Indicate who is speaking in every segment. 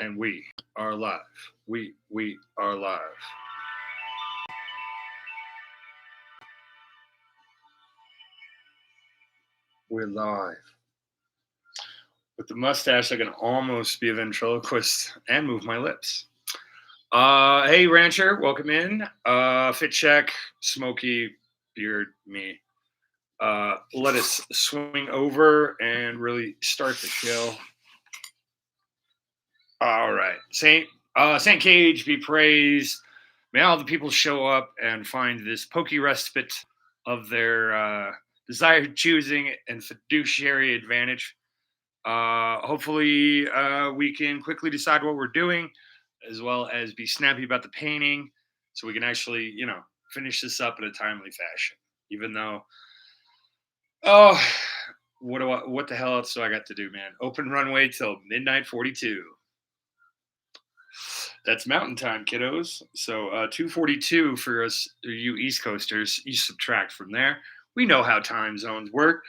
Speaker 1: And we are live. We are live. We're live. With the mustache, I can almost be a ventriloquist and move my lips. Hey, Rancher, welcome in. Fit check, smoky beard, me. Let us swing over and really start the show. All right. Saint Cage be praised. May all the people show up and find this pokey respite of their desired choosing and fiduciary advantage. Hopefully, we can quickly decide what we're doing, as well as be snappy about the painting, so we can actually, finish this up in a timely fashion. Even though, what the hell else do I got to do, man? Open runway till midnight 42. That's mountain time, kiddos. So 2:42 for us, you East Coasters. You subtract from there. We know how time zones work.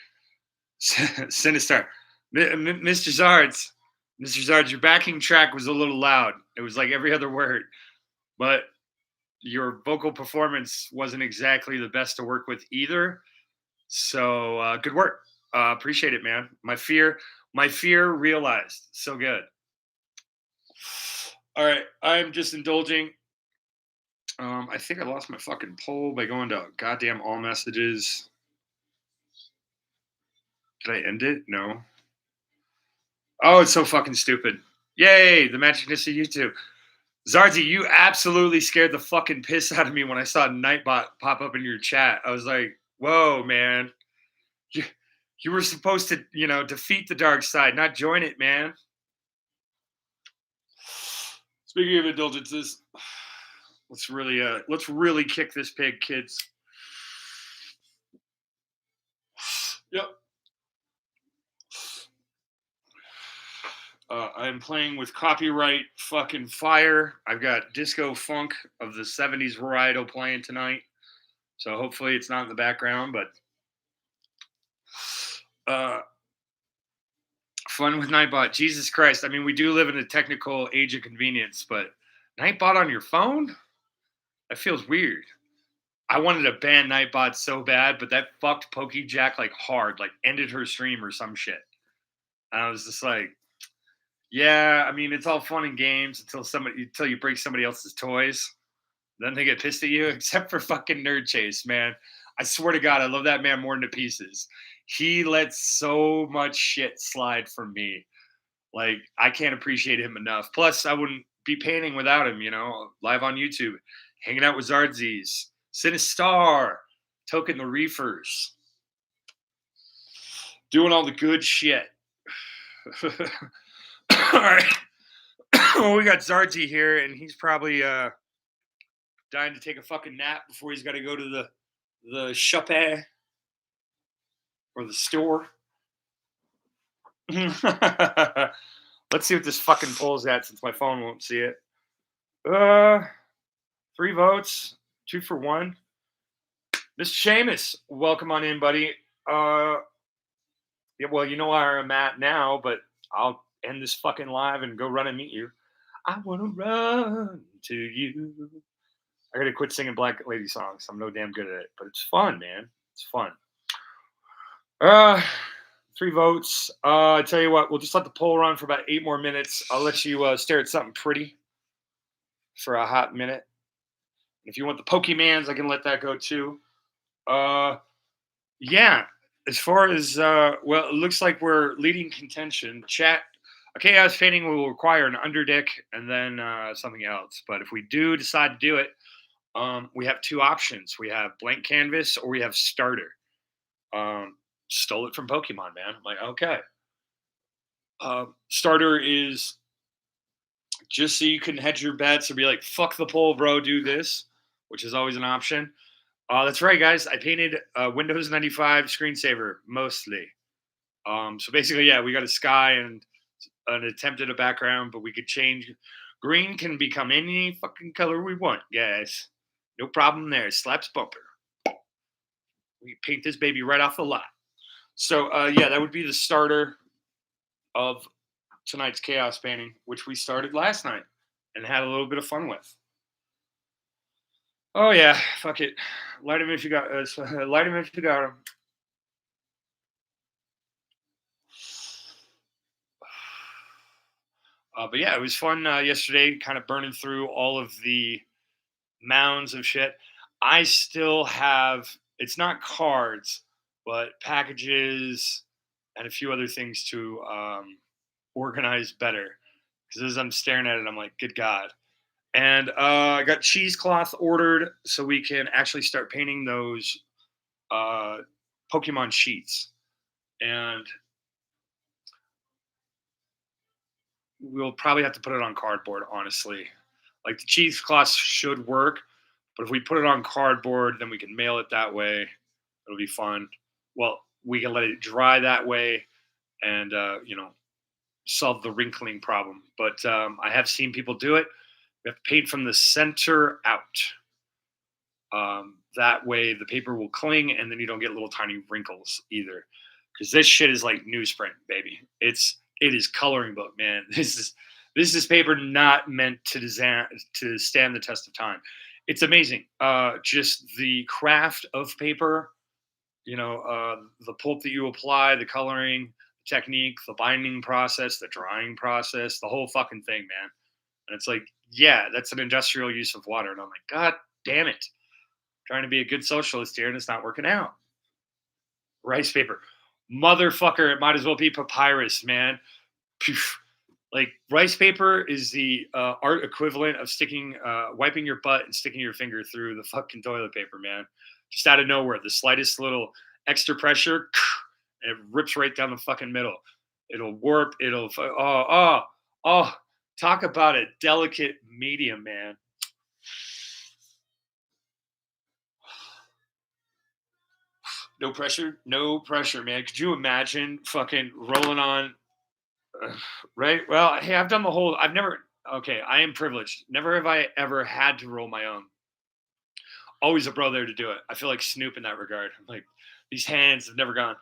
Speaker 1: Sinister. Mr. Zards, your backing track was a little loud. It was like every other word. But your vocal performance wasn't exactly the best to work with either. So good work. Appreciate it, man. My fear realized. So good. All right, I'm just indulging. I think I lost my fucking poll by going to goddamn all messages. Did I end it? No. Oh, it's so fucking stupid. Yay, the magicness of YouTube. Zardsy, you absolutely scared the fucking piss out of me when I saw Nightbot pop up in your chat. I was like, whoa, man. You were supposed to, defeat the dark side, not join it, man. Speaking of indulgences, let's really kick this pig, kids. Yep. I'm playing with copyright fucking fire. I've got disco funk of the 70s varietal playing tonight. So hopefully it's not in the background, but fun with Nightbot. Jesus Christ. I mean, we do live in a technical age of convenience, but Nightbot on your phone? That feels weird. I wanted to ban Nightbot so bad, but that fucked PokeJac like hard, like ended her stream or some shit. And I was just like, yeah, I mean, it's all fun and games until you break somebody else's toys. Then they get pissed at you, except for fucking Nerd Chase, man. I swear to God, I love that man more than the pieces. He lets so much shit slide from me. Like, I can't appreciate him enough. Plus, I wouldn't be painting without him, live on YouTube, hanging out with Zardzies, Sinistar, Token the Reefers, doing all the good shit. All right. Well, we got Zardsy here, and he's probably dying to take a fucking nap before he's got to go to the shop or the store. Let's see what this fucking poll's at, since my phone won't see it. 3 votes, 2 for 1. Mr. Seamus, welcome on in, buddy. Yeah, well, you know where I'm at now, but I'll end this fucking live and go run and meet you. I want to run to you. I got to quit singing Black Lady songs. I'm no damn good at it, but it's fun, man. It's fun. 3 votes. I tell you what, we'll just let the poll run for about 8 more minutes. I'll let you stare at something pretty for a hot minute. If you want the Pokemans, I can let that go too. Yeah. As far as, it looks like we're leading contention. Chat, a chaos painting will require an underdeck and then something else. But if we do decide to do it, we have 2 options. We have blank canvas or we have starter. Stole it from Pokemon, man. I'm like, okay. Starter is just so you can hedge your bets and be like, fuck the poll, bro, do this, which is always an option. That's right, guys. I painted Windows 95 screensaver mostly. So basically, yeah, we got a sky and an attempt at a background, but we could change. Green can become any fucking color we want, guys. No problem there. Slaps bumper. We paint this baby right off the lot. So, yeah, that would be the starter of tonight's chaos painting, which we started last night and had a little bit of fun with. Oh yeah, fuck it. Light him if you got. Light him if you got him. But yeah, it was fun yesterday, kind of burning through all of the mounds of shit. I still have, it's not cards, but packages and a few other things to organize better. Because as I'm staring at it, I'm like, good God. And I got cheesecloth ordered so we can actually start painting those Pokemon sheets. And we'll probably have to put it on cardboard, honestly. Like the cheesecloth should work, but if we put it on cardboard, then we can mail it that way. It'll be fun. Well, we can let it dry that way and, solve the wrinkling problem. But I have seen people do it. We have to paint from the center out. That way the paper will cling and then you don't get little tiny wrinkles either. Because this shit is like newsprint, baby. It is coloring book, man. This is paper not meant to stand the test of time. It's amazing. Just the craft of paper, the pulp that you apply, the coloring, the technique, the binding process, the drying process, the whole fucking thing, man. And it's like, yeah, that's an industrial use of water. And I'm like, God damn it. Trying to be a good socialist here and it's not working out. Rice paper. Motherfucker, it might as well be papyrus, man. Like rice paper is the art equivalent of wiping your butt and sticking your finger through the fucking toilet paper, man. Just out of nowhere, the slightest little extra pressure, and it rips right down the fucking middle. It'll warp. Talk about a delicate medium, man. No pressure, man. Could you imagine fucking rolling on? Right. Well, hey, I've done the whole. I am privileged. Never have I ever had to roll my own. Always a bro there to do it. I feel like Snoop in that regard. Like these hands have never gone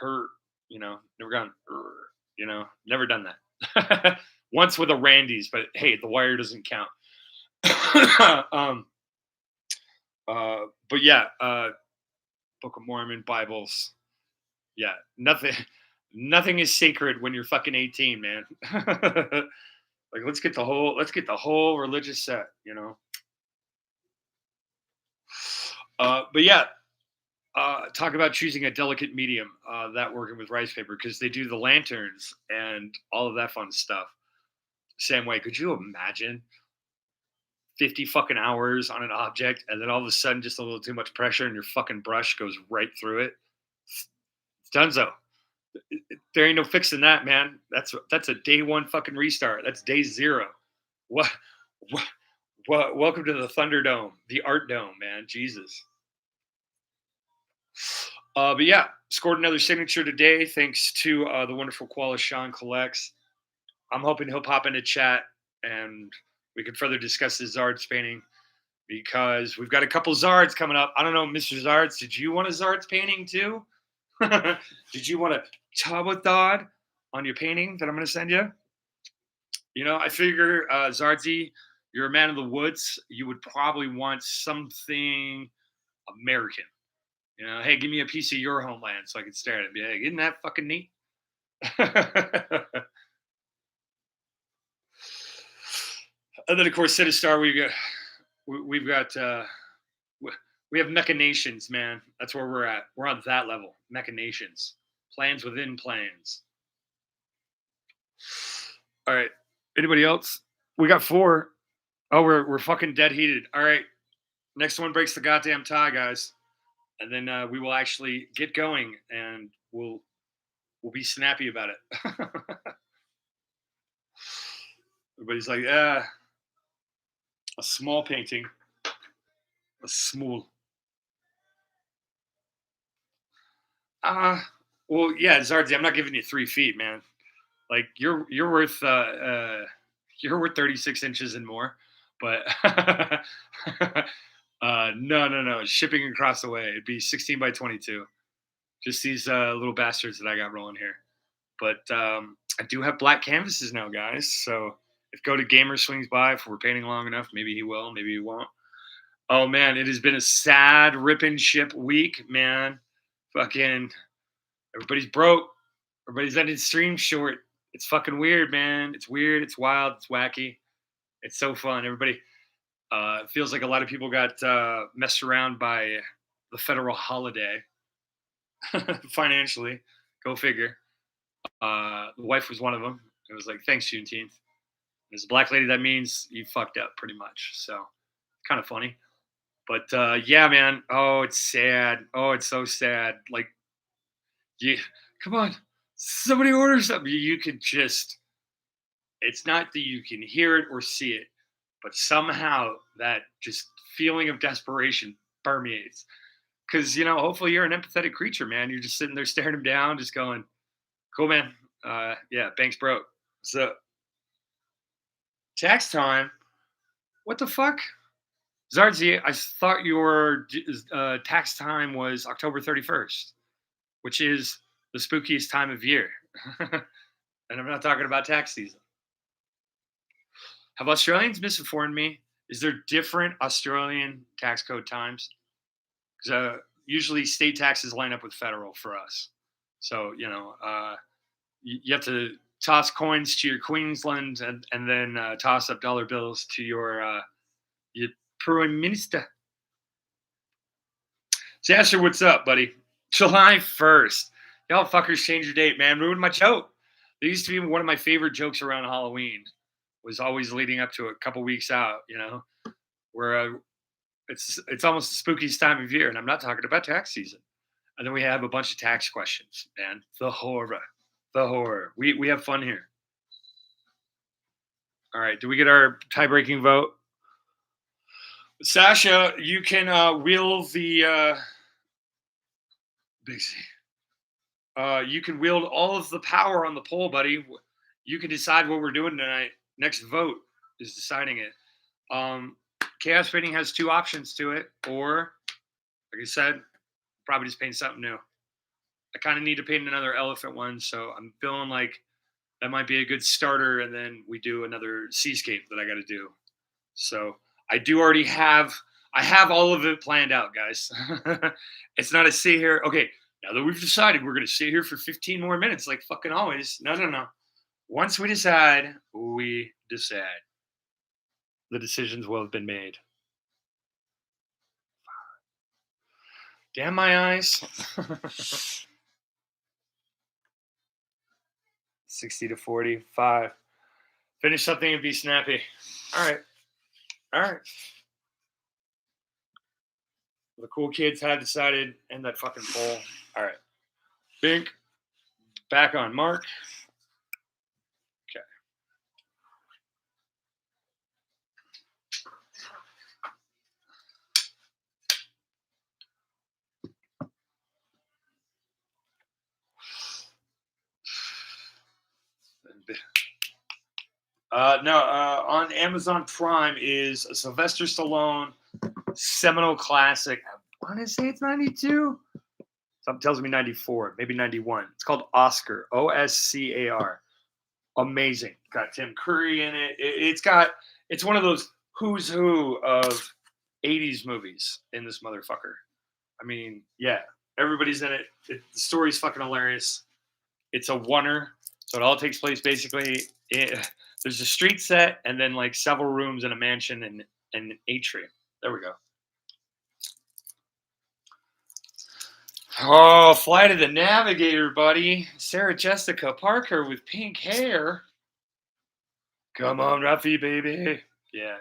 Speaker 1: hurt. Never gone. Never done that. Once with a Randy's, but hey, the wire doesn't count. But yeah, Book of Mormon, Bibles. Yeah, nothing is sacred when you're fucking 18, man. Like let's get the whole religious set, But yeah, talk about choosing a delicate medium, that working with rice paper because they do the lanterns and all of that fun stuff. Same way. Could you imagine 50 fucking hours on an object and then all of a sudden just a little too much pressure and your fucking brush goes right through it? It's donezo. There ain't no fixing that, man. That's a day one fucking restart. That's day zero. What? Welcome to the Thunderdome, the Art Dome, man. Jesus. But yeah, scored another signature today thanks to the wonderful koala Sean Collects. I'm hoping he'll pop into chat and we can further discuss his Zards painting because we've got a couple Zards coming up. I don't know, Mr. Zards, did you want a Zards painting too? Did you want a Tabadad on your painting that I'm going to send you? I figure, Zardsy, you're a man of the woods. You would probably want something American. Hey, give me a piece of your homeland so I can stare at it and be like, isn't that fucking neat? And then, of course, Sinistar, we have machinations, man. That's where we're at. We're on that level. Machinations. Plans within plans. All right. Anybody else? We got 4. Oh, we're fucking dead heated. All right. Next one breaks the goddamn tie, guys. And then we will actually get going and we'll be snappy about it. Everybody's like, a small painting. A small. Well, yeah, Zardsy, I'm not giving you 3 feet, man. Like you're worth 36 inches and more, but no, shipping across the way, it'd be 16 by 22. Just these little bastards that I got rolling here. But I do have black canvases now, guys. So if Go to Gamer swings by, if we're painting long enough, maybe he will, maybe he won't. Oh man, it has been a sad ripping ship week, man. Fucking everybody's broke. Everybody's ending stream short. It's fucking weird, man. It's weird. It's wild. It's wacky. It's so fun. Everybody it feels like a lot of people got messed around by the federal holiday financially. Go figure. The wife was one of them. It was like, thanks, Juneteenth. As a black lady, that means you fucked up pretty much. So kind of funny. But yeah, man. Oh, it's sad. Oh, it's so sad. Like, come on. Somebody order something. You could just, it's not that you can hear it or see it, but somehow that just feeling of desperation permeates. Because, hopefully you're an empathetic creature, man. You're just sitting there staring him down, just going, cool, man. Yeah, bank's broke. So, tax time? What the fuck? Zardzi, I thought your tax time was October 31st, which is the spookiest time of year. And I'm not talking about tax season. Have Australians misinformed me? Is there different Australian tax code times? Because usually state taxes line up with federal for us. So, you have to toss coins to your Queensland and then toss up dollar bills to your Prime Minister. Jasher, what's up, buddy? July 1st. Y'all fuckers change your date, man. Ruined my joke. There used to be one of my favorite jokes around Halloween. Was always leading up to a couple weeks out, where it's almost the spookiest time of year, and I'm not talking about tax season. And then we have a bunch of tax questions, man. The horror. We have fun here. All right, do we get our tie-breaking vote? Sasha, you can wield the Big C. You can wield all of the power on the poll, buddy. You can decide what we're doing tonight. Next vote is deciding it. Chaos painting has two options to it, or, like I said, probably just paint something new. I kind of need to paint another elephant one, so I'm feeling like that might be a good starter, and then we do another seascape that I got to do. So I do already have all of it planned out, guys. It's not a sit here. Okay, now that we've decided we're going to sit here for 15 more minutes like fucking always. No. Once we decide, we decide. The decisions will have been made. Damn my eyes. 60 to 45. Finish something and be snappy. All right. The cool kids have decided, end that fucking poll. All right. Bink. Back on mark. On Amazon Prime is a Sylvester Stallone seminal classic. I want to say it's 92. Something tells me 94, maybe 91. It's called Oscar, Oscar. Amazing. Got Tim Curry in it. It's one of those who's who of 80s movies in this motherfucker. I mean, yeah, everybody's in it. The story's fucking hilarious. It's a oneer. So it all takes place basically. There's a street set and then like several rooms in a mansion and an atrium. There we go. Oh, Flight of the Navigator, buddy. Sarah Jessica Parker with pink hair. Come on, Ruffy, baby. Yeah.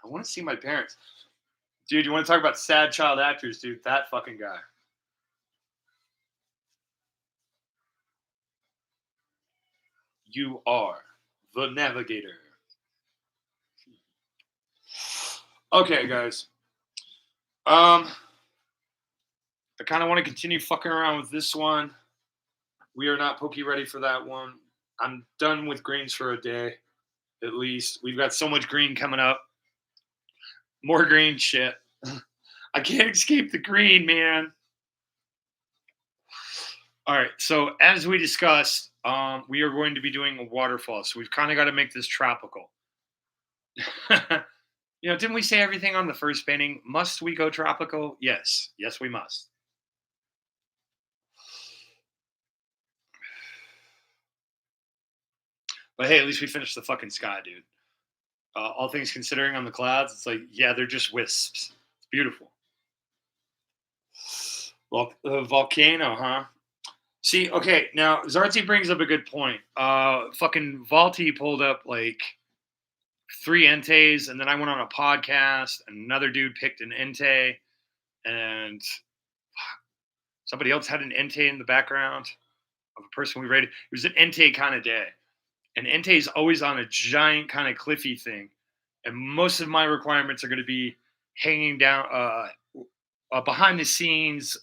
Speaker 1: I want to see my parents. Dude, you want to talk about sad child actors, dude? That fucking guy. You are the navigator. Okay, guys. I kind of want to continue fucking around with this one. We are not Poke ready for that one. I'm done with greens for a day, at least. We've got so much green coming up. More green shit. I can't escape the green, man. All right. So as we discussed, we are going to be doing a waterfall. So we've kind of got to make this tropical. Didn't we say everything on the first painting? Must we go tropical? Yes. Yes, we must. But hey, at least we finished the fucking sky, dude. All things considering on the clouds, it's like, yeah, they're just wisps. It's beautiful. Volcano, huh? See, okay, now Zarty brings up a good point. Fucking Valti pulled up like 3 entes, and then I went on a podcast, and another dude picked an ente, and somebody else had an ente in the background of a person we rated. It was an ente kind of day. And ente is always on a giant kind of cliffy thing. And most of my requirements are going to be hanging down behind the scenes,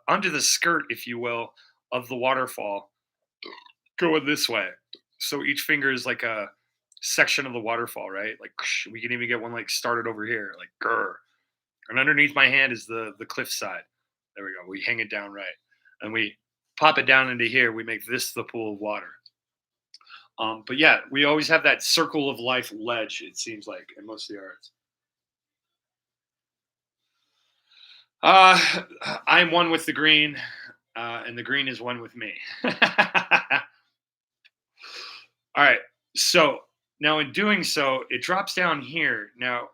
Speaker 1: under the skirt, if you will, of the waterfall, going this way. So each finger is like a section of the waterfall, right? Like we can even get one like started over here, like grr. And underneath my hand is the cliff side. There we go. We hang it down right, and we pop it down into here. We make this the pool of water. But yeah, we always have that circle of life ledge, it seems like, in most of the arts. I'm one with the green, and the green is one with me. All right. So now in doing so, it drops down here. Now,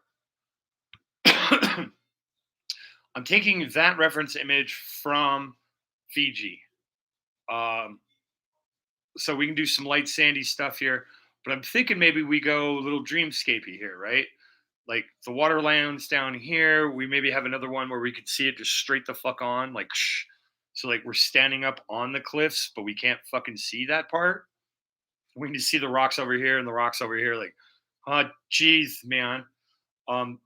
Speaker 1: I'm taking that reference image from Fiji. So we can do some light sandy stuff here, but I'm thinking maybe we go a little dreamscapey here, right? Like the water lands down here. We maybe have another one where we could see it just straight the fuck on, like shh. So like we're standing up on the cliffs, but we can't fucking see that part. We can just see the rocks over here and the rocks over here. Like, oh geez, man. Um,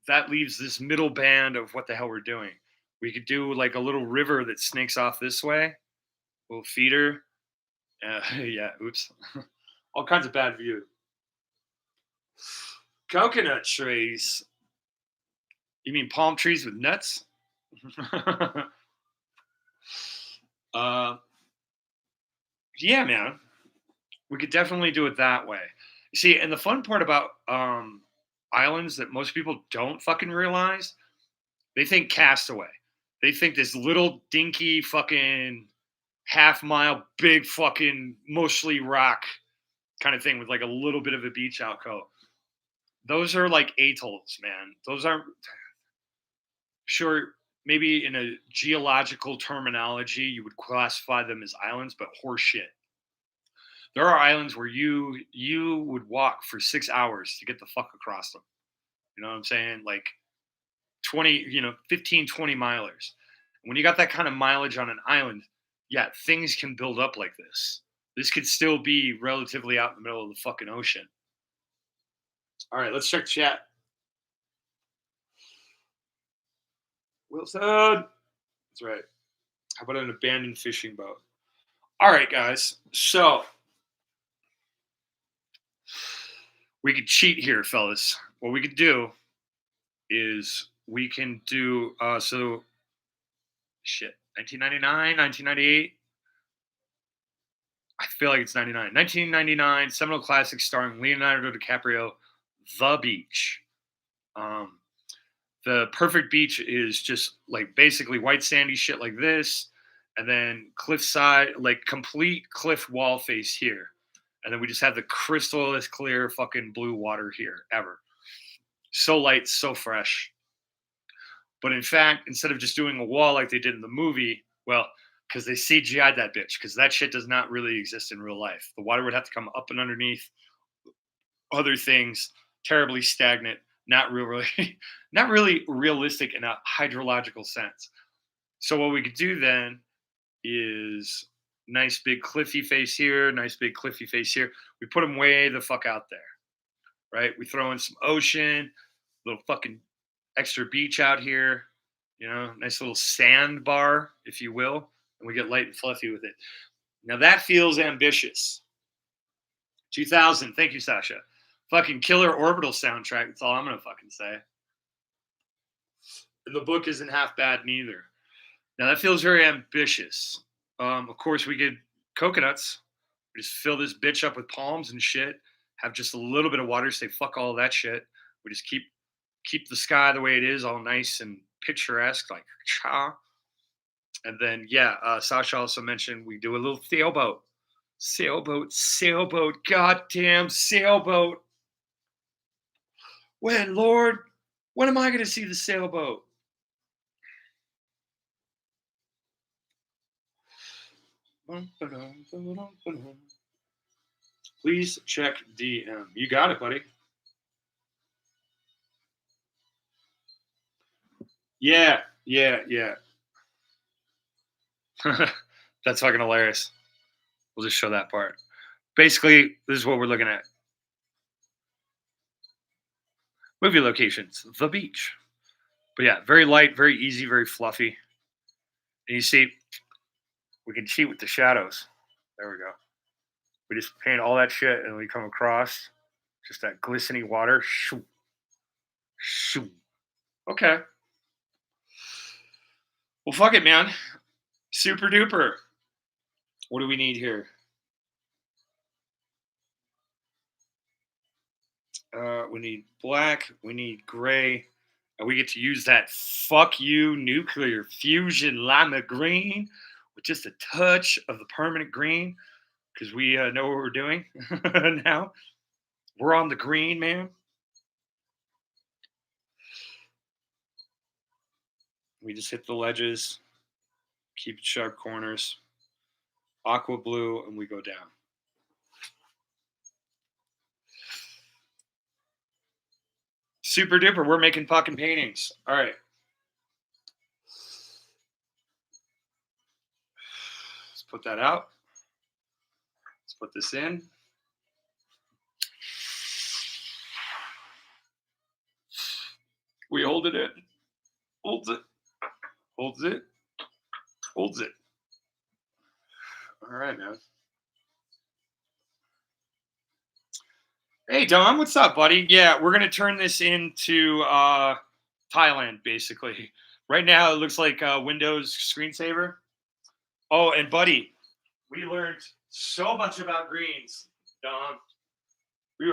Speaker 1: that leaves this middle band of what the hell we're doing. We could do like a little river that snakes off this way, little feeder. Yeah, oops. All kinds of bad view. Coconut trees. You mean palm trees with nuts? Yeah, man. We could definitely do it that way. See, and the fun part about islands that most people don't fucking realize, they think Castaway. They think this little dinky fucking half-mile big fucking mostly rock kind of thing with like a little bit of a beach alcove. Those are like atolls, man. Those aren't, sure, maybe in a geological terminology you would classify them as islands, but horseshit. There are islands where you would walk for 6 hours to get the fuck across them. You know what I'm saying? Like 20, 15, 20 milers. When you got that kind of mileage on an island, yeah, things can build up like this. This could still be relatively out in the middle of the fucking ocean. All right, let's check chat. Wilson. That's right. How about an abandoned fishing boat? All right, guys. So we could cheat here, fellas. What we could do is we can do 1999, 1998. I feel like it's 99. 1999, seminal classic starring Leonardo DiCaprio, The Beach. The perfect beach is just like basically white sandy shit like this, and then cliffside, like complete cliff wall face here. And then we just have the crystal clear fucking blue water here ever. So light, so fresh. But in fact, instead of just doing a wall like they did in the movie, well, because they CGI'd that bitch, because that shit does not really exist in real life. The water would have to come up and underneath other things, terribly stagnant, not really realistic in a hydrological sense. So what we could do then is nice big cliffy face here, nice big cliffy face here. We put them way the fuck out there, right? We throw in some ocean, little fucking extra beach out here, nice little sandbar, if you will, and we get light and fluffy with it. Now that feels ambitious. 2000, thank you, Sasha. Fucking killer orbital soundtrack. That's all I'm gonna fucking say. The book isn't half bad neither. Now that feels very ambitious. Of course, we get coconuts. We just fill this bitch up with palms and shit. Have just a little bit of water. Say fuck all that shit. We just keep the sky the way it is, all nice and picturesque, like cha. And then Sasha also mentioned we do a little sailboat, goddamn sailboat. When, Lord, when am I going to see the sailboat? Please check DM. You got it, buddy. Yeah. That's fucking hilarious. We'll just show that part. Basically, this is what we're looking at. Movie locations, the beach. But yeah, very light, very easy, very fluffy. And you see, we can cheat with the shadows. There we go. We just paint all that shit and we come across just that glistening water. Shoo. Shoo. Okay. Well, fuck it, man. Super duper. What do we need here? We need black. We need gray. And we get to use that fuck you nuclear fusion lima green with just a touch of the permanent green because we know what we're doing now. We're on the green, man. We just hit the ledges, keep sharp corners, aqua blue, and we go down. Super duper. We're making fucking paintings. All right. Let's put that out. Let's put this in. We hold it in. Holds it. Holds it. Holds it. All right, man. Hey, Dom, what's up, buddy? Yeah, we're going to turn this into Thailand, basically. Right now, it looks like Windows screensaver. Oh, and buddy, we learned so much about greens, Dom. We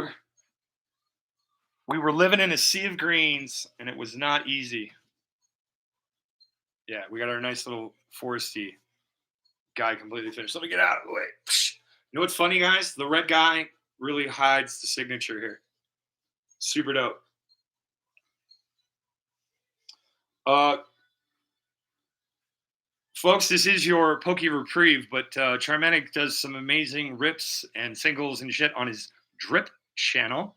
Speaker 1: were living in a sea of greens, and it was not easy. Yeah, we got our nice little foresty guy completely finished. Let me get out of the way. You know what's funny, guys? The red guy really hides the signature here. Super dope. Folks, this is your Poke Reprieve, but Charmanic does some amazing rips and singles and shit on his drip channel.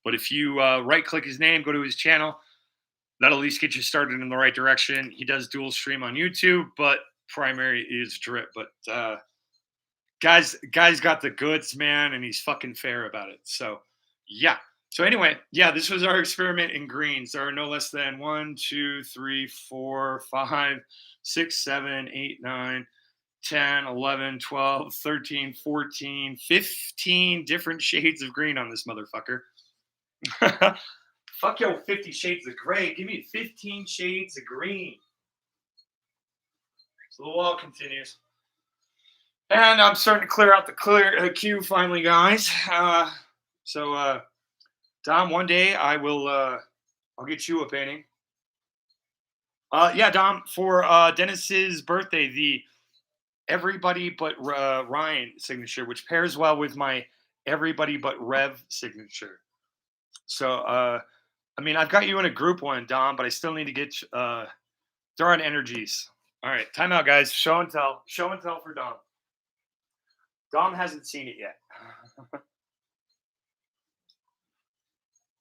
Speaker 1: But if you right-click his name, go to his channel, that'll at least get you started in the right direction. He does dual stream on YouTube, but primary is drip. But guy's got the goods, man, and he's fucking fair about it. So yeah. So anyway, yeah, this was our experiment in greens. There are no less than 1, 2, 3, 4, 5, 6, 7, 8, 9, 10, 11, 12, 13, 14, 15 different shades of green on this motherfucker. Fuck yo, 50 shades of gray. Give me 15 shades of green. So the wall continues. And I'm starting to clear out the queue finally, guys. Dom, one day I will I'll get you a painting. Yeah, Dom, for Dennis's birthday, the Everybody But Ryan signature, which pairs well with my Everybody But Rev signature. So, I mean, I've got you in a group one, Dom, but I still need to get throw on energies. All right, time out, guys. Show and tell. Show and tell for Dom. Dom hasn't seen it yet.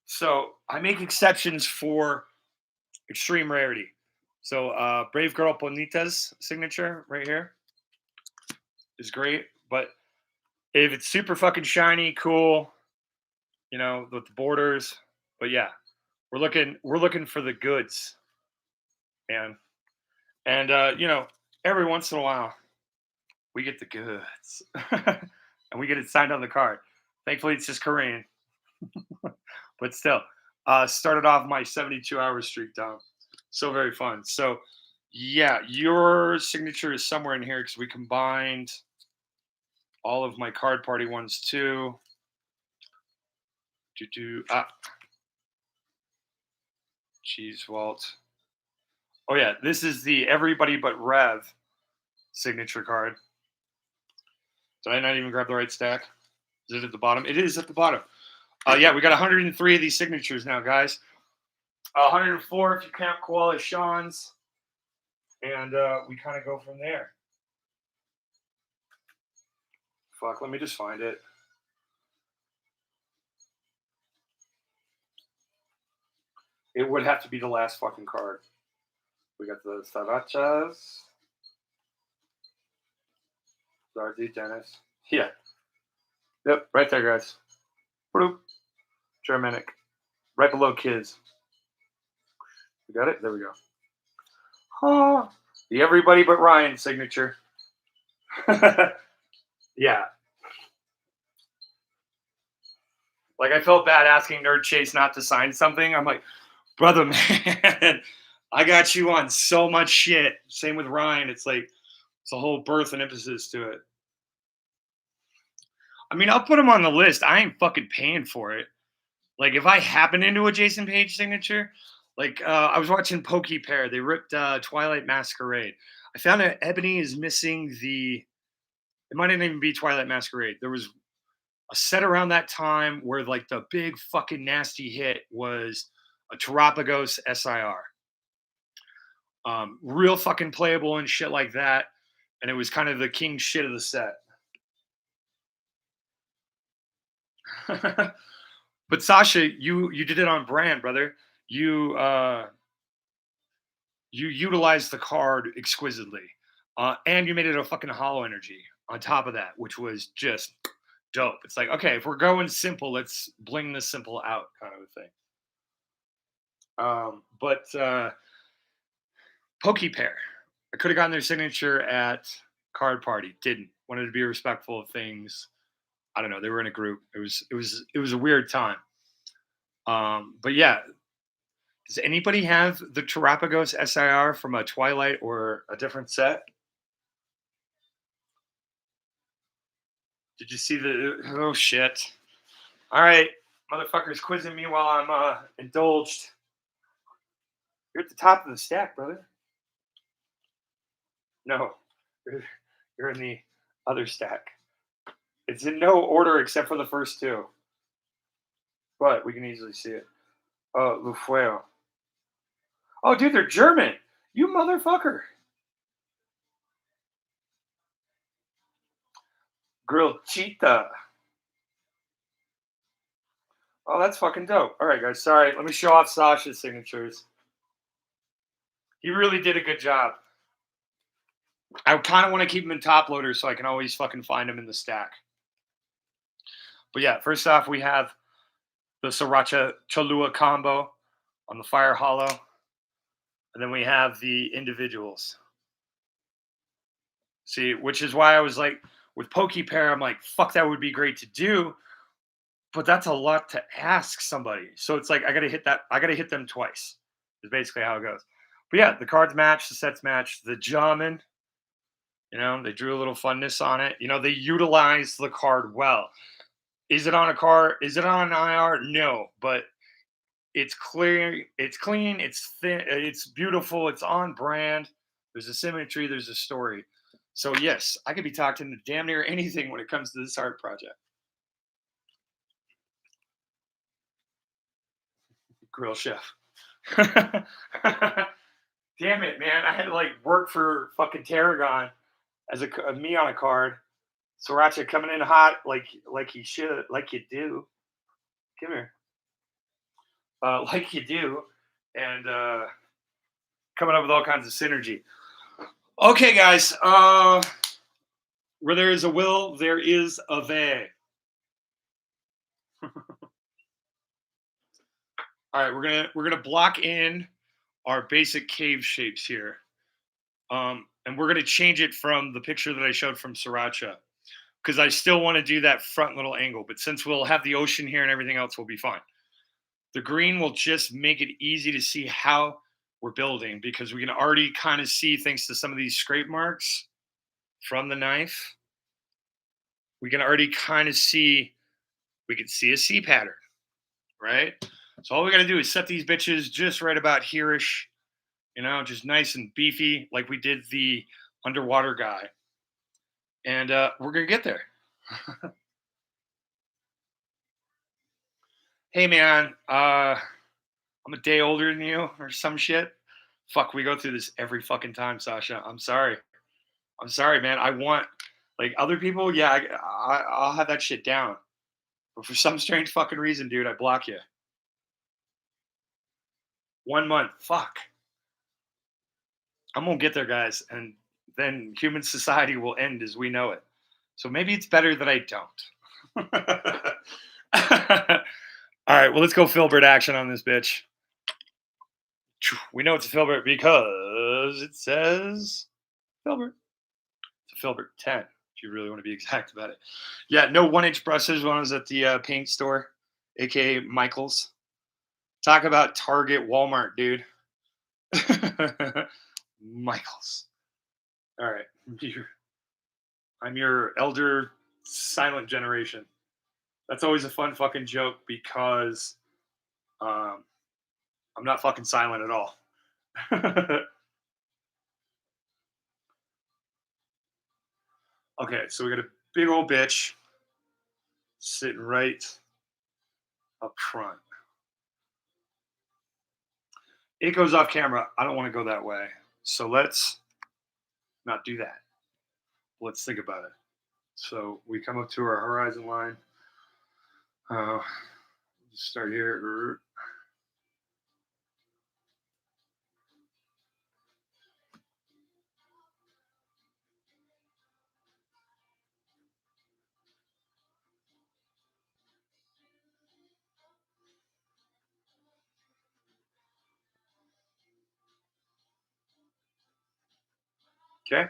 Speaker 1: So I make exceptions for extreme rarity. So Brave Girl Bonita's signature right here is great. But if it's super fucking shiny, cool, you know, with the borders. But yeah, we're looking for the goods, man. And you know, every once in a while, we get the goods, and we get it signed on the card. Thankfully, it's just Korean, but still, started off my 72-hour streak, Dom. So very fun. So yeah, your signature is somewhere in here because we combined all of my card party ones too. Cheese Walt. Oh yeah, this is the everybody but Rev signature card. Did I not even grab the right stack? Is it at the bottom? It is at the bottom. Yeah, we got 103 of these signatures now, guys. 104 if you count Koala Sean's. And we kind of go from there. Fuck, let me just find it. It would have to be the last fucking card. We got the Sarachas. Zardy, Dennis. Yeah. Yep, right there, guys. Bloop. Germanic. Right below Kids. We got it? There we go. Oh, the everybody but Ryan signature. Yeah. Like, I felt bad asking Nerd Chase not to sign something. I'm like, brother, man, I got you on so much shit. Same with Ryan. It's like, it's a whole birth and emphasis to it. I mean, I'll put him on the list. I ain't fucking paying for it. Like, if I happen into a Jason Page signature, like, I was watching PokePair. They ripped Twilight Masquerade. I found out Ebony is missing the, it might not even be Twilight Masquerade. There was a set around that time where, like, the big fucking nasty hit was a Terapagos SIR. Real fucking playable and shit like that. And it was kind of the king shit of the set. But Sasha, you did it on brand, brother. You utilized the card exquisitely. And you made it a fucking hollow energy on top of that, which was just dope. It's like, okay, if we're going simple, let's bling this simple out, kind of a thing. But PokePair, I could have gotten their signature at Card Party. Didn't. Wanted to be respectful of things. I don't know. They were in a group. It was a weird time. But yeah, does anybody have the Terapagos SIR from a Twilight or a different set? Did you see the? Oh shit! All right, motherfuckers quizzing me while I'm indulged. You're at the top of the stack, brother. No, you're in the other stack. It's in no order except for the first two. But we can easily see it. Oh, Lufueo. Oh, dude, they're German. You motherfucker. Grilled cheetah. Oh, that's fucking dope. All right, guys. Sorry. Let me show off Sasha's signatures. He really did a good job. I kind of want to keep him in top loader so I can always fucking find him in the stack. But yeah, first off, we have the Sriracha Cholula combo on the Fire Hollow. And then we have the individuals. See, which is why I was like, with PokePair, I'm like, fuck, that would be great to do. But that's a lot to ask somebody. So it's like, I got to hit them twice, is basically how it goes. But yeah, the cards match, the sets match, the Jamin, you know, they drew a little funness on it. You know, they utilized the card well. Is it on a card? Is it on IR? No, but it's clear, it's clean, it's thin, it's beautiful, it's on brand. There's a symmetry, there's a story. So yes, I could be talking to damn near anything when it comes to this art project. Grill chef. Damn it, man! I had to like work for fucking Tarragon as a me on a card. Sriracha coming in hot, like you should, like you do. Come here, like you do, and coming up with all kinds of synergy. Okay, guys. Where there is a will, there is a way. All right, we're gonna block in our basic cave shapes here, and we're gonna change it from the picture that I showed from Sriracha, because I still want to do that front little angle. But since we'll have the ocean here and everything else, we'll be fine. The green will just make it easy to see how we're building, because we can already kind of see, thanks to some of these scrape marks from the knife, we can already kind of see, we can see a C pattern, right? So all we got to do is set these bitches just right about here-ish, you know, just nice and beefy, like we did the underwater guy. And we're going to get there. Hey, man, I'm a day older than you or some shit. Fuck, we go through this every fucking time, Sasha. I'm sorry. I'm sorry, man. I want, like, other people, yeah, I'll have that shit down. But for some strange fucking reason, dude, I block you. 1 month. Fuck. I'm going to get there, guys. And then human society will end as we know it. So maybe it's better that I don't. All right, well, let's go filbert action on this bitch. We know it's a filbert because it says filbert. It's a filbert 10, if you really want to be exact about it. Yeah, no 1-inch brushes when I was at the paint store, aka Michael's. Talk about Target, Walmart, dude. Michael's. All right. I'm your elder silent generation. That's always a fun fucking joke because I'm not fucking silent at all. Okay, so we got a big old bitch sitting right up front. It goes off camera. I don't want to go that way. So let's not do that. Let's think about it. So we come up to our horizon line. Start here. Okay.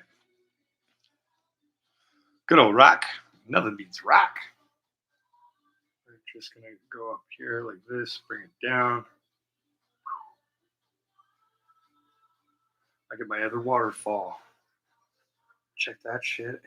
Speaker 1: Good old rock. Nothing beats rock. We're just going to go up here like this, bring it down. I get my other waterfall. Check that shit out.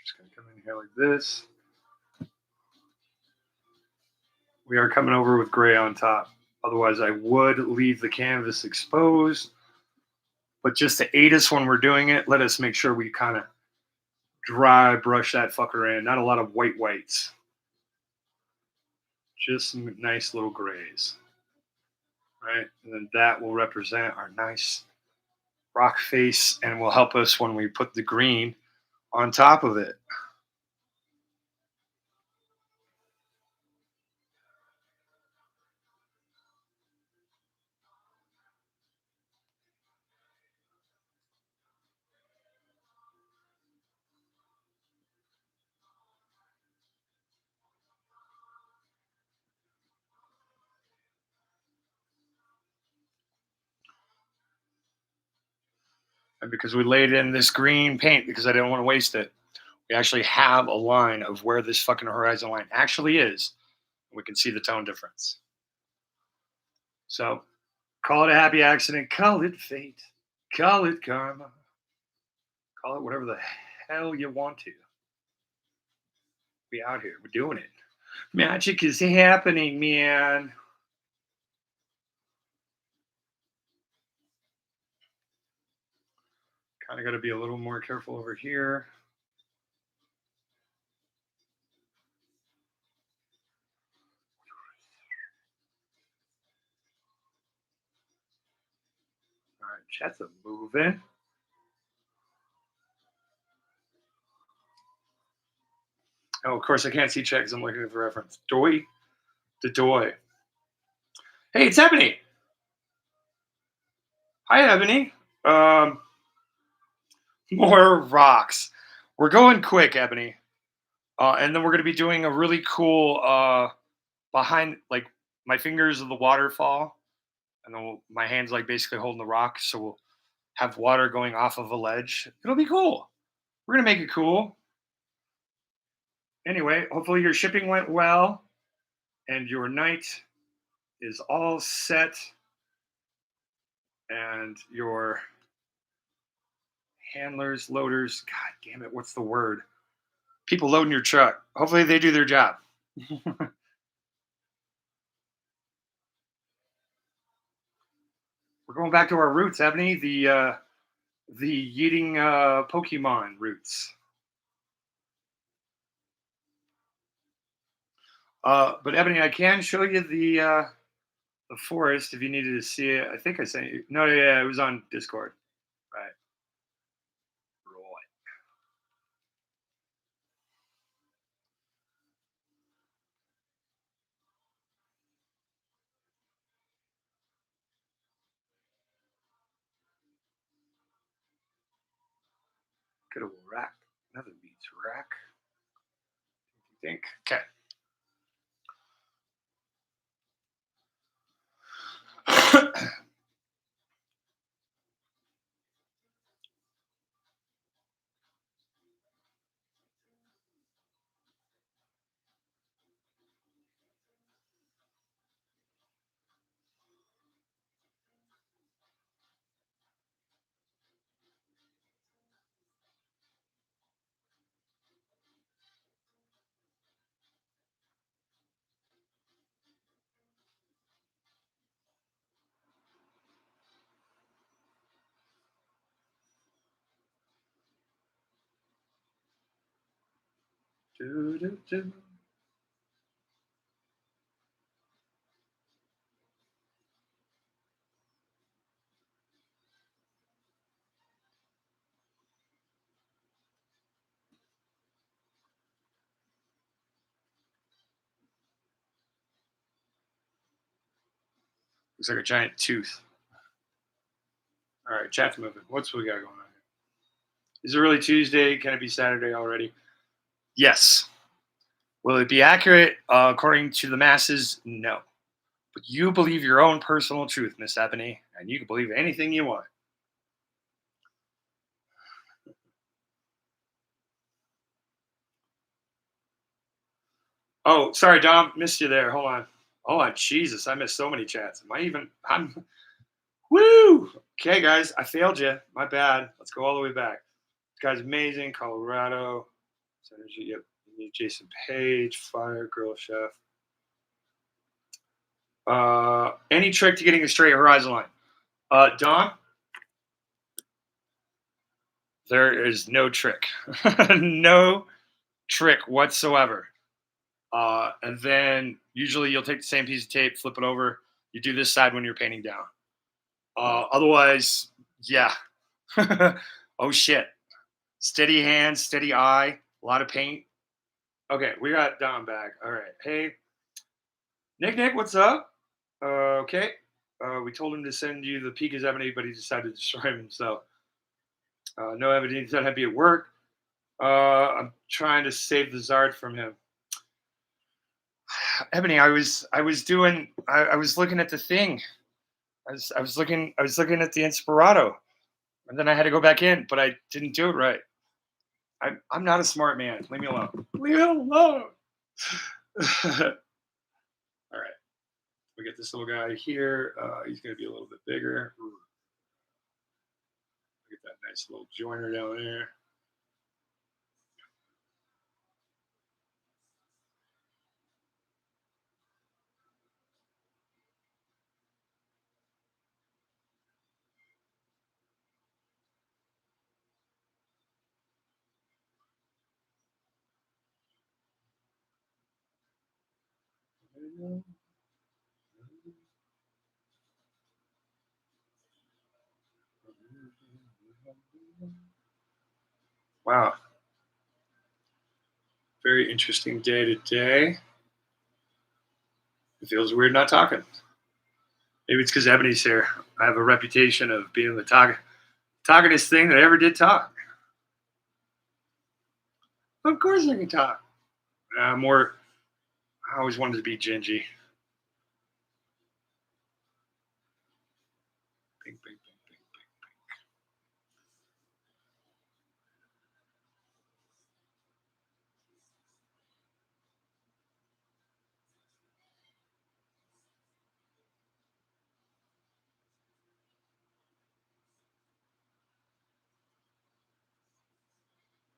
Speaker 1: Just going to come in here like this. We are coming over with gray on top. Otherwise, I would leave the canvas exposed. But just to aid us when we're doing it, let us make sure we kind of dry brush that fucker in. Not a lot of whites. Just some nice little grays. Right? And then that will represent our nice rock face and will help us when we put the green on top of it. And because we laid in this green paint because I didn't want to waste it, we actually have a line of where this fucking horizon line actually is. We can see the tone difference. So call it a happy accident, call it fate, call it karma, call it whatever the hell you want to. We out here, we're doing it. Magic is happening, man. Kind of got to be a little more careful over here. All right, chat's a moving. Oh, of course, I can't see chat because I'm looking for reference. Doy. The Doy. Hey, it's Ebony. Hi, Ebony. More rocks. We're going quick, Ebony. And then we're going to be doing a really cool behind, like, my fingers are the waterfall, and then my hands like basically holding the rock. So we'll have water going off of a ledge. It'll be cool. We're gonna make it cool. Anyway, hopefully your shipping went well, and your night is all set, and your handlers, loaders, God damn it, what's the word? People loading your truck. Hopefully they do their job. We're going back to our roots, Ebony, the eating Pokemon roots. But Ebony, I can show you the forest if you needed to see it. I think I sent you. No, yeah, it was on Discord. Right. Could have rack. Nothing beats rack. You think? Okay. Do, do, do. Looks like a giant tooth. All right, chat's moving. What's we got going on here? Is it really Tuesday? Can it be Saturday already? Yes. Will it be accurate according to the masses? No. But you believe your own personal truth, Miss Ebony, and you can believe anything you want. Oh, sorry, Dom. Missed you there. Hold on. Oh, Jesus. I missed so many chats. I'm, woo! Okay, guys. I failed you. My bad. Let's go all the way back. This guy's amazing. Colorado. Synergy. Yep. Jason Page. Fire. Girl Chef. Any trick to getting a straight horizon line? Dom? There is no trick. No trick whatsoever. And then usually you'll take the same piece of tape, flip it over. You do this side when you're painting down. Otherwise, yeah. Oh, shit. Steady hand, steady eye, a lot of paint. Okay, we got Dom back. All right. Hey, Nick, what's up? Okay. We told him to send you the Pika's Ebony, but he decided to destroy him himself. No evidence that he'd be at work. I'm trying to save the Zard from him. Ebony, I was looking at the thing. I was looking at the Inspirato, and then I had to go back in, but I didn't do it right. I'm not a smart man. Leave me alone. Leave me alone. All right, we get this little guy here. He's gonna be a little bit bigger. Get that nice little joiner down there. Wow. Very interesting day today. It feels weird not talking. Maybe it's because Ebony's here. I have a reputation of being the talkingest thing that ever did talk. Of course I can talk. I always wanted to be Gingy.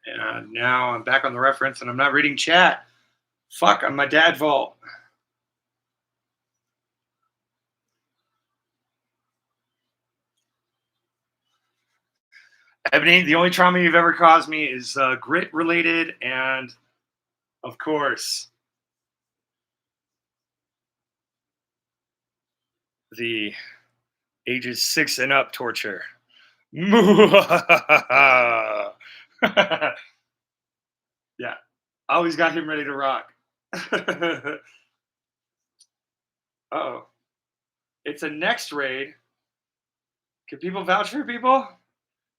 Speaker 1: And now I'm back on the reference and I'm not reading chat. Fuck, on my dad vault. Ebony, the only trauma you've ever caused me is grit related and, of course, the ages 6 and up torture. Yeah, always got him ready to rock. Uh-oh. It's a next raid. Can people vouch for people?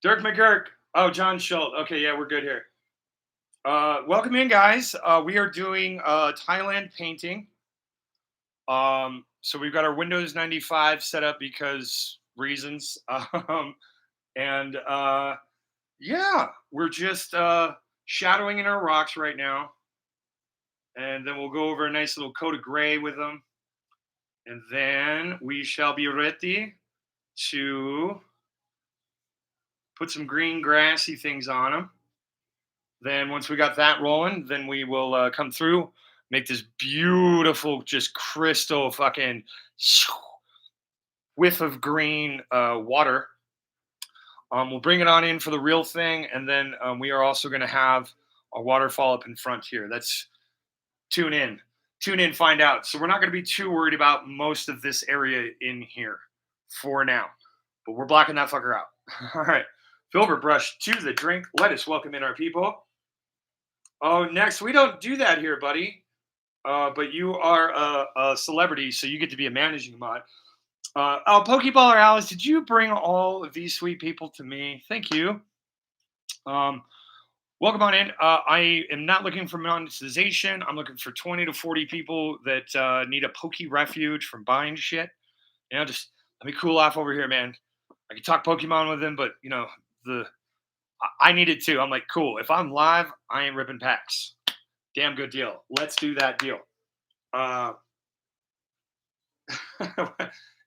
Speaker 1: Dirk McGurk. Oh, John Schultz. Okay, yeah, we're good here. Welcome in, guys. We are doing Thailand painting. So we've got our Windows 95 set up because reasons. And yeah, we're just shadowing in our rocks right now. And then we'll go over a nice little coat of gray with them. And then we shall be ready to put some green grassy things on them. Then once we got that rolling, then we will come through, make this beautiful, just crystal fucking whiff of green water. We'll bring it on in for the real thing, and then we are also going to have a waterfall up in front here. That's tune in, find out. So we're not going to be too worried about most of this area in here for now, but we're blocking that fucker out. All right, filbert brush to the drink. Let us welcome in our people. Oh, next, we don't do that here, buddy. But you are a celebrity, so you get to be a managing mod. Oh, Pokeballer Alice, did you bring all of these sweet people to me? Thank you. Welcome on in. I am not looking for monetization. I'm looking for 20 to 40 people that need a Poke refuge from buying shit. You know, just let me cool off over here, man. I can talk Pokemon with them, but you know, I need it too. I'm like, cool. If I'm live, I ain't ripping packs. Damn good deal. Let's do that deal.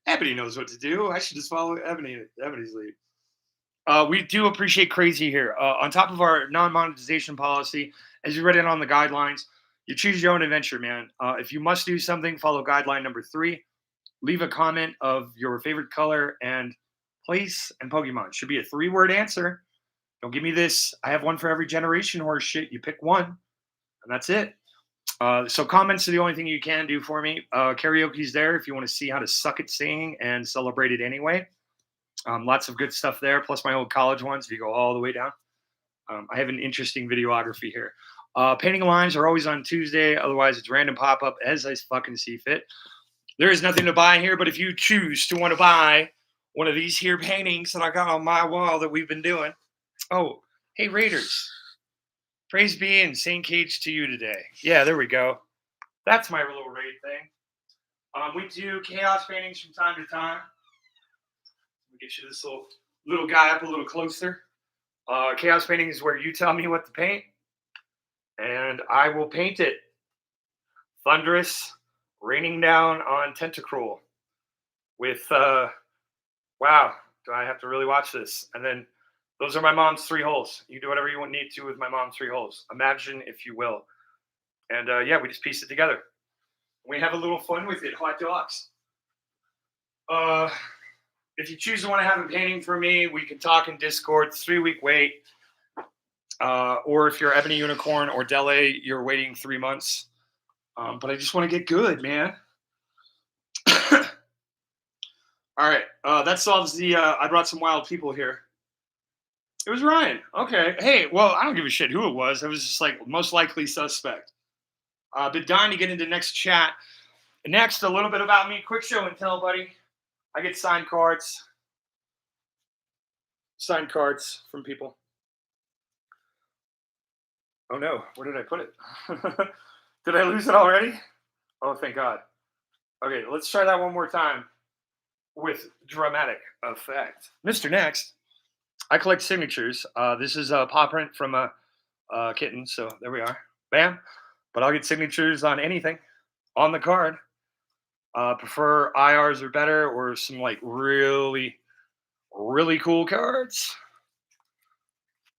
Speaker 1: Ebony knows what to do. I should just follow Ebony's lead. We do appreciate crazy here. On top of our non-monetization policy, as you read it on the guidelines, you choose your own adventure, man. If you must do something, follow guideline number 3. Leave a comment of your favorite color and place and Pokemon. Should be a 3-word answer. Don't give me this. I have one for every generation horse shit. You pick one, and that's it. So comments are the only thing you can do for me. Karaoke's there if you want to see how to suck at singing and celebrate it anyway. Lots of good stuff there, plus my old college ones if you go all the way down. I have an interesting videography here. Painting lines are always on Tuesday. Otherwise, it's random pop-up as I fucking see fit. There is nothing to buy here, but if you choose to want to buy one of these here paintings that I got on my wall that we've been doing. Oh, hey, Raiders. Praise be and St. Cage to you today. Yeah, there we go. That's my little raid thing. We do chaos paintings from time to time. Let me get you this little guy up a little closer. Chaos painting is where you tell me what to paint, and I will paint it. Thunderous, raining down on Tentacruel with, wow, do I have to really watch this? And then those are my mom's 3 holes. You do whatever you need to with my mom's 3 holes. Imagine, if you will. And yeah, we just piece it together. We have a little fun with it. Hot dogs. If you choose to want to have a painting for me, we can talk in Discord. 3-week wait. Or if you're Ebony Unicorn or Dele, you're waiting 3 months. But I just want to get good, man. All right. That solves the I brought some wild people here. It was Ryan. Okay. Hey, well, I don't give a shit who it was. I was just like most likely suspect. Been dying to get into next chat. Next, a little bit about me. Quick show and tell, buddy. I get signed cards. Signed cards from people. Oh no, where did I put it? Did I lose it already? Oh, thank God. Okay, let's try that one more time with dramatic effect. Mr. Next. I collect signatures. This is a paw print from a kitten, so there we are. Bam. But I'll get signatures on anything on the card. Prefer IRs are better, or some like really, really cool cards.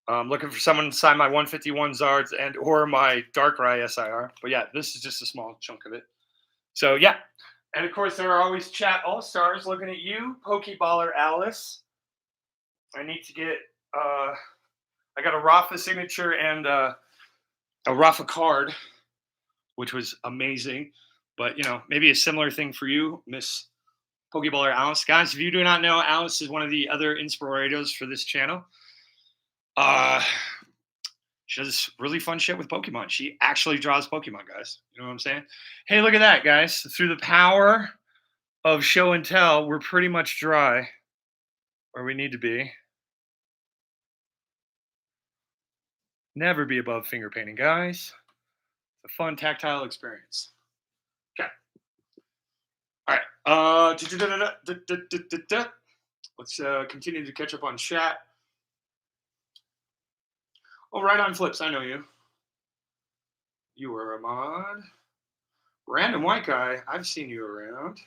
Speaker 1: I'm looking for someone to sign my 151 Zards and or my Darkrai SIR. But yeah, this is just a small chunk of it. So yeah. And of course, there are always chat all-stars looking at you, Pokeballer Alice. I need to get I got a Rafa signature and a Rafa card, which was amazing. But you know, maybe a similar thing for you, Miss Pokeballer Alice. Guys, if you do not know, Alice is one of the other inspirados for this channel. She does really fun shit with Pokemon. She actually draws Pokemon, guys. You know what I'm saying? Hey, look at that, guys. Through the power of show and tell, we're pretty much dry where we need to be. Never be above finger painting, guys. It's a fun tactile experience. Okay. All right. Let's continue to catch up on chat. Oh, right on Flips. I know you. You were a mod. Random white guy. I've seen you around.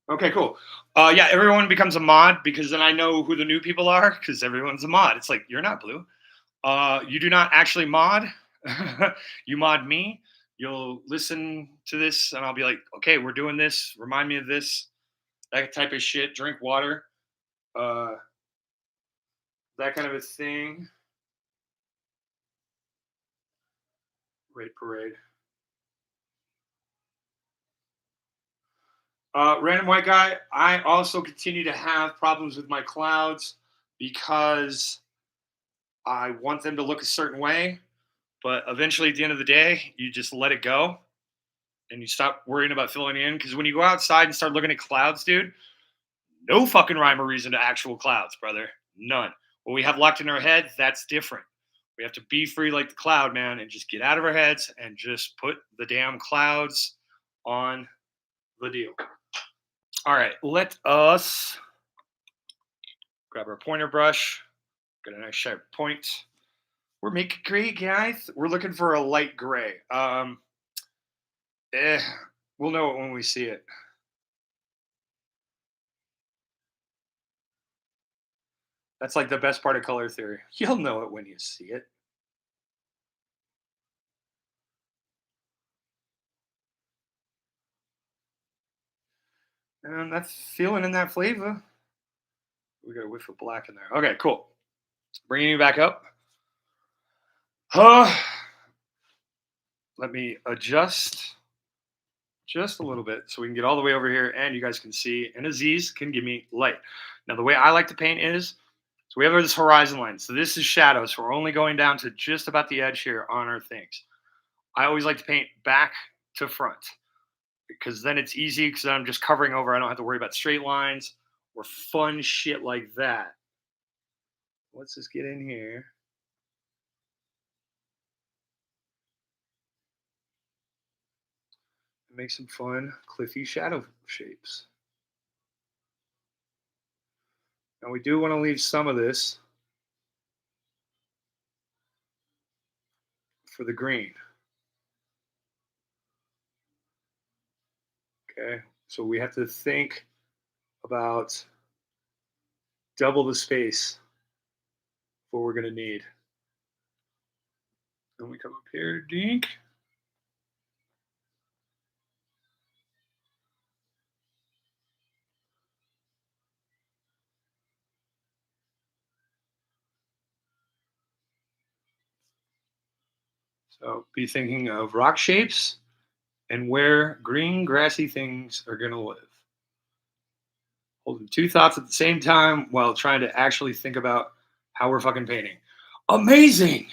Speaker 1: Okay, cool. Yeah, everyone becomes a mod because then I know who the new people are because everyone's a mod. It's like, you're not blue. You do not actually mod. You mod me. You'll listen to this and I'll be like, okay, we're doing this. Remind me of this. That type of shit. Drink water. That kind of a thing. Raid parade. Random white guy, I also continue to have problems with my clouds because I want them to look a certain way. But eventually, at the end of the day, you just let it go and you stop worrying about filling in. Because when you go outside and start looking at clouds, dude, no fucking rhyme or reason to actual clouds, brother. None. What we have locked in our head, that's different. We have to be free like the cloud, man, and just get out of our heads and just put the damn clouds on the deal. All right, let us grab our pointer brush. Get a nice sharp point. We're making great, guys. We're looking for a light gray. We'll know it when we see it. That's like the best part of color theory. You'll know it when you see it. And that's feeling in that flavor. We got a whiff of black in there. Okay, cool. Bringing you back up. Let me adjust just a little bit so we can get all the way over here and you guys can see. And Aziz can give me light. Now, the way I like to paint is, so we have this horizon line. So this is shadow. So we're only going down to just about the edge here on our things. I always like to paint back to front because then it's easy because I'm just covering over. I don't have to worry about straight lines or fun shit like that. Let's just get in here. Make some fun cliffy shadow shapes. Now we do want to leave some of this for the green. Okay, so we have to think about double the space what we're going to need. Then we come up here, dink. So be thinking of rock shapes and where green grassy things are going to live. Holding two thoughts at the same time while trying to actually think about how we're fucking painting. Amazing!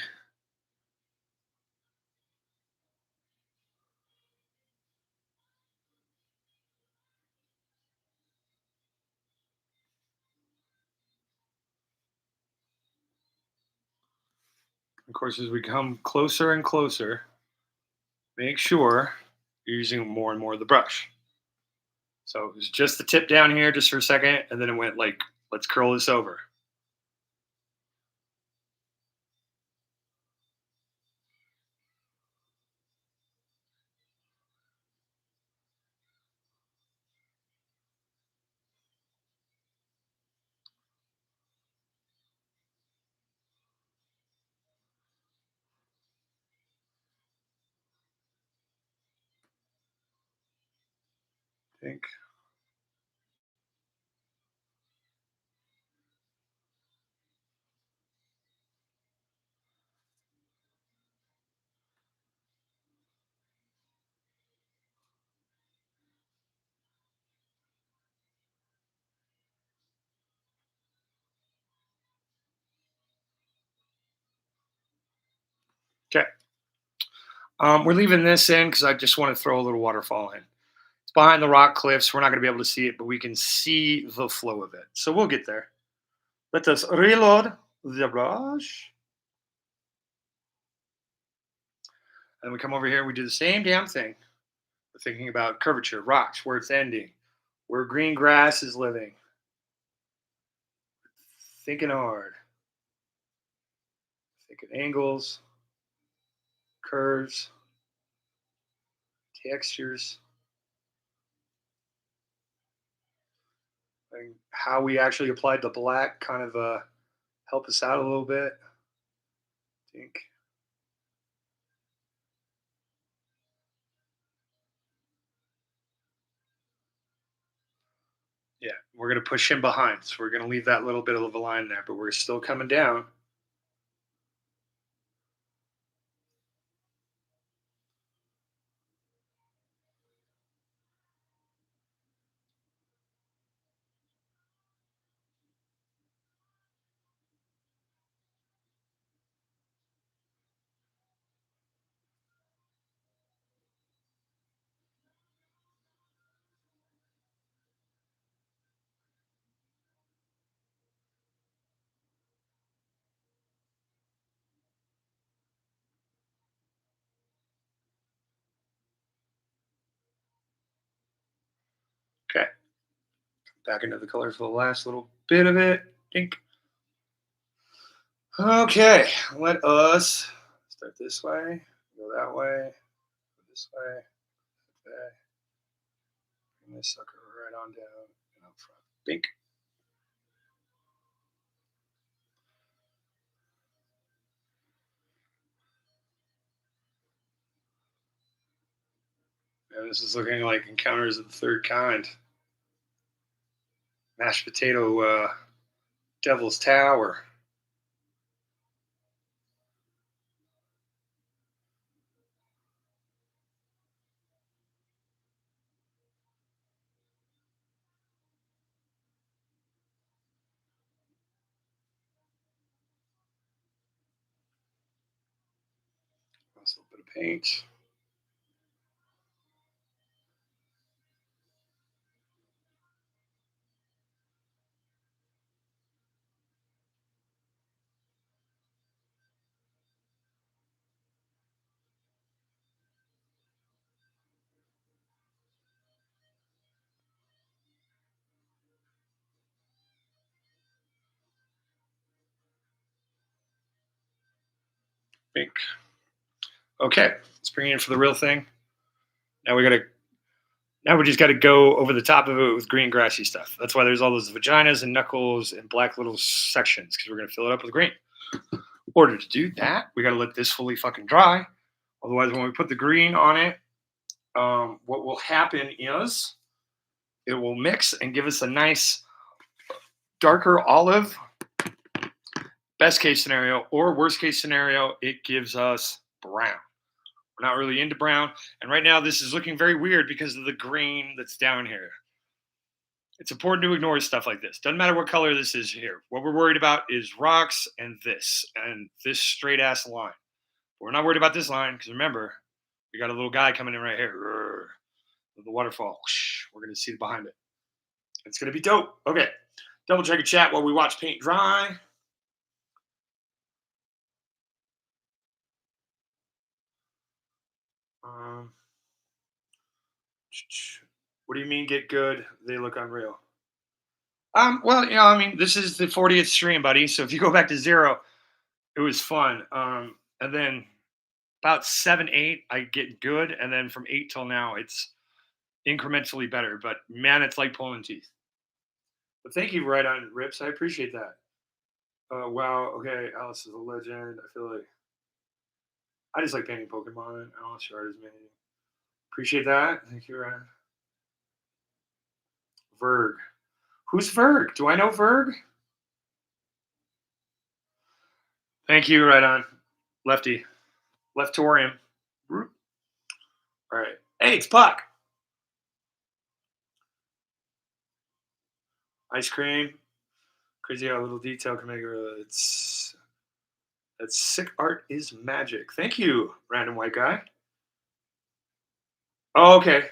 Speaker 1: Of course, as we come closer and closer, make sure you're using more and more of the brush. So it was just the tip down here just for a second, and then it went like, let's curl this over. think. Okay. We're leaving this in because I just want to throw a little waterfall in. It's behind the rock cliffs. We're not going to be able to see it, but we can see the flow of it. So we'll get there. Let us reload the brush. And we come over here, we do the same damn thing. We're thinking about curvature, rocks, where it's ending, where green grass is living. Thinking hard. Thinking angles, curves, textures, and how we actually applied the black kind of help us out a little bit. I think. Yeah, we're going to push him behind. So we're going to leave that little bit of a line there, but we're still coming down. Okay. Back into the colors for the last little bit of it. Dink. Okay, let us start this way, go that way, go this way, okay. Bring this sucker right on down and up front. Dink. Yeah, this is looking like Encounters of the Third Kind. Mashed potato Devil's Tower. That's a little bit of paint. Pink. Okay, let's bring it in for the real thing. Now we just gotta go over the top of it with green grassy stuff. That's why there's all those vaginas and knuckles and black little sections, because we're gonna fill it up with green. In order to do that, we gotta let this fully fucking dry. Otherwise, when we put the green on it, what will happen is it will mix and give us a nice darker olive. Best case scenario, or worst case scenario, it gives us brown. We're not really into brown. And right now, this is looking very weird because of the green that's down here. It's important to ignore stuff like this. Doesn't matter what color this is here. What we're worried about is rocks and this straight ass line. But we're not worried about this line because remember, we got a little guy coming in right here. The waterfall. We're going to see behind it. It's going to be dope. Okay. Double check a chat while we watch paint dry. What do you mean get good? They look unreal. Well, I mean, this is the 40th stream, buddy. So if you go back to 0, it was fun. And then about 7, 8, I get good, and then from 8 till now, it's incrementally better. But man, it's like pulling teeth. But thank you, Right On Rips. I appreciate that. Wow. Okay, Alice is a legend. I feel like I just like painting Pokemon. I don't share as many. Appreciate that. Thank you, Ryan. Verg. Who's Verg? Do I know Verg? Thank you, right on. Lefty. Leftorium. All right. Hey, it's Puck. Ice cream. Crazy how a little detail can make it. That's sick. Art is magic. Thank you, random white guy. Oh, okay.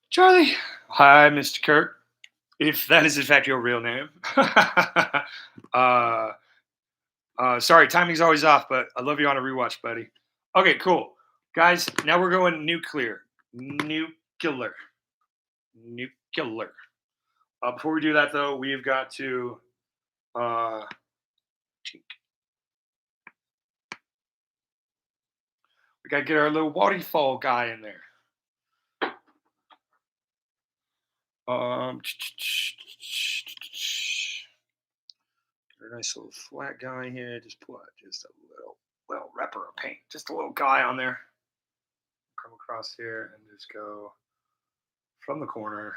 Speaker 1: Charlie. Hi, Mr. Kurt. If that is in fact your real name. Sorry, timing's always off, but I love you on a rewatch, buddy. Okay, cool. Guys, now we're going nuclear. Nuclear. Before we do that, though, we've got to we got to get our little waterfall guy in there. Get a nice little flat guy here. Just pull out just a little wrapper of paint. Just a little guy on there. Come across here and just go from the corner.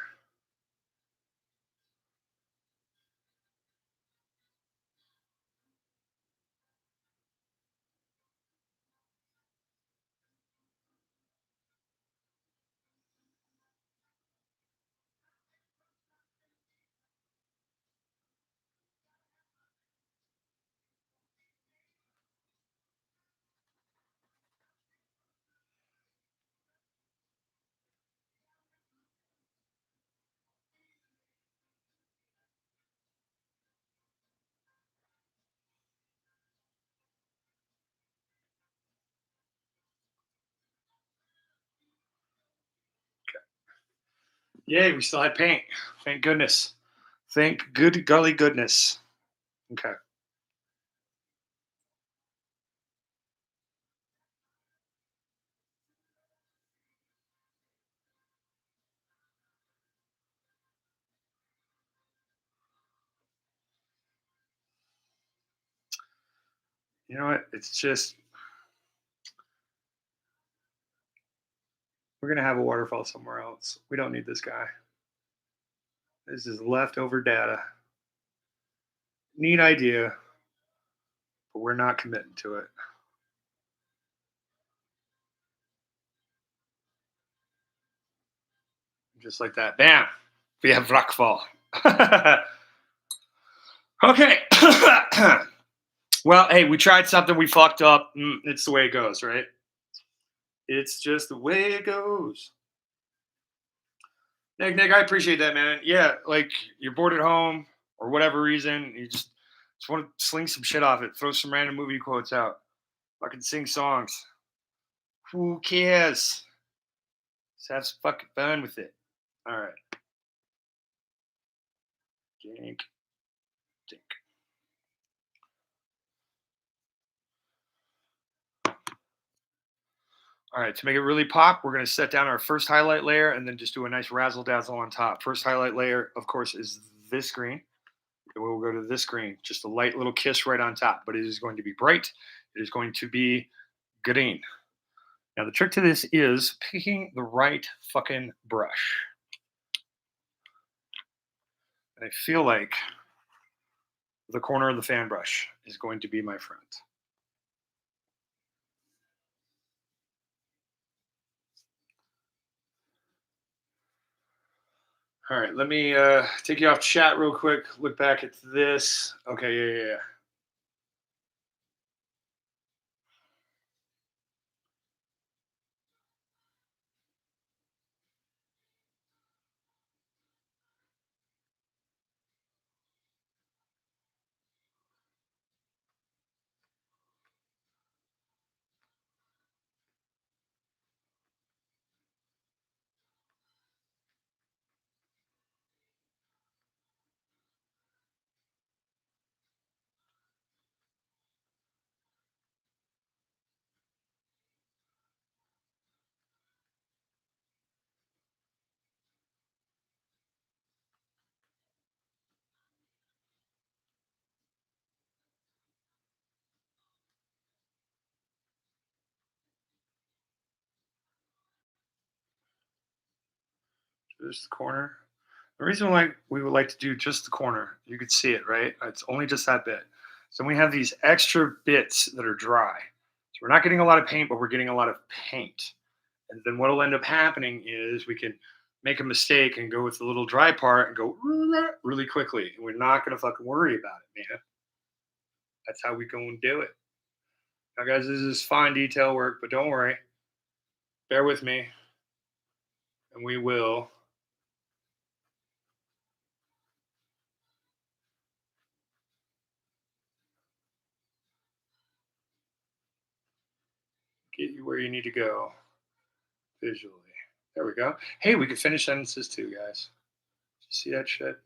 Speaker 1: Yay, we still had paint. Thank goodness. Thank good golly goodness. Okay. You know what? It's just we're gonna have a waterfall somewhere else. We don't need this guy. This is leftover data. Neat idea, but we're not committing to it. Just like that. Bam. We have rockfall. Okay. Well, hey, we tried something, we fucked up. It's the way it goes, right? It's just the way it goes. Nick, I appreciate that, man. Yeah, like you're bored at home or whatever reason, you just want to sling some shit off it, throw some random movie quotes out, fucking sing songs. Who cares? Just have some fucking fun with it. All right. Dink. All right, to make it really pop, we're going to set down our first highlight layer and then just do a nice razzle dazzle on top. First highlight layer, of course, is this green. And we'll go to this green, just a light little kiss right on top, but it is going to be bright. It is going to be green. Now, the trick to this is picking the right fucking brush. And I feel like the corner of the fan brush is going to be my friend. All right, let me take you off chat real quick. Look back at this. Okay, yeah. Just the corner. The reason why we would like to do just the corner, you could see it, right? It's only just that bit. So we have these extra bits that are dry. So we're not getting a lot of paint, but we're getting a lot of paint. And then what'll end up happening is we can make a mistake and go with the little dry part and go really quickly. And we're not going to fucking worry about it, man. That's how we go and do it. Now, guys, this is fine detail work, but don't worry. Bear with me. And we will get you where you need to go visually. There we go. Hey, we could finish sentences too, guys. See that shit?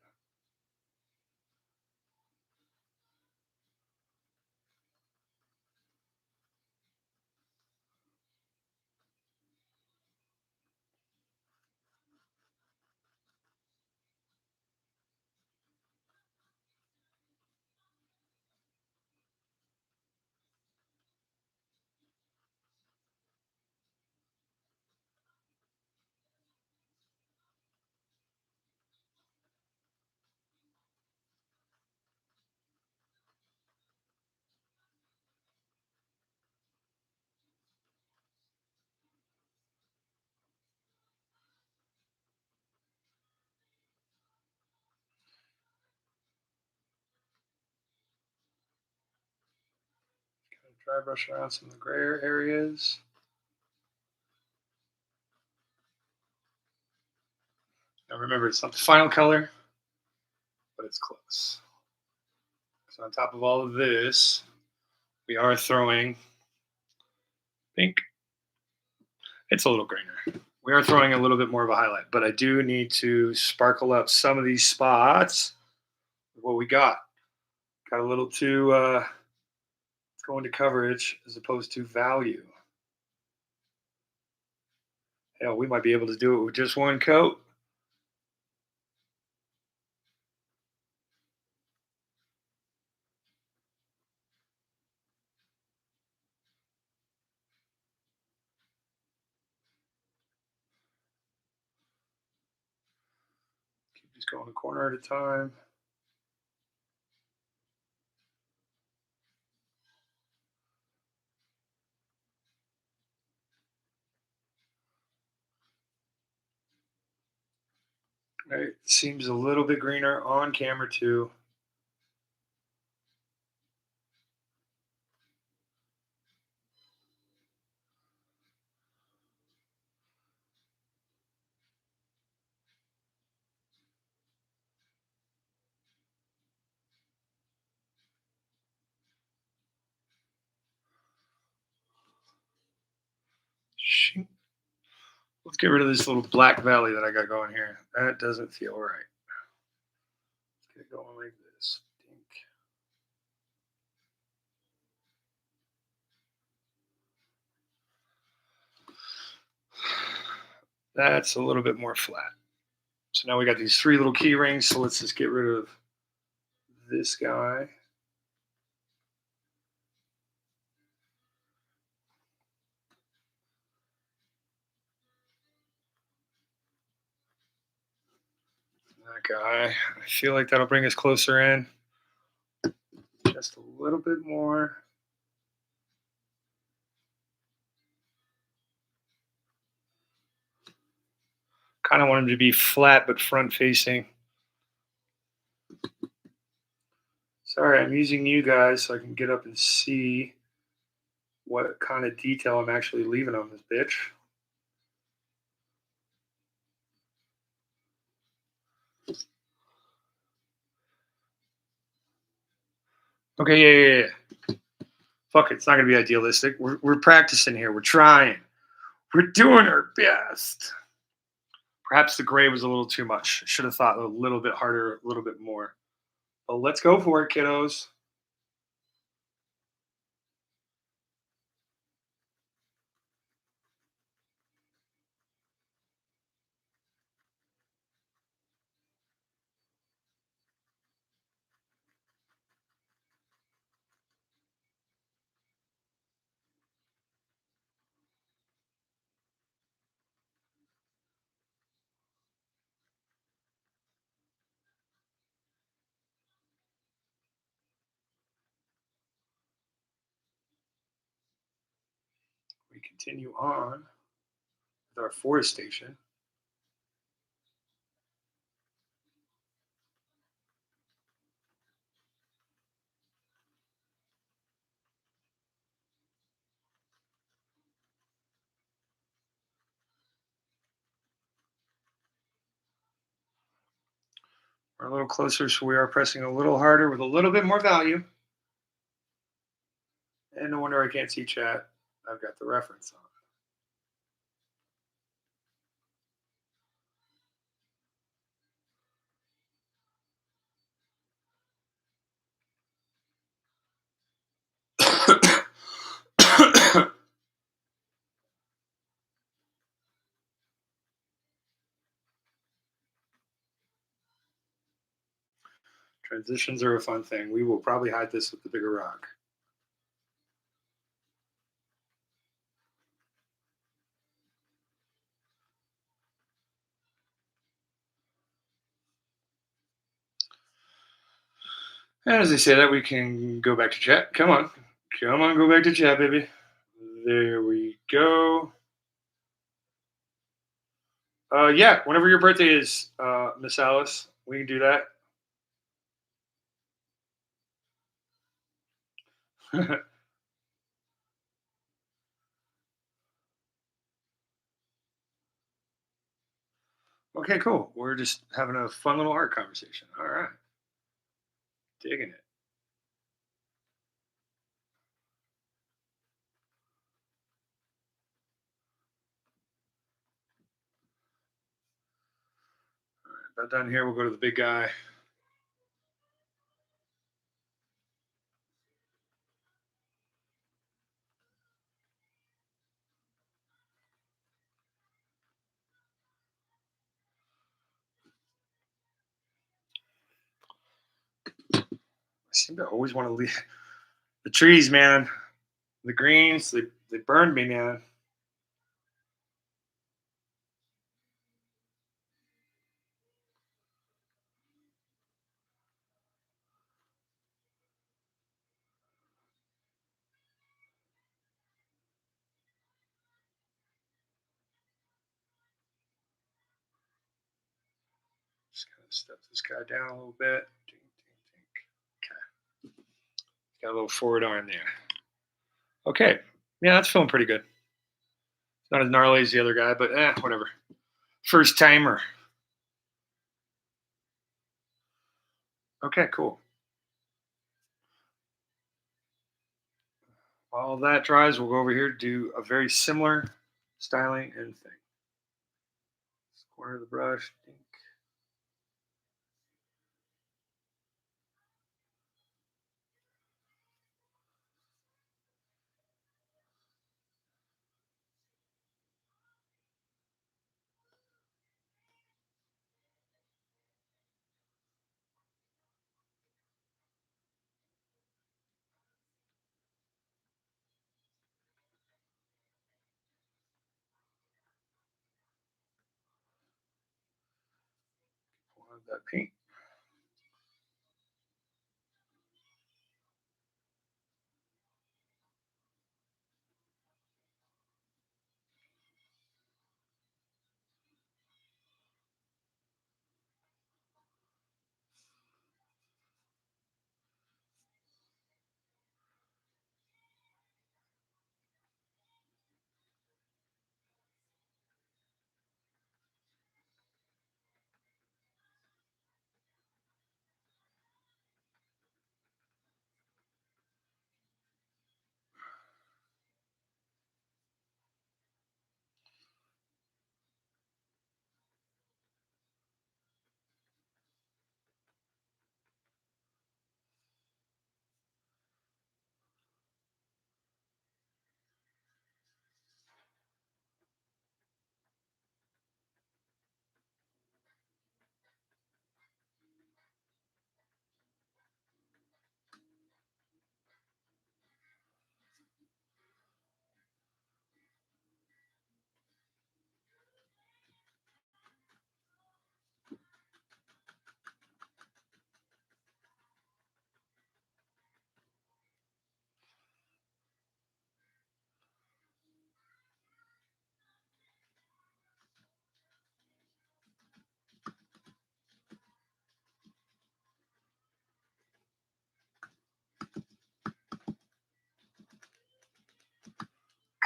Speaker 1: Dry brush around some of the grayer areas. Now remember, it's not the final color, but it's close. So on top of all of this, we are throwing pink. It's a little greener. We are throwing a little bit more of a highlight, but I do need to sparkle up some of these spots with what we got. Got a little too let's go into coverage as opposed to value. Hell, we might be able to do it with just one coat. Keep just going a corner at a time. Right, seems a little bit greener on camera too. Let's get rid of this little black valley that I got going here. That doesn't feel right. Let's get it going like this. That's a little bit more flat. So now we got these three little key rings. So let's just get rid of this guy. That guy. I feel like that'll bring us closer in. Just a little bit more. Kind of want him to be flat but front facing. Sorry, I'm using you guys so I can get up and see what kind of detail I'm actually leaving on this bitch. Okay, yeah. Fuck it, it's not gonna be idealistic. We're practicing here. We're trying. We're doing our best. Perhaps the gray was a little too much. Should have thought a little bit harder, a little bit more. But let's go for it, kiddos. continue on with our forestation. We're a little closer, so we are pressing a little harder with a little bit more value. And no wonder I can't see chat. I've got the reference on. Transitions are a fun thing. We will probably hide this with the bigger rock. And as I say that, we can go back to chat. Come on. Come on, go back to chat, baby. There we go. Yeah, whenever your birthday is, Miss Alice, we can do that. Okay, cool. We're just having a fun little art conversation. All right. Digging it. All right, about done here. We'll go to the big guy. I seem to always want to leave the trees, man. The greens, they burned me, man. Just kind of step this guy down a little bit. Okay. Got a little forward arm there. Okay. Yeah, that's feeling pretty good. Not as gnarly as the other guy, but whatever. First timer. Okay, cool. While that dries, we'll go over here, do a very similar styling and thing. Corner of the brush. Dink. Pull out that paint.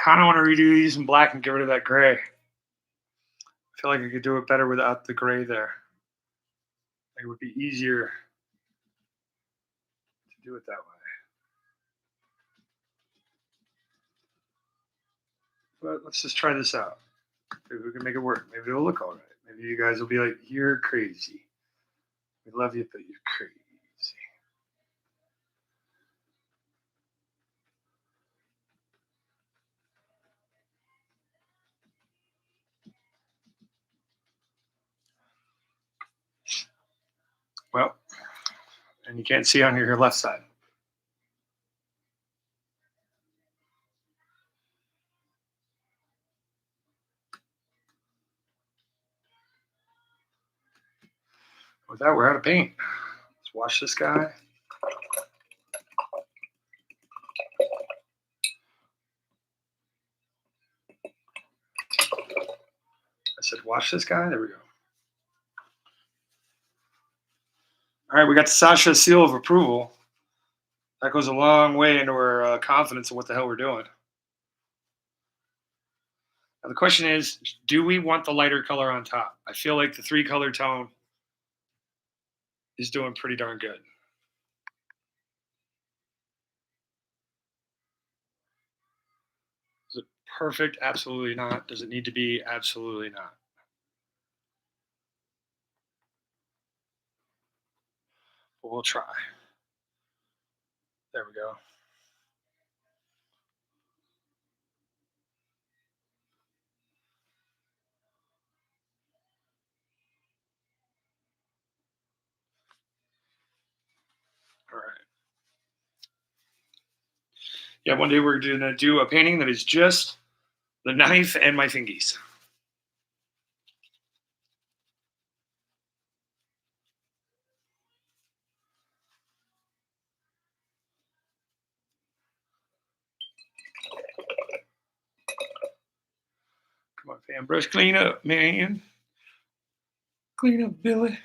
Speaker 1: kind of want to redo these in black and get rid of that gray. I feel like I could do it better without the gray there. It would be easier to do it that way. But let's just try this out. Maybe we can make it work. Maybe it'll look all right. Maybe you guys will be like, you're crazy. We love you, but you're crazy. Well, and you can't see on your left side. With that, we're out of paint. Let's wash this guy. I said, wash this guy. There we go. All right, we got the Sasha seal of approval. That goes a long way into our confidence in what the hell we're doing. Now the question is, do we want the lighter color on top? I feel like the 3-color tone is doing pretty darn good. Is it perfect? Absolutely not. Does it need to be? Absolutely not. But we'll try. There we go. All right. Yeah, one day we're going to do a painting that is just the knife and my fingies. Come on, fan brush, clean up, man. Clean up, Billy.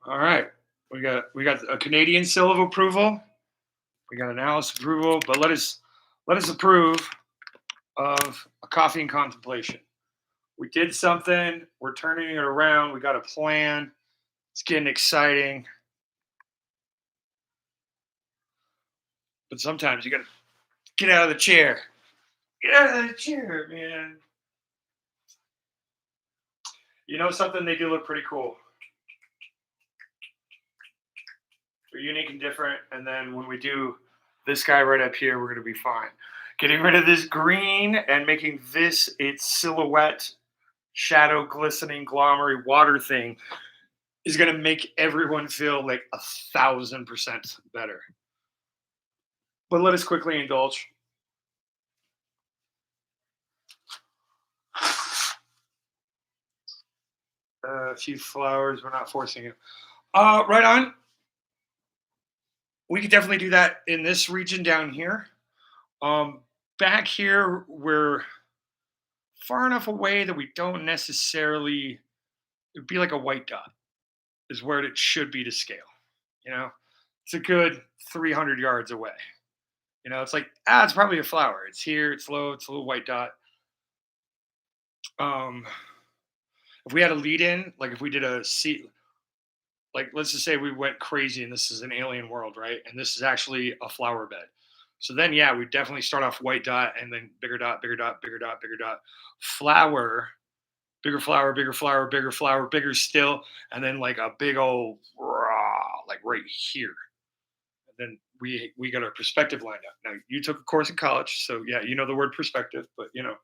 Speaker 1: All right, we got a Canadian seal of approval. We got an Alice approval, but let us approve of a coffee and contemplation. We did something. We're turning it around. We got a plan. It's getting exciting. But sometimes you got to get out of the chair. Get out of the chair, man. You know something? They do look pretty cool. They're unique and different. And then when we do this guy right up here, we're going to be fine. Getting rid of this green and making this its silhouette, shadow, glistening, glomery water thing is going to make everyone feel like 1,000% better. But let us quickly indulge. A few flowers. We're not forcing it. Right on. We could definitely do that in this region down here. Back here, we're far enough away that we don't necessarily, it'd be like a white dot is where it should be to scale. You know, it's a good 300 yards away. You know, it's like, it's probably a flower. It's here, it's low, it's a little white dot. If we had a lead in, like if we did a seat, like let's just say we went crazy and this is an alien world, right? And this is actually a flower bed. So then, yeah, we definitely start off white dot and then bigger dot, bigger dot, bigger dot, bigger dot, flower, bigger flower, bigger flower, bigger flower, bigger still, and then like a big old like right here. And then we got our perspective lined up. Now you took a course in college, so yeah, you know the word perspective, but you know,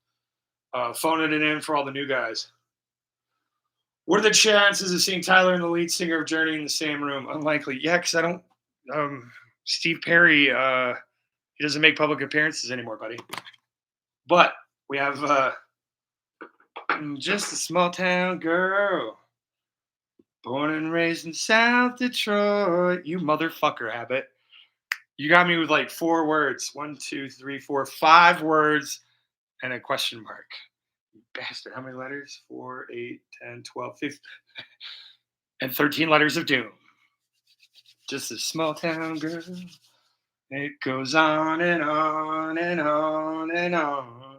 Speaker 1: phoning it in for all the new guys. What are the chances of seeing Tyler and the lead singer of Journey in the same room? Unlikely. Yeah, because I don't. Steve Perry, he doesn't make public appearances anymore, buddy. But we have just a small town girl, born and raised in South Detroit. You motherfucker, Abbott. You got me with like 4 words. 1, 2, 3, 4, 5 words and a question mark. You bastard. How many letters? 4, 8, 10, 12, 15. And 13 letters of doom. Just a small town girl. It goes on and on and on and on.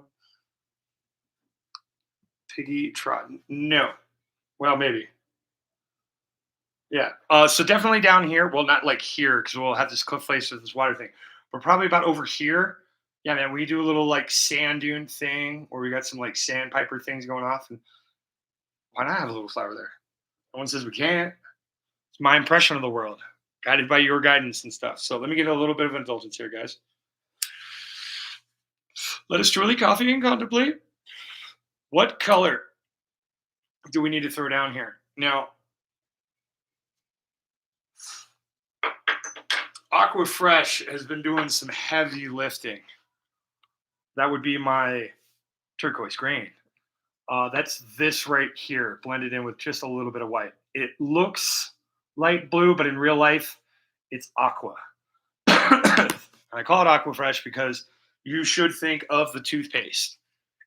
Speaker 1: Piggy Trot. No. Well, maybe. Yeah. So definitely down here. Well, not like here because we'll have this cliff face with this water thing. But probably about over here. Yeah, man. We do a little like sand dune thing where we got some like sandpiper things going off. And why not have a little flower there? No one says we can't. It's my impression of the world, guided by your guidance and stuff. So let me give a little bit of indulgence here, guys. Let us truly coffee and contemplate. What color do we need to throw down here? Now, Aqua Fresh has been doing some heavy lifting. That would be my turquoise green. That's this right here, blended in with just a little bit of white. It looks light blue, but in real life, it's aqua. And I call it Aqua Fresh because you should think of the toothpaste.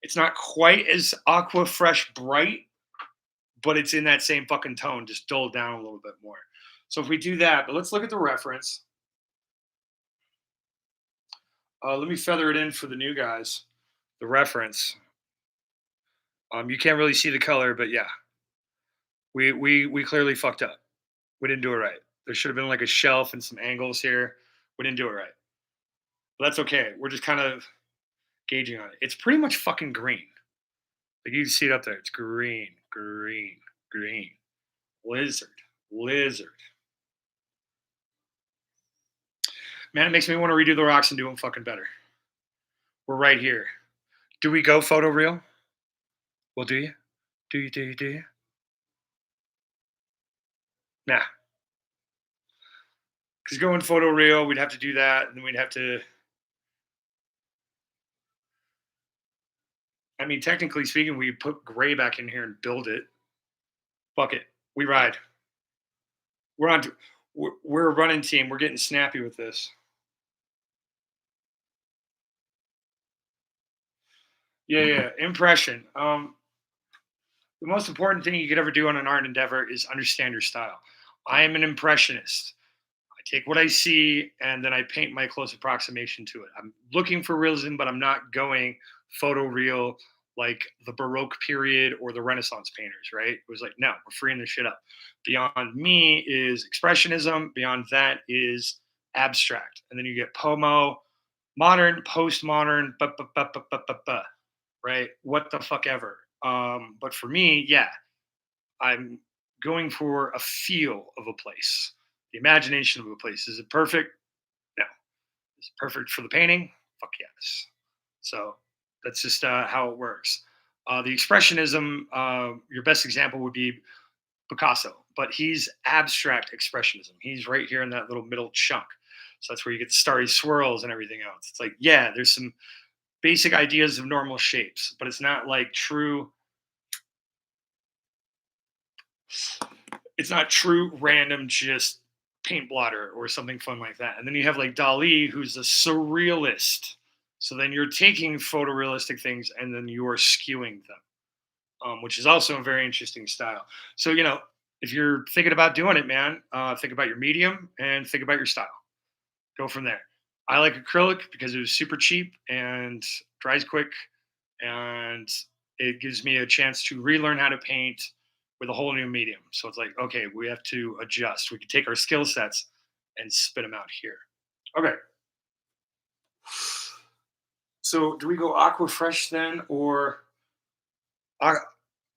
Speaker 1: It's not quite as Aqua Fresh bright, but it's in that same fucking tone, just dulled down a little bit more. So if we do that, but let's look at the reference. Let me feather it in for the new guys. The reference. You can't really see the color, but yeah, we clearly fucked up. We didn't do it right. There should have been like a shelf and some angles here. We didn't do it right. But that's okay. We're just kind of gauging on it. It's pretty much fucking green. Like you can see it up there. It's green, green, green. Lizard, lizard. Man, it makes me want to redo the rocks and do them fucking better. We're right here. Do we go photo real? Well, do you? Do you, do you, do you? Nah. Because going photo real, we'd have to do that, and then we'd have to. I mean, technically speaking, we put gray back in here and build it. Fuck it. We ride. We're on. We're a running team. We're getting snappy with this. Yeah. Impression. The most important thing you could ever do on an art endeavor is understand your style. I am an impressionist. I take what I see and then I paint my close approximation to it. I'm looking for realism, but I'm not going photo real like the Baroque period or the Renaissance painters, right? It was like, no, we're freeing this shit up. Beyond me is expressionism. Beyond that is abstract. And then you get Pomo, modern, postmodern, right? What the fuck ever. But for me, yeah, I'm going for a feel of a place, the imagination of a place. Is it perfect? No. Is it perfect for the painting? Fuck yes. So that's just how it works. The expressionism, your best example would be Picasso, but he's abstract expressionism. He's right here in that little middle chunk. So that's where you get the starry swirls and everything else. It's like, yeah, there's some basic ideas of normal shapes, but it's not like true. It's not true random just paint blotter or something fun like that. And then you have like Dali, who's a surrealist. So then you're taking photorealistic things and then you're skewing them, which is also a very interesting style. So, you know, if you're thinking about doing it, man, think about your medium and think about your style. Go from there. I like acrylic because it was super cheap and dries quick, and it gives me a chance to relearn how to paint with a whole new medium. So it's like, okay, we have to adjust. We can take our skill sets and spit them out here. Okay. So do we go aqua fresh then, or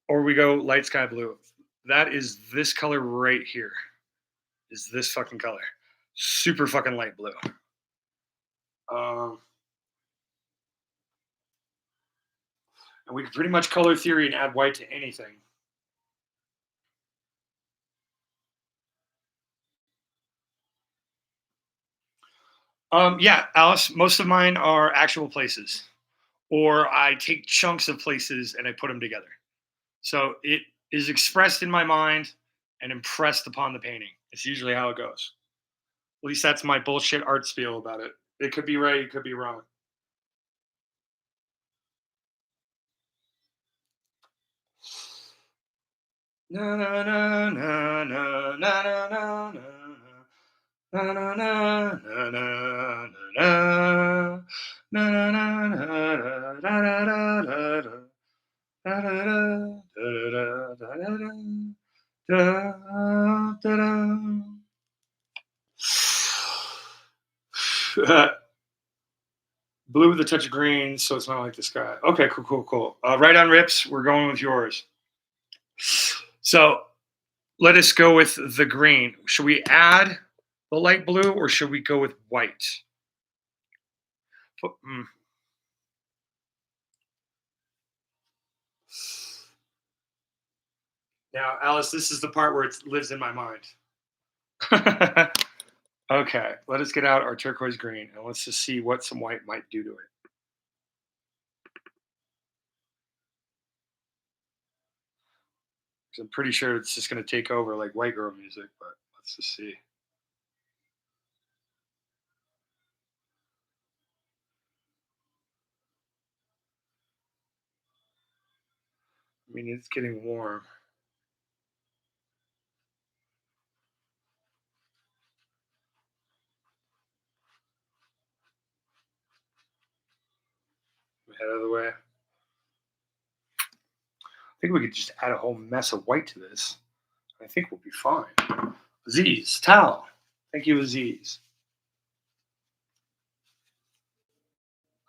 Speaker 1: we go light sky blue? That is this color right here. Is this fucking color. Super fucking light blue. And we can pretty much color theory and add white to anything. Yeah, Alice, most of mine are actual places, or I take chunks of places and I put them together. So it is expressed in my mind and impressed upon the painting. It's usually how it goes. At least that's my bullshit art spiel about it. It could be right, it could be wrong. Na na na na na na na na na. Na na na na na na na na na Blue with a touch of green, so it's not like the sky. Okay, cool, cool, cool. Right on rips. We're going with yours. So let us go with the green. Should we add the light blue or should we go with white? Now, Alice, this is the part where it lives in my mind. Okay, let us get out our turquoise green and let's just see what some white might do to it. I'm pretty sure it's just going to take over like white girl music, but let's just see. I mean, it's getting warm. Head out of the way. I think we could just add a whole mess of white to this. I think we'll be fine. Aziz, towel. Thank you, Aziz.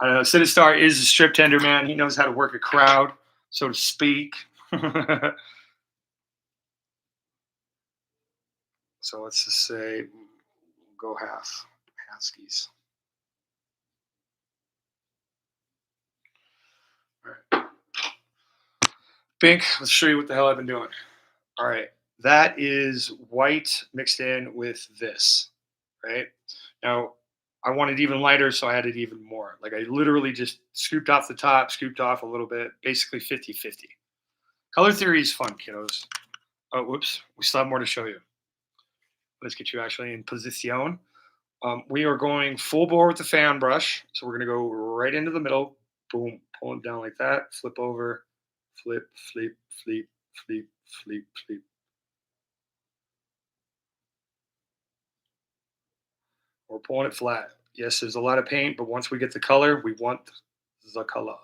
Speaker 1: I know Sinistar is a strip tender man. He knows how to work a crowd, so to speak. So let's just say we'll go half. Halfskis. All right. Pink, let's show you what the hell I've been doing. All right. That is white mixed in with this, right? Now, I want it even lighter, so I added even more. Like I literally just scooped off the top, scooped off a little bit, basically 50-50. Color theory is fun, kiddos. Oh, whoops. We still have more to show you. Let's get you actually in position. We are going full bore with the fan brush. So we're going to go right into the middle. Boom. Pull it down like that. Flip over. Flip, flip, flip, flip, flip, flip. We're pulling it flat. Yes, there's a lot of paint, but once we get the color, we want the color.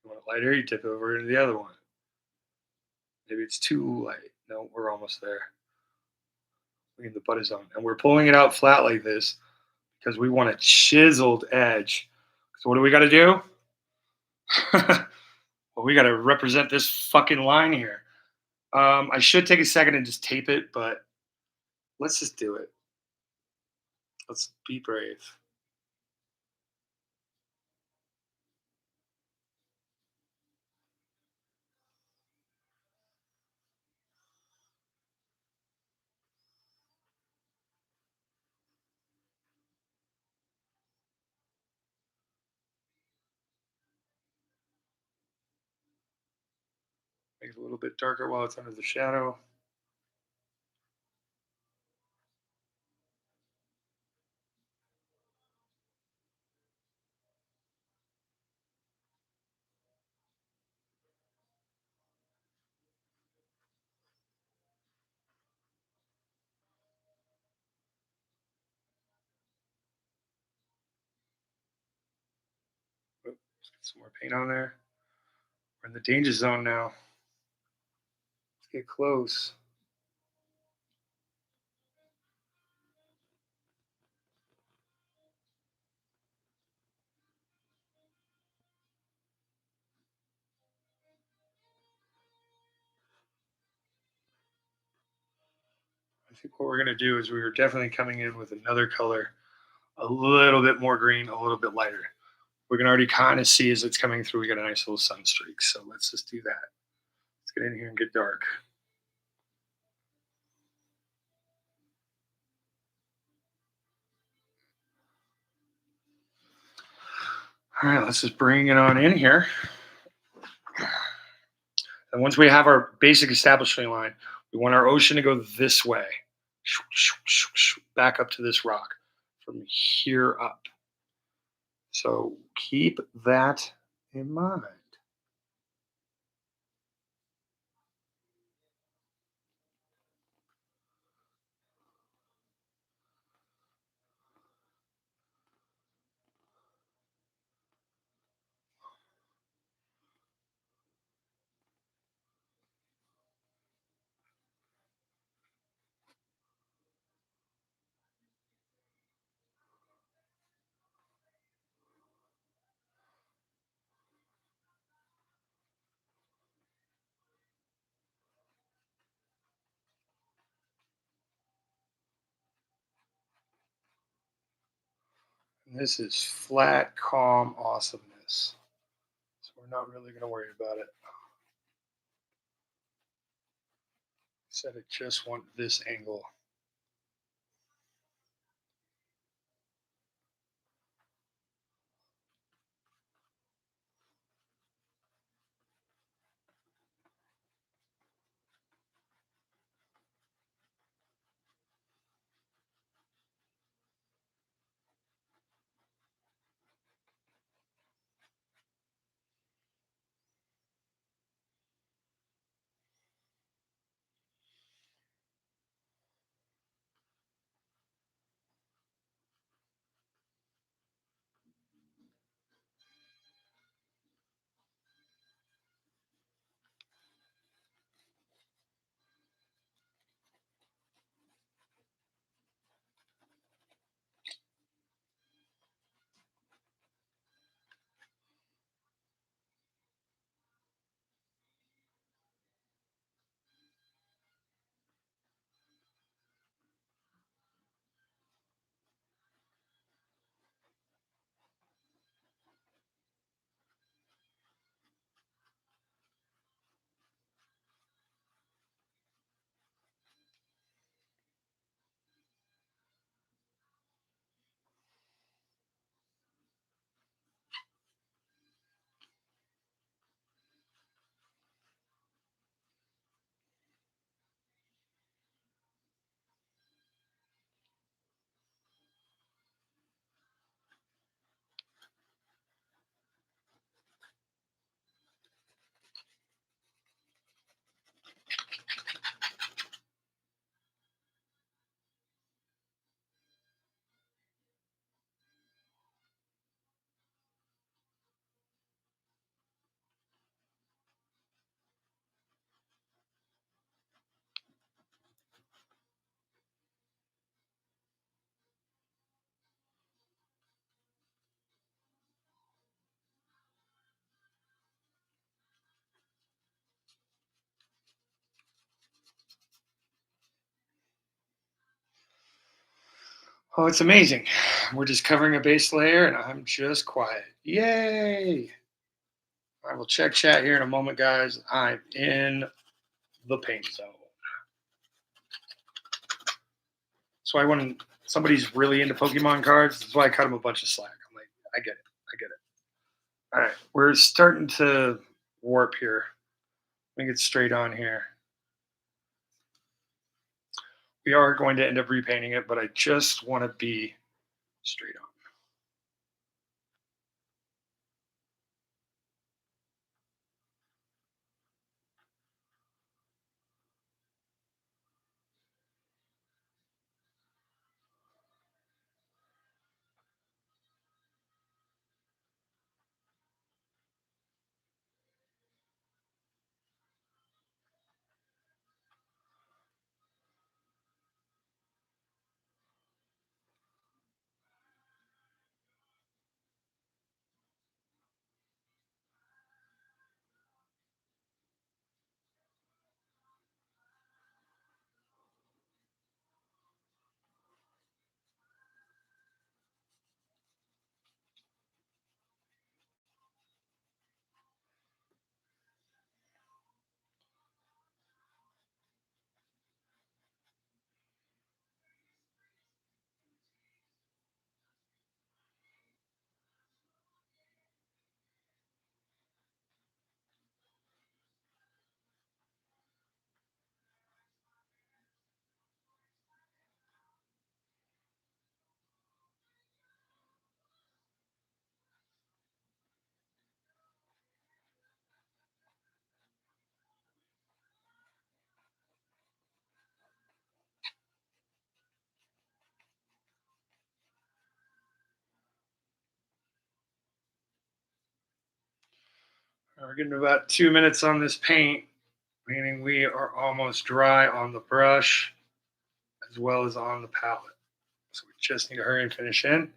Speaker 1: You want it lighter, you tip it over into the other one. Maybe it's too light. No, we're almost there. We're in the butter zone. And we're pulling it out flat like this because we want a chiseled edge. So what do we got to do? Well, we got to represent this fucking line here. I should take a second and just tape it, but let's just do it. Let's be brave. Make it a little bit darker while it's under the shadow. Let's get some more paint on there. We're in the danger zone now. Let's get close. I think what we're going to do is we are definitely coming in with another color, a little bit more green, a little bit lighter. We can already kind of see as it's coming through, we got a nice little sun streak. So let's just do that. Let's get in here and get dark. All right, let's just bring it on in here. And once we have our basic establishing line, we want our ocean to go this way, back up to this rock. from here up. So keep that in mind. And this is flat, calm awesomeness. So we're not really going to worry about it. Said I just want this angle. Oh, it's amazing. We're just covering a base layer and I'm just quiet. Yay! I will check chat here in a moment, guys. I'm in the paint zone. That's why when somebody's really into Pokemon cards, that's why I cut them a bunch of slack. I'm like, I get it. I get it. All right. We're starting to warp here. Let me get straight on here. We are going to end up repainting it, but I just want to be straight on. We're getting about 2 minutes on this paint, meaning we are almost dry on the brush as well as on the palette. So we just need to hurry and finish in.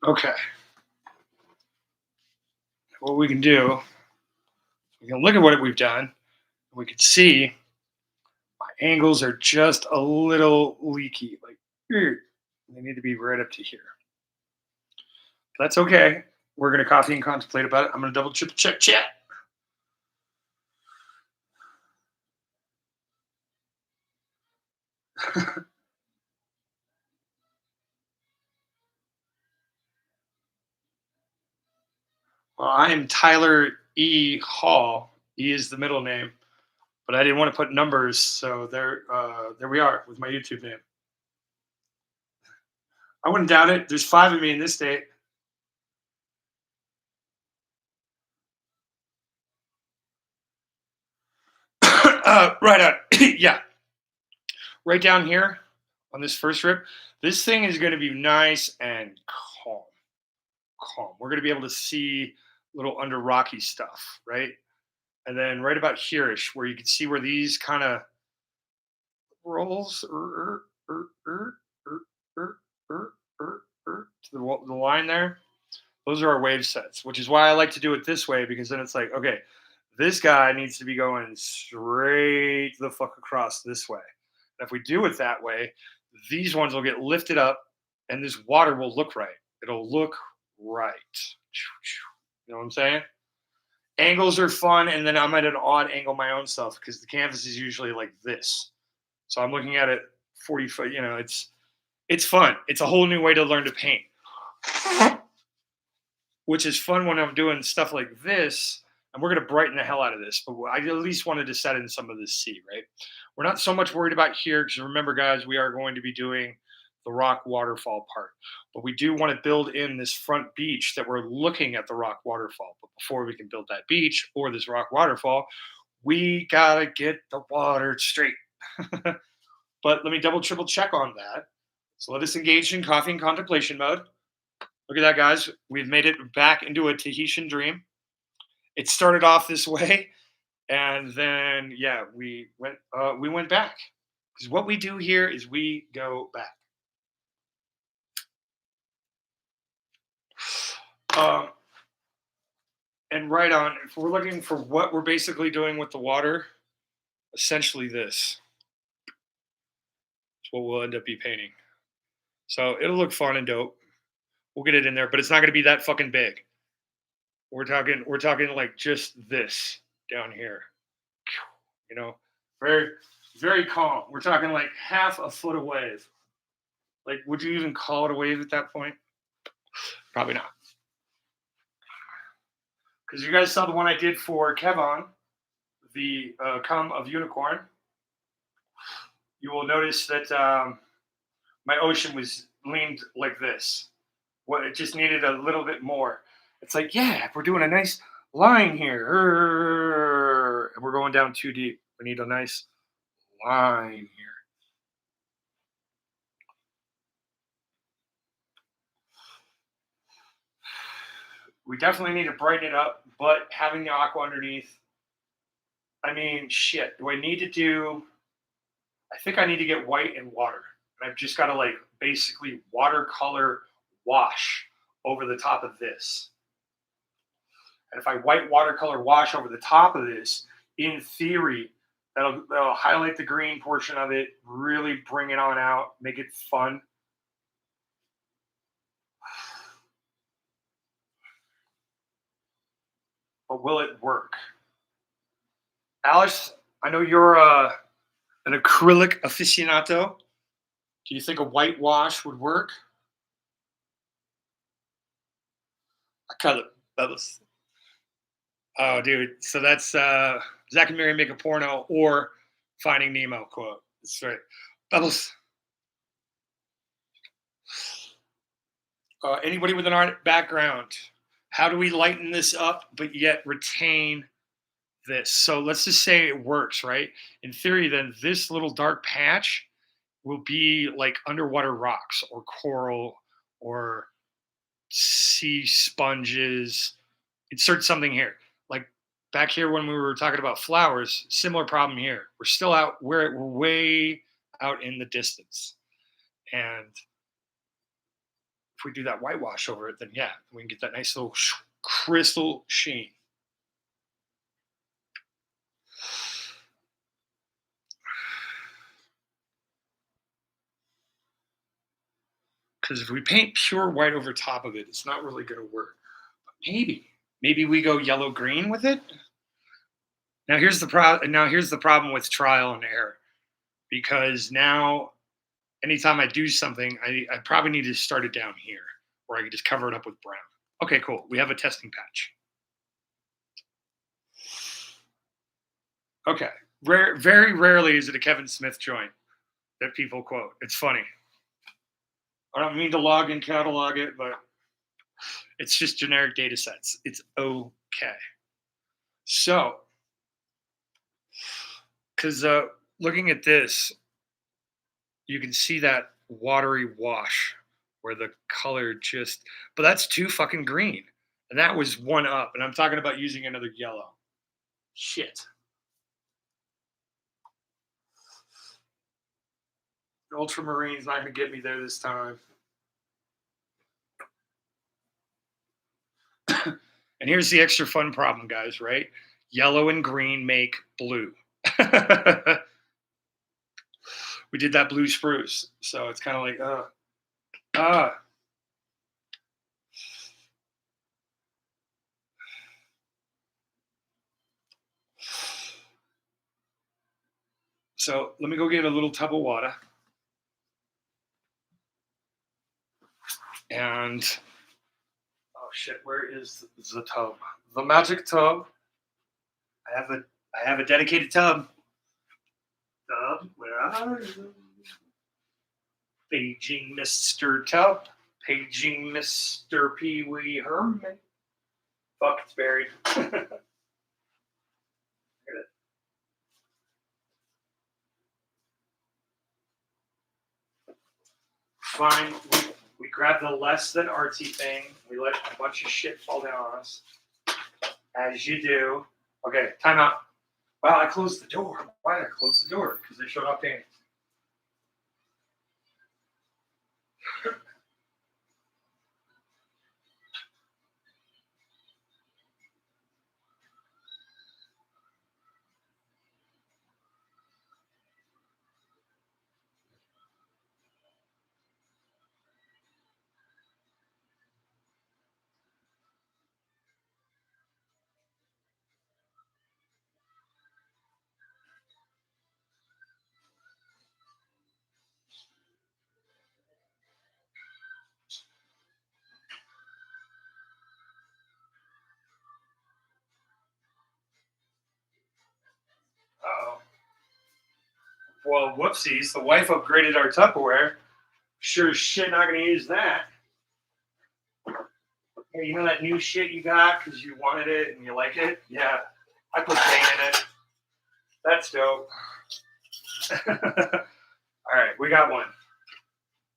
Speaker 1: Okay. What we can do, we can look at what we've done. We can see my angles are just a little leaky. Like, they need to be right up to here. That's okay. We're going to coffee and contemplate about it. I'm going to double triple check chat. Well, I am Tyler E. Hall. E is the middle name, but I didn't want to put numbers, so there we are with my YouTube name. I wouldn't doubt it. There's 5 of me in this state. Right on. Yeah. Right down here on this first rip, this thing is going to be nice and calm. We're going to be able to see little under rocky stuff, right? And then right about here-ish, where you can see where these kind of rolls to the line there. Those are our wave sets, which is why I like to do it this way, because then it's like, okay, this guy needs to be going straight the fuck across this way. And if we do it that way, these ones will get lifted up and this water will look right. It'll look right. You know what I'm saying? Angles are fun, and then I'm at an odd angle my own self because the canvas is usually like this. So I'm looking at it 40 foot, you know, it's fun. It's a whole new way to learn to paint. Which is fun when I'm doing stuff like this, and we're going to brighten the hell out of this, but I at least wanted to set in some of this sea, right? We're not so much worried about here, because remember, guys, we are going to be doing the rock waterfall part, but we do want to build in this front beach that we're looking at the rock waterfall. But before we can build that beach or this rock waterfall, we got to get the water straight. But let me double, triple check on that. So let us engage in coffee and contemplation mode. Look at that, guys. We've made it back into a Tahitian dream. It started off this way, and then, yeah, we went back. Because what we do here is we go back. And right on, if we're looking for what we're basically doing with the water, essentially this is what we'll end up be painting. So it'll look fun and dope. We'll get it in there, but it's not going to be that fucking big. We're talking like just this down here. You know, very, very calm. We're talking like half a foot of wave. Like, would you even call it a wave at that point? Probably not. Because you guys saw the one I did for Kevon. the cum of unicorn, you will notice that my ocean was leaned like this. What it just needed a little bit more. It's like, yeah, we're doing a nice line here. And we're going down too deep. We need a nice line here. We definitely need to brighten it up, but having the aqua underneath, I mean, shit. Do I need to do? I think I need to get white and water. And I've just got to like basically watercolor wash over the top of this. And if I white watercolor wash over the top of this, in theory, that'll highlight the green portion of it, really bring it on out, make it fun. But will it work? Alice, I know you're an acrylic aficionado. Do you think a whitewash would work? I cut it. That was. Oh, dude. So that's Zach and Mary make a porno or Finding Nemo quote. That's right. Bubbles. Anybody with an art background, how do we lighten this up but yet retain this? So let's just say it works, right? In theory, then this little dark patch will be like underwater rocks or coral or sea sponges. Insert something here. Like back here when we were talking about flowers, similar problem here. We're still out we're way out in the distance. And if we do that whitewash over it, then yeah, we can get that nice little crystal sheen. Because if we paint pure white over top of it, it's not really going to work. But maybe we go yellow green with it. Now here's the problem with trial and error, because now anytime I do something, I probably need to start it down here, or I can just cover it up with brown. Okay, cool. We have a testing patch. Okay. Very rarely is it a Kevin Smith joint that people quote. It's funny. I don't mean to log and catalog it, but it's just generic data sets. It's okay. So, because looking at this, you can see that watery wash where the color just, but that's too fucking green. And that was one up. And I'm talking about using another yellow. Shit. Ultramarine's not going to get me there this time. And here's the extra fun problem, guys, right? Yellow and green make blue. We did that blue spruce. So it's kind of like, So let me go get a little tub of water. And, oh shit, where is the tub? The magic tub. I have a dedicated tub. Tub, where are you? Paging Mr. Tub. Paging Mr. Pee Wee Herman. Fuck, it's buried. Fine. We grab the less than artsy thing. We let a bunch of shit fall down on us. As you do. Okay, time out. Wow, I closed the door. Why did I close the door? Because they showed up paintings. Well, whoopsies. The wife upgraded our Tupperware. Sure as shit not going to use that. Hey, you know that new shit you got because you wanted it and you like it? Yeah, I put paint in it. That's dope. All right, we got one.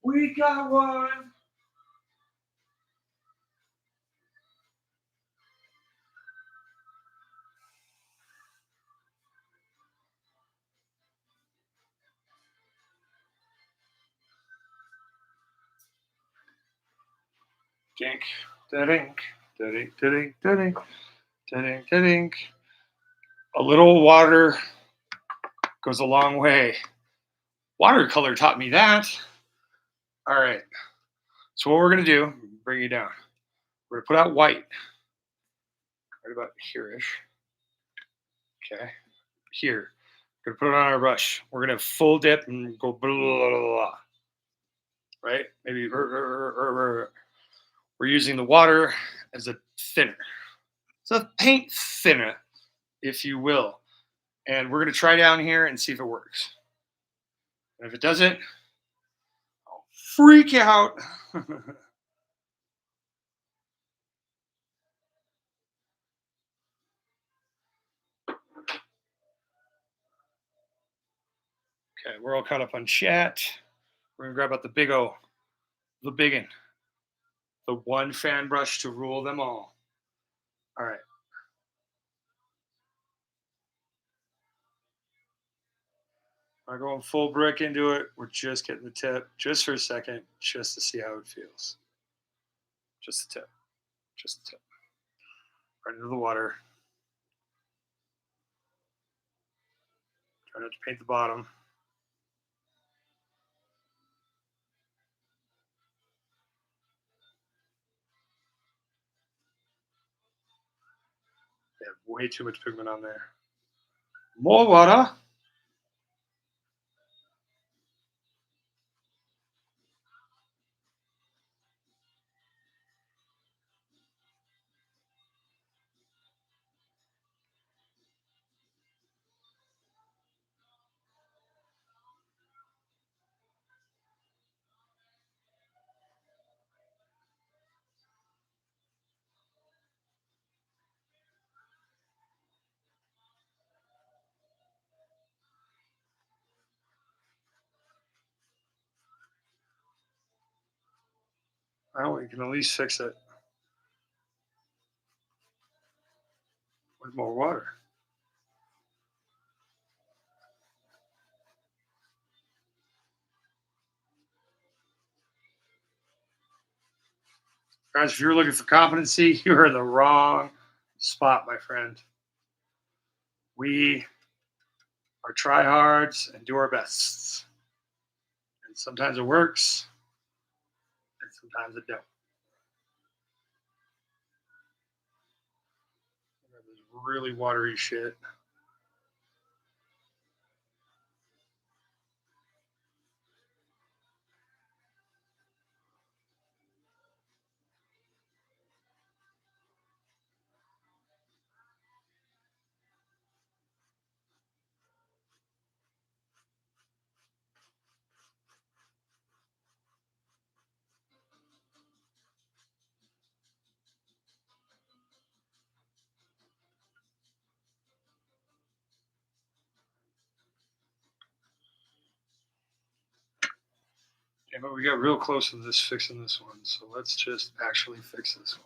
Speaker 1: We got one. Dink, da-dink, da-dink, da-dink, da-dink, da-dink, da-dink. A little water goes a long way. Watercolor taught me that. All right. So what we're going to do, bring you down. We're going to put out white. Right about here-ish. Okay. Here. We're going to put it on our brush. We're going to full dip and go blah, blah, blah, blah. Right? Maybe we're using the water as a thinner. It's a paint thinner, if you will. And we're going to try down here and see if it works. And if it doesn't, I'll freak out. Okay, we're all caught up on chat. We're going to grab out the big O, the biggin, the one fan brush to rule them all. All right. We're going full brick into it. We're just getting the tip just for a second, just to see how it feels. Just the tip. Just the tip. Right into the water. Try not to paint the bottom. They have way too much pigment on there. More water. Well, we can at least fix it with more water. Guys, if you're looking for competency, you're in the wrong spot, my friend. We are tryhards and do our best. And sometimes it works, and sometimes it don't. This really watery shit. Yeah, but we got real close to this fixing this one, so let's just actually fix this one.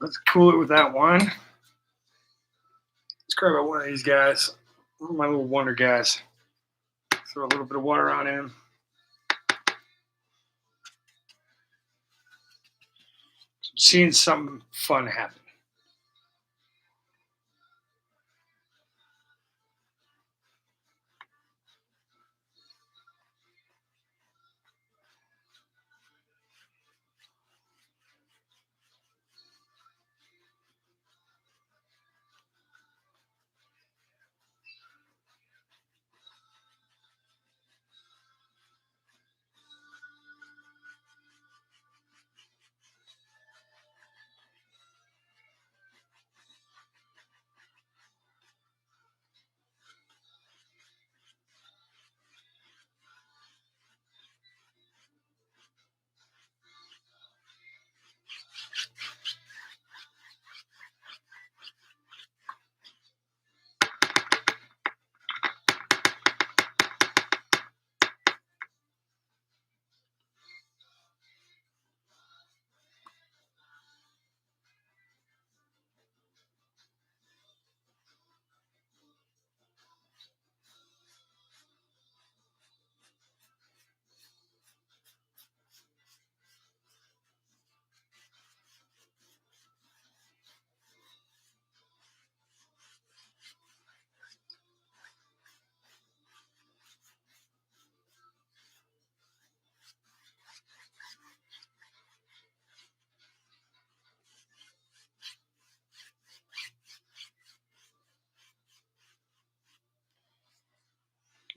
Speaker 2: let's cool it with that one. Let's grab out one of these guys. One of my little wonder guys. Throw a little bit of water on him. So I'm seeing something fun happen.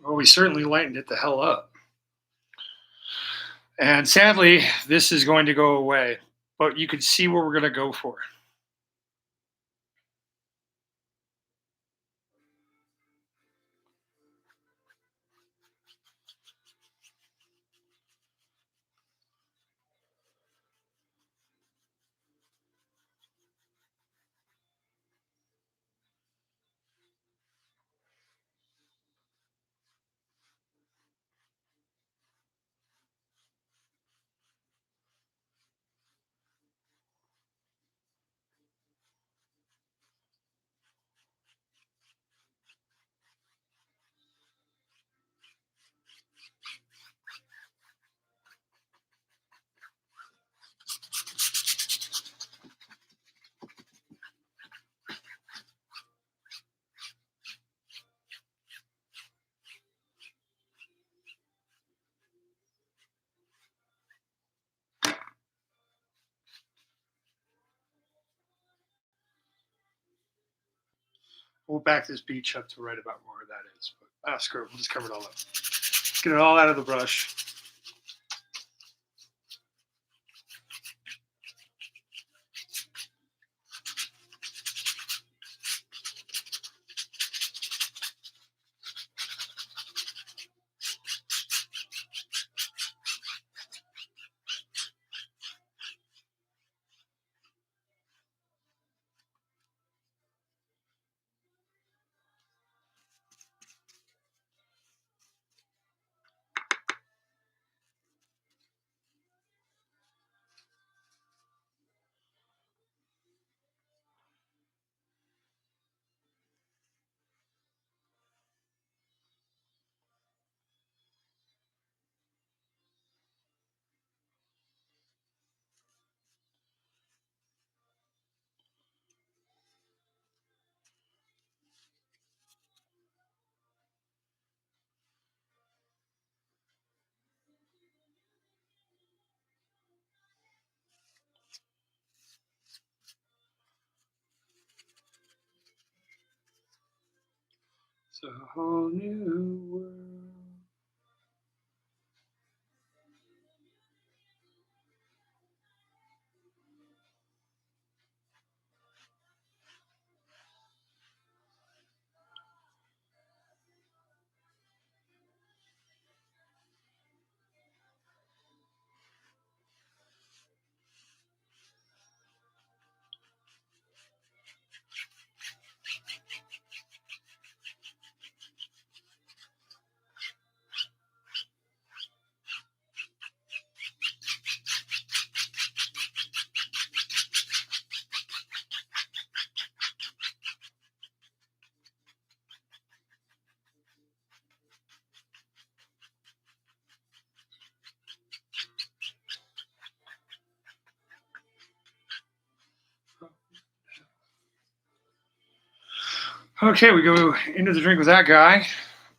Speaker 2: Well, we certainly lightened it the hell up. And sadly, this is going to go away. But you can see what we're going to go for. We'll back this beach up to right about where that is. But screw it. We'll just cover it all up. Get it all out of the brush. It's a whole new world.
Speaker 1: Okay, we go into the drink with that guy.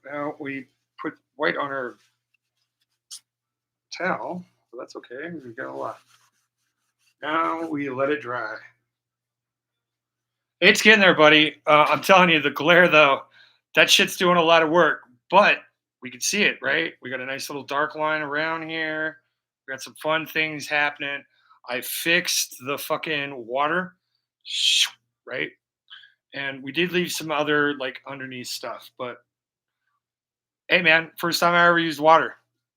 Speaker 1: Now we put white on our towel, but that's okay. We got a lot. Now we let it dry. It's getting there, buddy. I'm telling you, the glare though, that shit's doing a lot of work, but we can see it, right? We got a nice little dark line around here. We got some fun things happening. I fixed the fucking water, right? And we did leave some other like underneath stuff, but hey, man, first time I ever used water.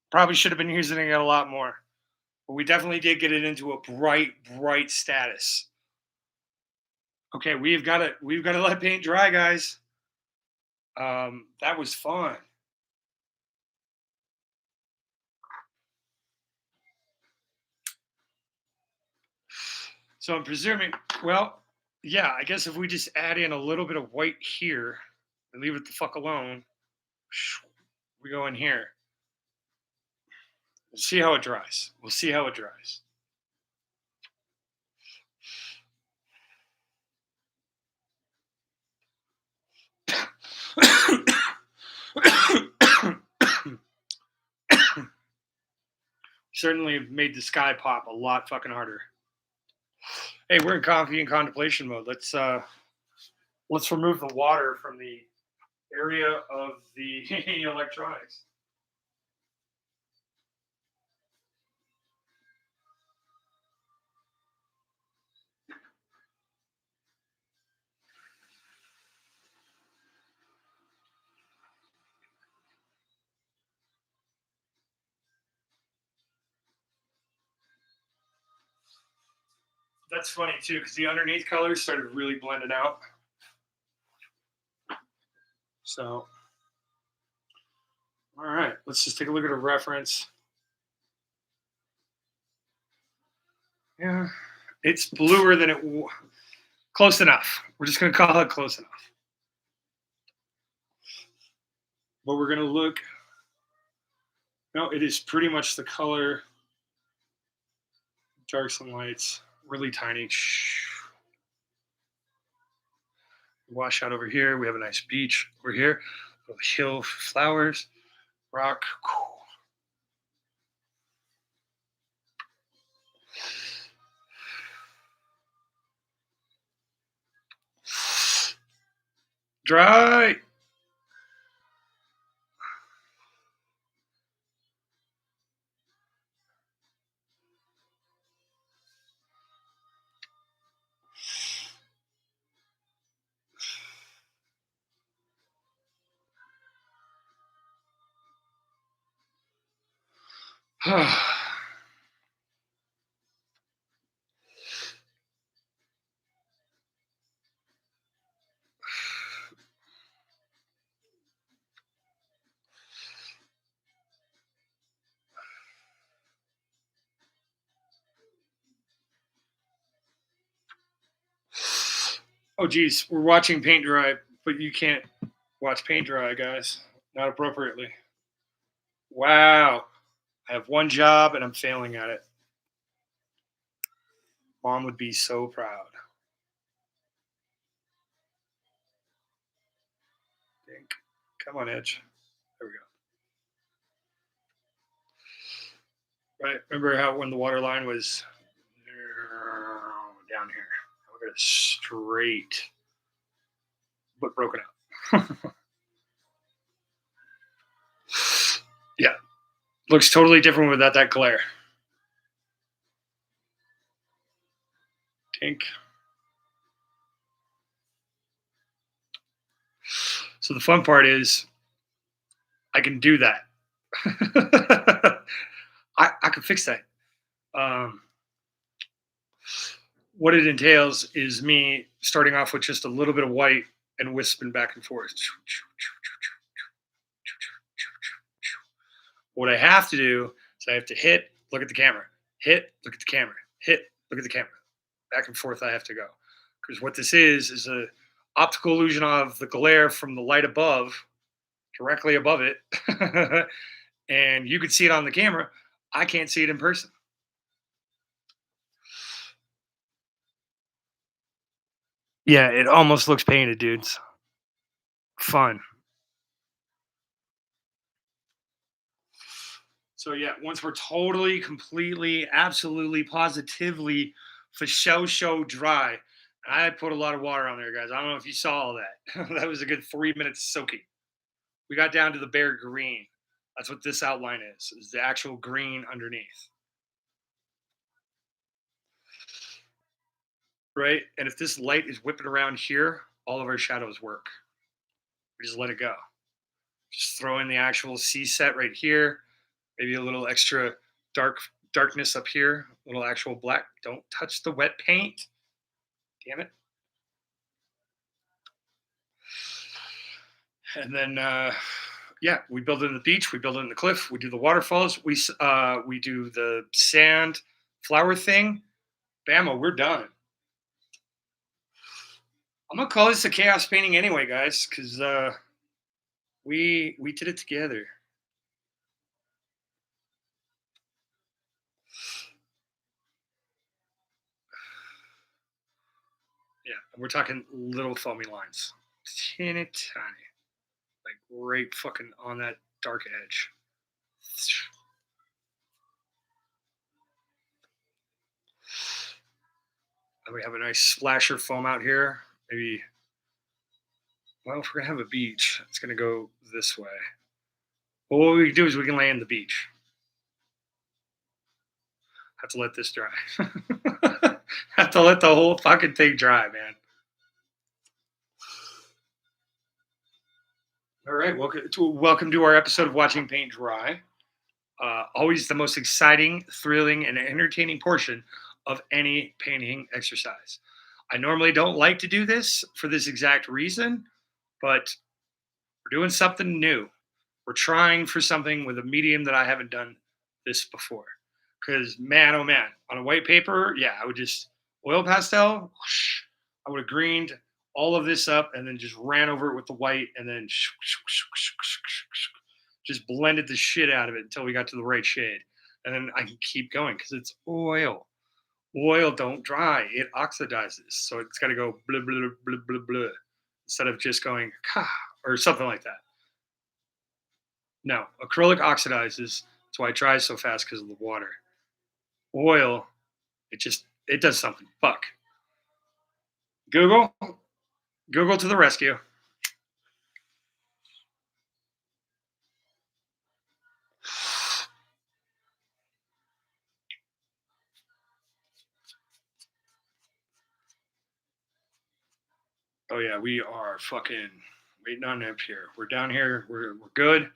Speaker 1: Probably should have been using it a lot more, but we definitely did get it into a bright status. Okay, we've got to let paint dry, guys. That was fun. So I'm presuming, well, yeah, I guess if we just add in a little bit of white here and leave it the fuck alone, we go in here. We'll see how it dries. We'll see how it dries. Certainly made the sky pop a lot fucking harder. Hey, we're in coffee and contemplation mode. Let's remove the water from the area of the electronics. That's funny too, because the underneath colors started really blending out. So, all right, let's just take a look at a reference. Yeah, it's bluer than it. Close enough. We're just going to call it close enough. But we're going to look. No, it is pretty much the color. Darks and lights, really tiny. Wash out over here. We have a nice beach over here. Little hill flowers, rock. Dry. Oh, geez, we're watching paint dry, but you can't watch paint dry, guys. Not appropriately. Wow. I have one job and I'm failing at it. Mom would be so proud. Think. Come on, Edge. There we go. Right. Remember how when the water line was down here? Look at it straight, but broken out. Yeah. Looks totally different without that glare. Tink. So the fun part is I can do that. I can fix that. What it entails is me starting off with just a little bit of white and wisping back and forth. What I have to do is I have to hit, look at the camera, hit, look at the camera, hit, look at the camera. Back and forth I have to go. Because what this is a optical illusion of the glare from the light above, directly above it. And you could see it on the camera. I can't see it in person. Yeah, it almost looks painted, dudes.
Speaker 2: fun. So yeah, once we're totally, completely, absolutely, positively for show dry, I put a lot of water on there, guys. I don't know if you saw all that. That was a good 3 minutes soaking. We got down to the bare green. That's what this outline is the actual green underneath. Right? And if this light is whipping around here, all of our shadows work. We just let it go. Just throw in the actual C set right here. Maybe a little extra darkness up here, a little actual black. Don't touch the wet paint. Damn it. And then, yeah, we build it in the beach. We build it in the cliff. We do the waterfalls. We do the sand flower thing. Bama, we're done. I'm going to call this a chaos painting anyway, guys, because we did it together. Yeah, we're talking little foamy lines. Teeny tiny. Like right fucking on that dark edge. And we have a nice splasher foam out here. Maybe, well, if we're going to have a beach, it's going to go this way. Well, what we can do is we can lay in the beach. Have to let this dry. Have to let the whole fucking thing dry, man. All right, welcome to our episode of Watching Paint Dry. Always the most exciting, thrilling, and entertaining portion of any painting exercise. I normally don't like to do this for this exact reason, but we're doing something new. We're trying for something with a medium that I haven't done this before. Because, man, oh man, on a white paper, yeah, I would just oil pastel, whoosh, I would have greened all of this up and then just ran over it with the white and then just blended the shit out of it until we got to the right shade. And then I can keep going because it's oil. Oil don't dry, it oxidizes. So it's got to go blah, blah, blah, blah, blah, instead of just going, or something like that. No, acrylic oxidizes. That's why it dries so fast because of the water. Oil, it does something. Fuck. Google to the rescue. Oh yeah, we are fucking waiting on Imp here. We're down here. We're good.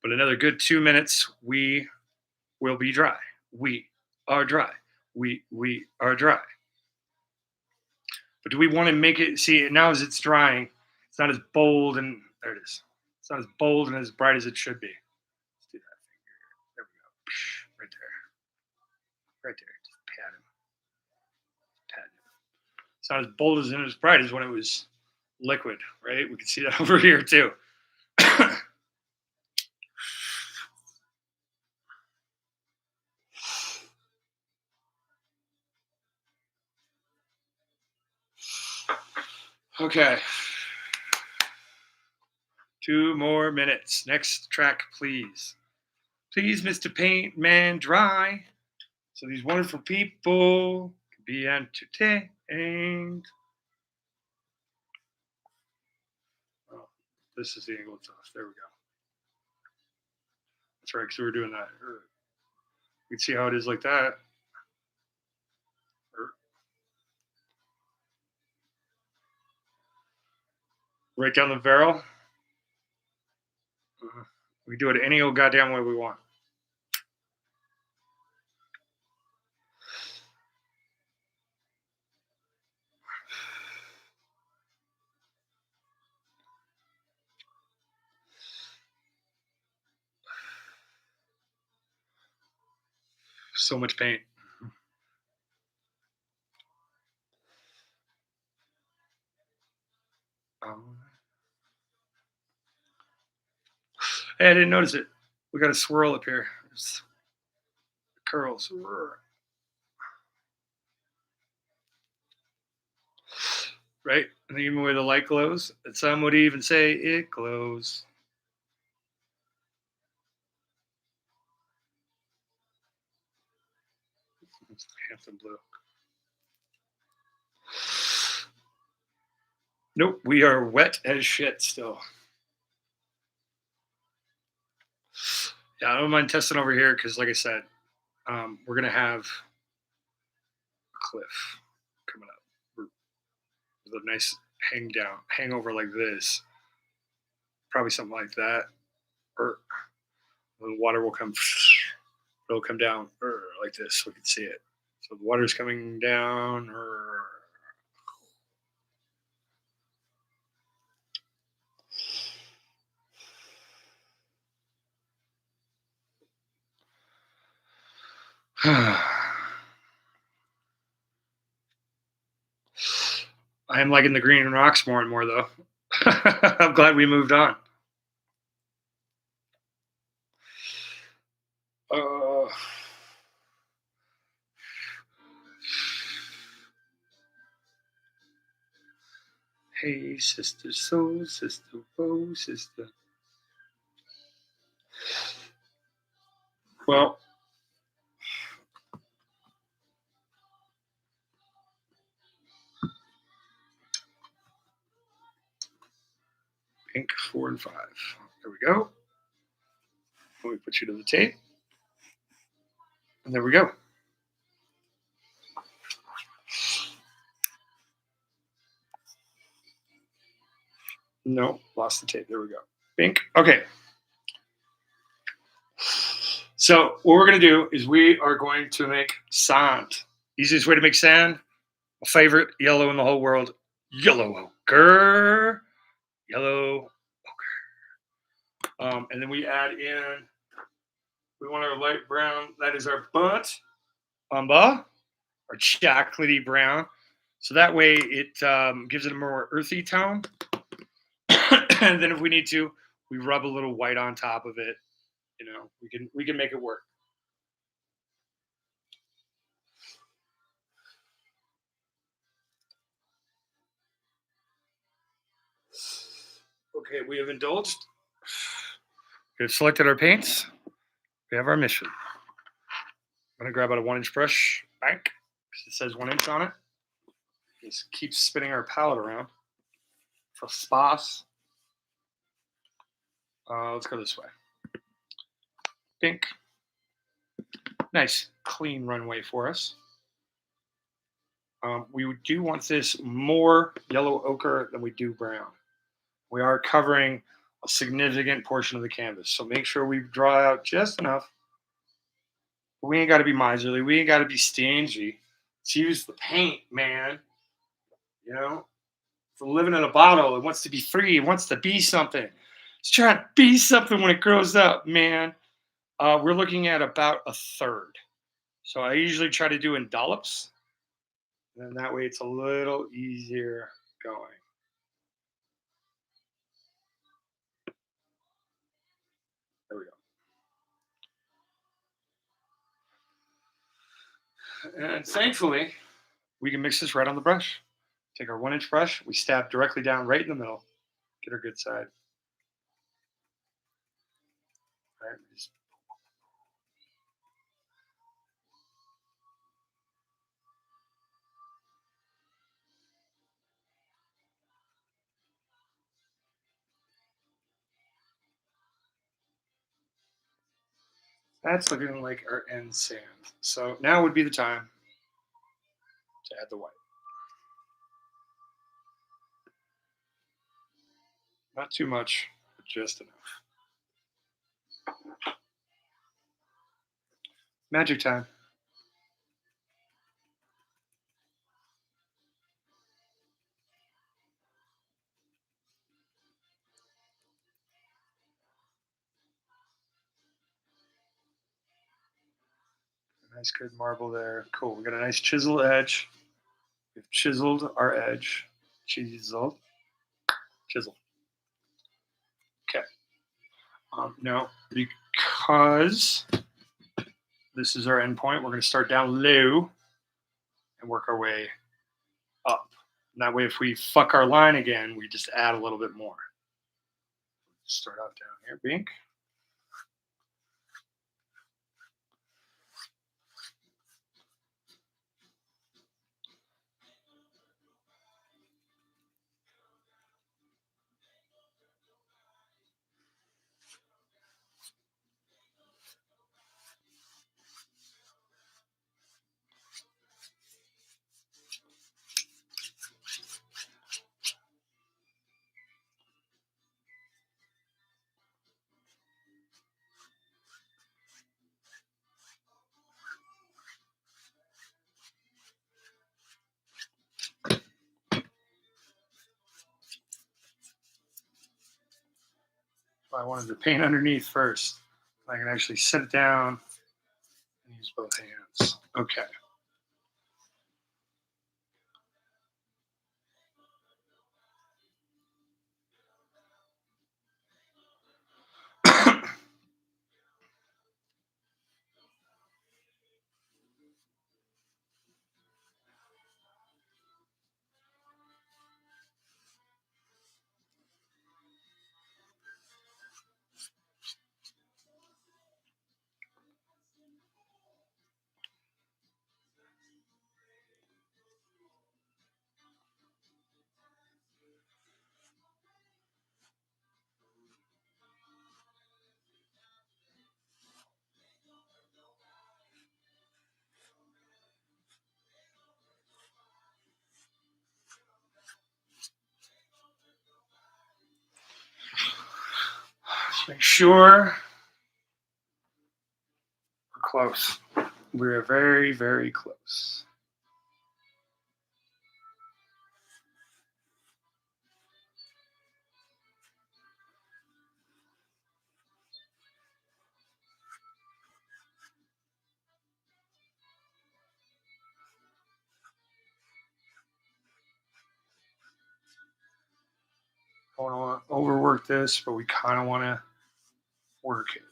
Speaker 2: But another good 2 minutes, we will be dry. We are dry. We are dry. But do we want to make it? See, now as it's drying, it's not as bold and there it is. It's not as bold and as bright as it should be. Let's do that finger. There we go. Right there. Right there. Just pat him. Pat him. It's not as bold as and as bright as when it was liquid, right? We can see that over here too. Okay. 2 more minutes. Next track, please. Please, Mr. Paint Man, dry. So these wonderful people can be entertained. Oh, this is the angle it's off. There we go. That's right, because we were doing that. You can see how it is like that. Right down the barrel. We do it any old goddamn way we want. So much paint. Hey, I didn't notice it. We got a swirl up here. It's curls. right? And even where the light glows, and some would even say it glows. Handsome blue. Nope, we are wet as shit still. Yeah, I don't mind testing over here because, like I said, we're gonna have a cliff coming up with a nice hangover like this. Probably something like that, or the water will come. It'll come down like this, so we can see it. So the water's coming down. I am liking the green rocks more and more, though. I'm glad we moved on. Hey, sister, soul, sister, oh, sister. Well, pink 4 and 5. There we go. Let me put you to the tape. And there we go. No, lost the tape. There we go. Pink. Okay. So what we're going to do is we are going to make sand. Easiest way to make sand. My favorite yellow in the whole world. Yellow ochre. Yellow ochre. And then we add in, we want our light brown. That is our burnt umber, or chocolatey brown. So that way it gives it a more earthy tone. And then if we need to, we rub a little white on top of it. You know, we can make it work. Okay, we have indulged. We have selected our paints. We have our mission. I'm gonna grab out a 1-inch brush bank because it says 1 inch on it. Just keep spinning our palette around for spas. Let's go this way. Pink. Nice, clean runway for us. We do want this more yellow ochre than we do brown. We are covering a significant portion of the canvas, so make sure we draw out just enough. But we ain't got to be miserly. We ain't got to be stingy. Let's use the paint, man. You know, for living in a bottle, it wants to be free. It wants to be something. It's trying to be something when it grows up, man. We're looking at about a third. So I usually try to do in dollops. And that way it's a little easier going. There we go. And thankfully, we can mix this right on the brush. Take our 1-inch brush, we stab directly down right in the middle. Get our good side. All right, just that's looking like our end sand. So now would be the time to add the white. Not too much, but just enough. Magic time. Nice good marble there. Cool. We got a nice chisel edge. We've chiseled our edge. Chiseled. Chisel. Okay. Now, because this is our end point, we're going to start down low and work our way up. And that way, if we fuck our line again, we just add a little bit more. Start out down here, Bink. I wanted to paint underneath first. I can actually set it down and use both hands. Okay. Make sure we're close. We're very, very close. I don't want to overwork this, but we kind of want to work it.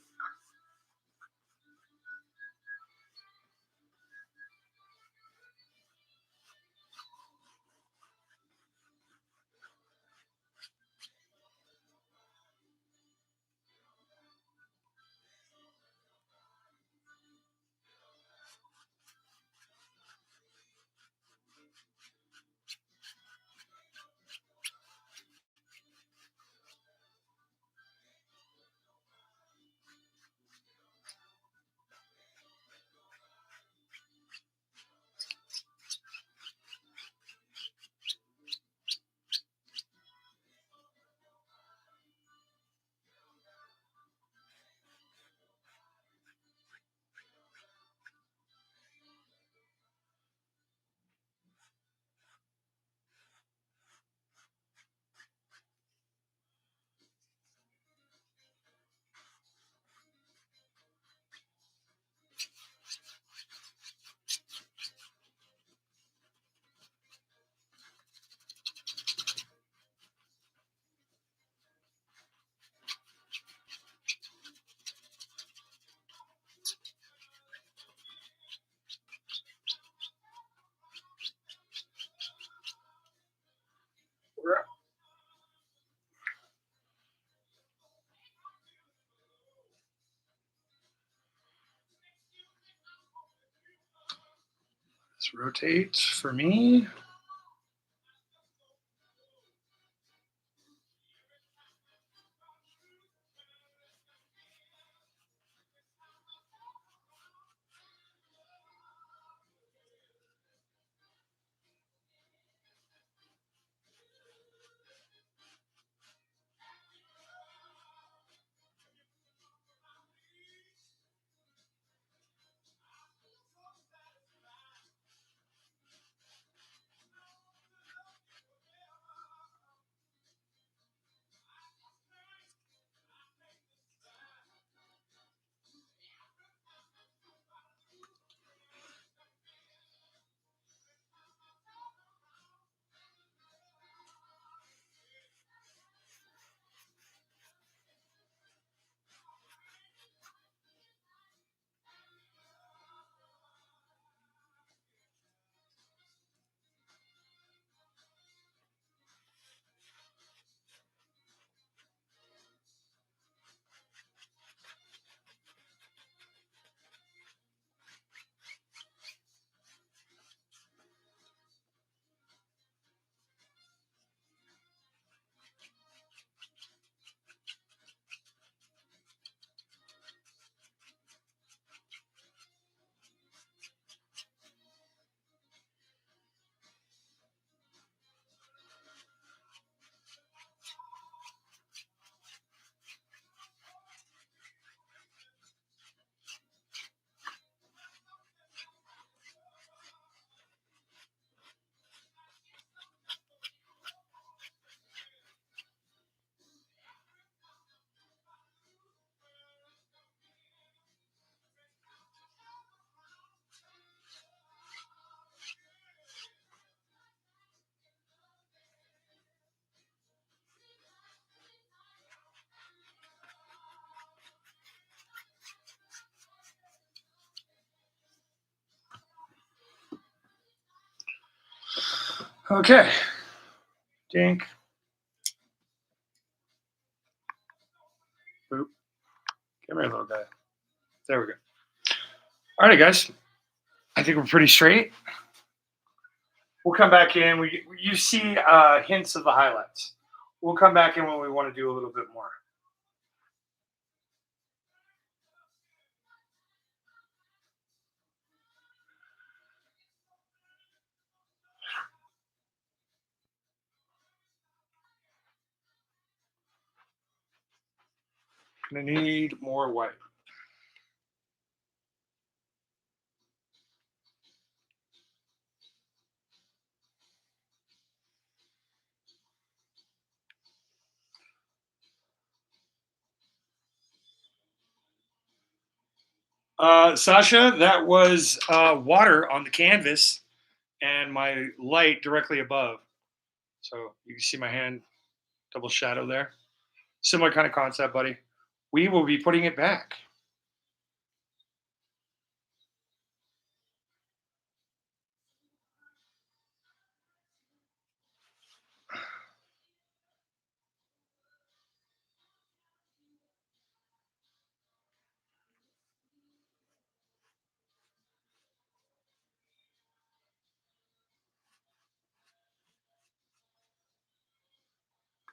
Speaker 2: Let's rotate for me. Okay. Dink. Boop. Come here, little guy. There we go. All right, guys. I think we're pretty straight. We'll come back in. You see hints of the highlights. We'll come back in when we want to do a little bit more. Gonna need more white. Sasha, that was water on the canvas and my light directly above. So you can see my hand double shadow there. Similar kind of concept, buddy. We will be putting it back.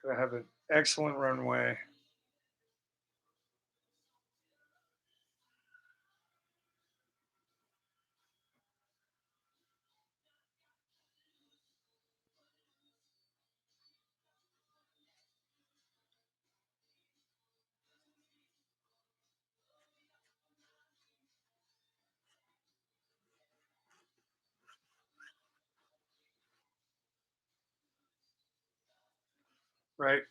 Speaker 2: Gonna have an excellent runway. Right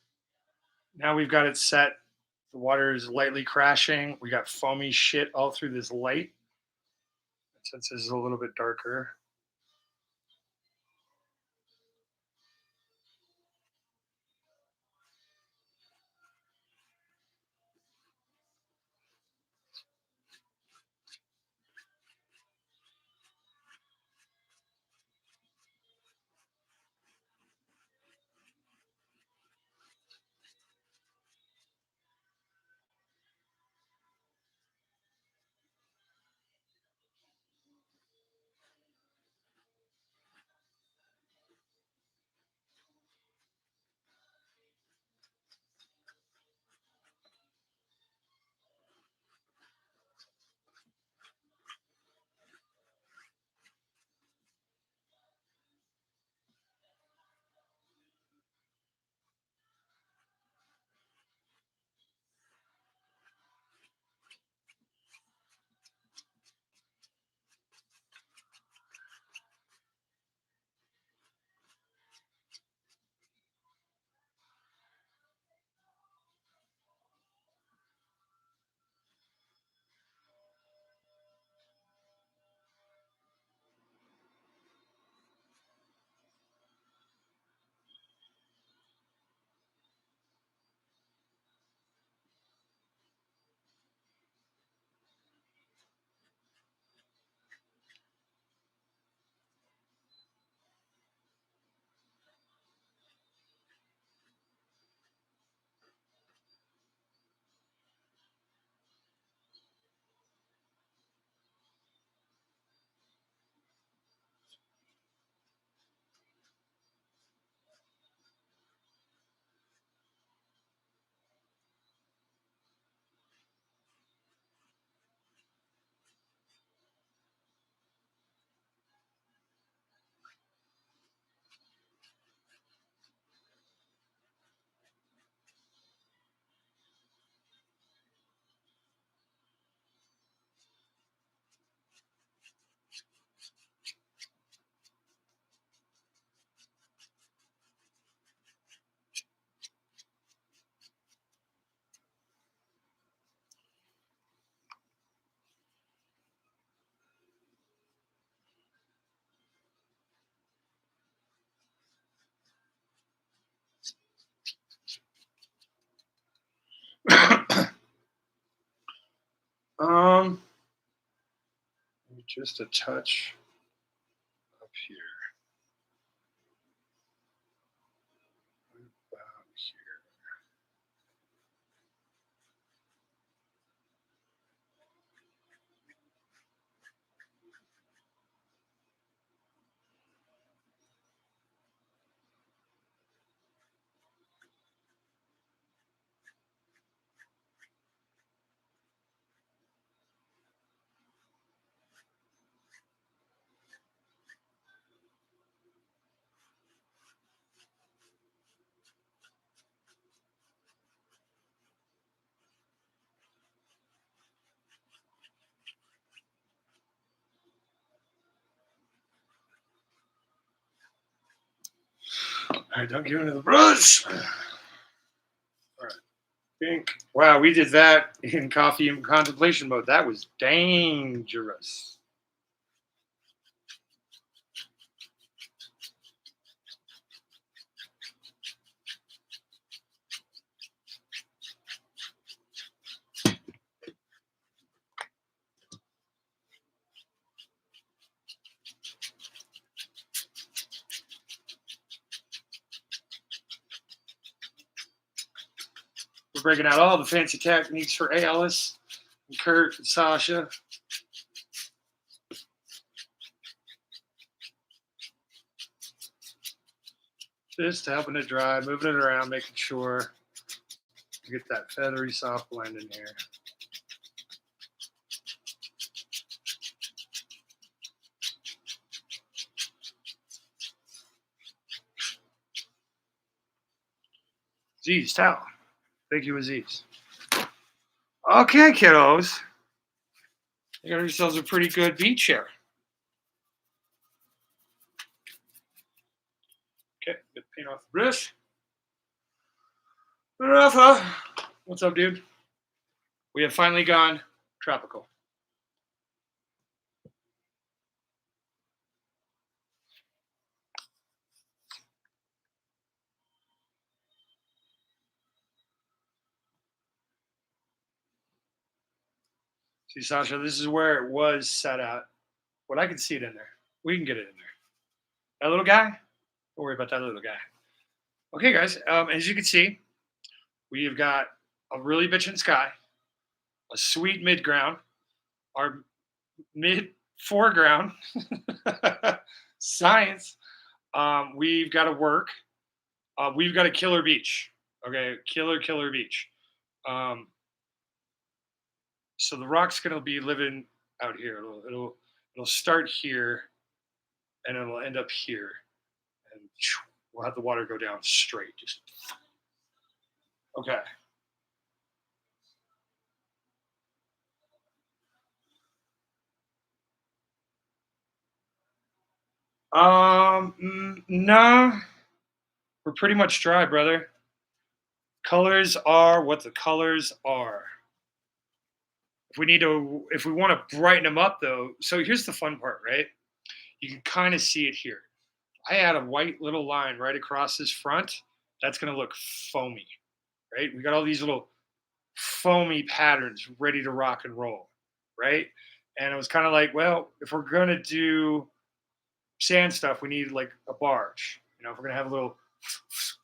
Speaker 2: now we've got it set. The water is lightly crashing. We got foamy shit all through this light. Since this is a little bit darker. Just a touch up here. All right, don't give into the brush. All right, pink. Wow, we did that in coffee and contemplation mode. That was dangerous. We're breaking out all the fancy techniques for Alice, and Kurt, and Sasha. Just helping it dry, moving it around, making sure you get that feathery, soft blend in here. Aziz, towel. Thank you, Aziz. Okay, kiddos. You got yourselves a pretty good beach here. Okay, get the paint off the brush. Rafa, what's up, dude? We have finally gone tropical. See, Sasha, this is where it was set at. But I can see it in there. We can get it in there. That little guy? Don't worry about that little guy. Okay, guys, as you can see, we've got a really bitchin' sky, a sweet mid-ground, our mid-foreground, science. We've got to work. We've got a killer beach. Okay, killer beach. So the rock's gonna be living out here. It'll start here, and it'll end up here, and we'll have the water go down straight. Just okay. Nah, we're pretty much dry, brother. Colors are what the colors are. If we want to brighten them up, though, so here's the fun part, right? You can kind of see it here. I add a white little line right across this front. That's going to look foamy, right? We got all these little foamy patterns ready to rock and roll, right? And it was kind of like, well, if we're going to do sand stuff, we need like a barge. You know, if we're going to have little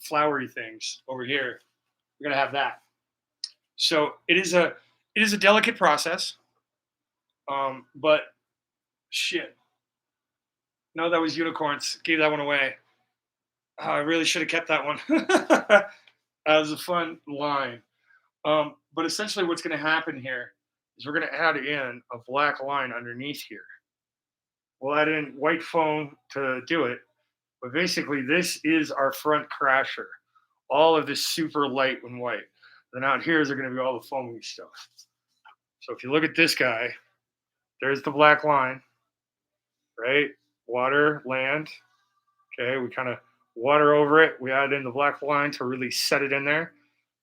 Speaker 2: flowery things over here, we're going to have that. So it is a delicate process, but shit. No, that was unicorns. Gave that one away. Oh, I really should have kept that one. That was a fun line. But essentially what's going to happen here is we're going to add in a black line underneath here. We'll add in white foam to do it. But basically, this is our front crasher. All of this super light and white. Then out here is going to be all the foamy stuff. So if you look at this guy, there's the black line, right? Water, land. Okay, we kind of water over it. We add in the black line to really set it in there.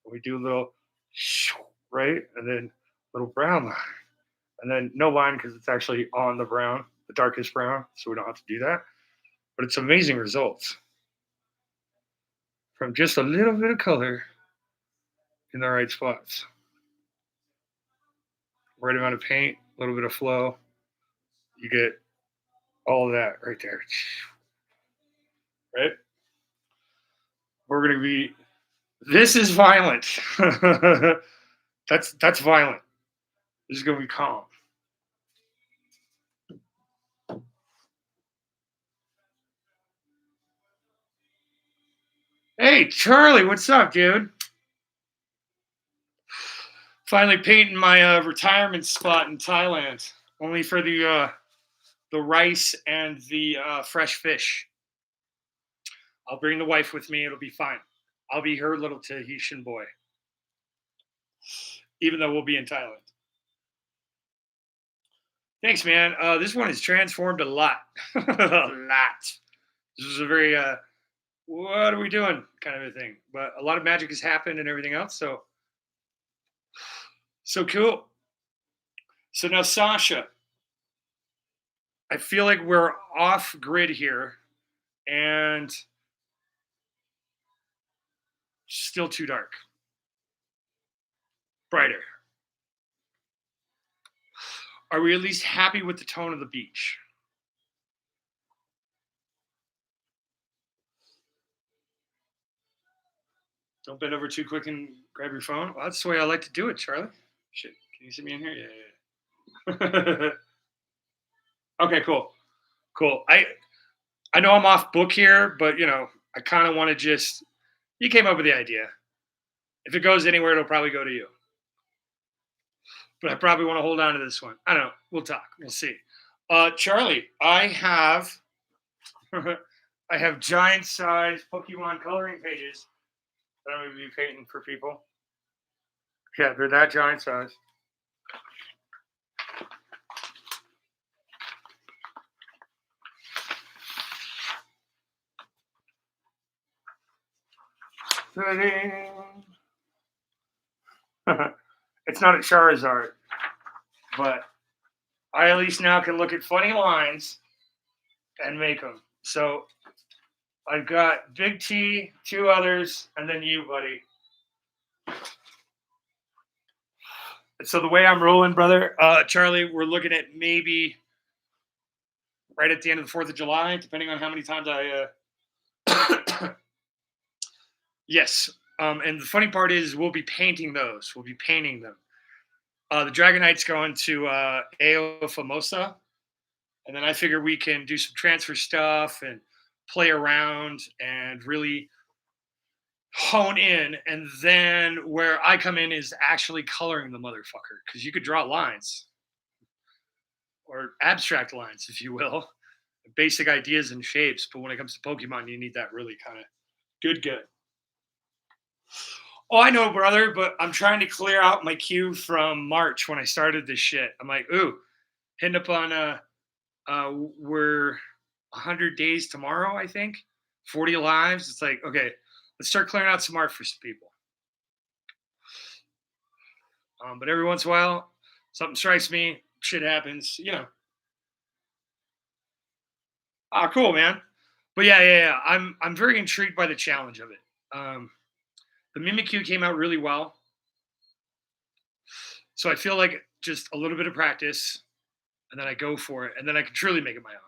Speaker 2: We do a little, right? And then little brown line. And then no line because it's actually on the brown, the darkest brown. So we don't have to do that. But it's amazing results from just a little bit of color in the right spots. Right amount of paint, a little bit of flow. You get all of that right there. Right? We're going to be, this is violent. That's violent. This is going to be calm. Hey, Charlie, what's up, dude? Finally painting my retirement spot in Thailand, only for the rice and the fresh fish. I'll bring the wife with me. It'll be fine. I'll be her little Tahitian boy, even though we'll be in Thailand. Thanks, man. This one has transformed a lot. A lot. This was a very what are we doing kind of a thing. But a lot of magic has happened and everything else. So cool. So now, Sasha, I feel like we're off grid here and still too dark. Brighter. Are we at least happy with the tone of the beach? Don't bend over too quick and grab your phone. Well, that's the way I like to do it, Charlie. Shit, can you see me in here? Yeah. Okay, cool. I know I'm off book here, but I kind of want to just. You came up with the idea. If it goes anywhere, it'll probably go to you. But I probably want to hold on to this one. I don't know. We'll talk. We'll see. Charlie, I have giant size Pokemon coloring pages that I'm going to be painting for people. Yeah, they're that giant size. It's not a Charizard, but I at least now can look at funny lines and make them. So I've got Big T, 2 others, and then you, buddy. So the way I'm rolling, brother, Charlie, we're looking at maybe right at the end of the 4th of July, depending on how many times I... Yes. And the funny part is we'll be painting those. We'll be painting them. The Dragonite's going to AO Famosa. And then I figure we can do some transfer stuff and play around and really hone in. And then where I come in is actually coloring the motherfucker. Because you could draw lines. Or abstract lines, if you will. Basic ideas and shapes. But when it comes to Pokemon, you need that really kind of good. Oh, I know, brother, but I'm trying to clear out my queue from March when I started this shit. I'm like, ooh, hitting up on we're 100 days tomorrow, I think. 40 lives. It's like, okay, let's start clearing out some art for some people. But every once in a while, something strikes me, shit happens, Cool, man. But yeah. I'm very intrigued by the challenge of it. The Mimikyu came out really well. So I feel like just a little bit of practice, and then I go for it, and then I can truly make it my own.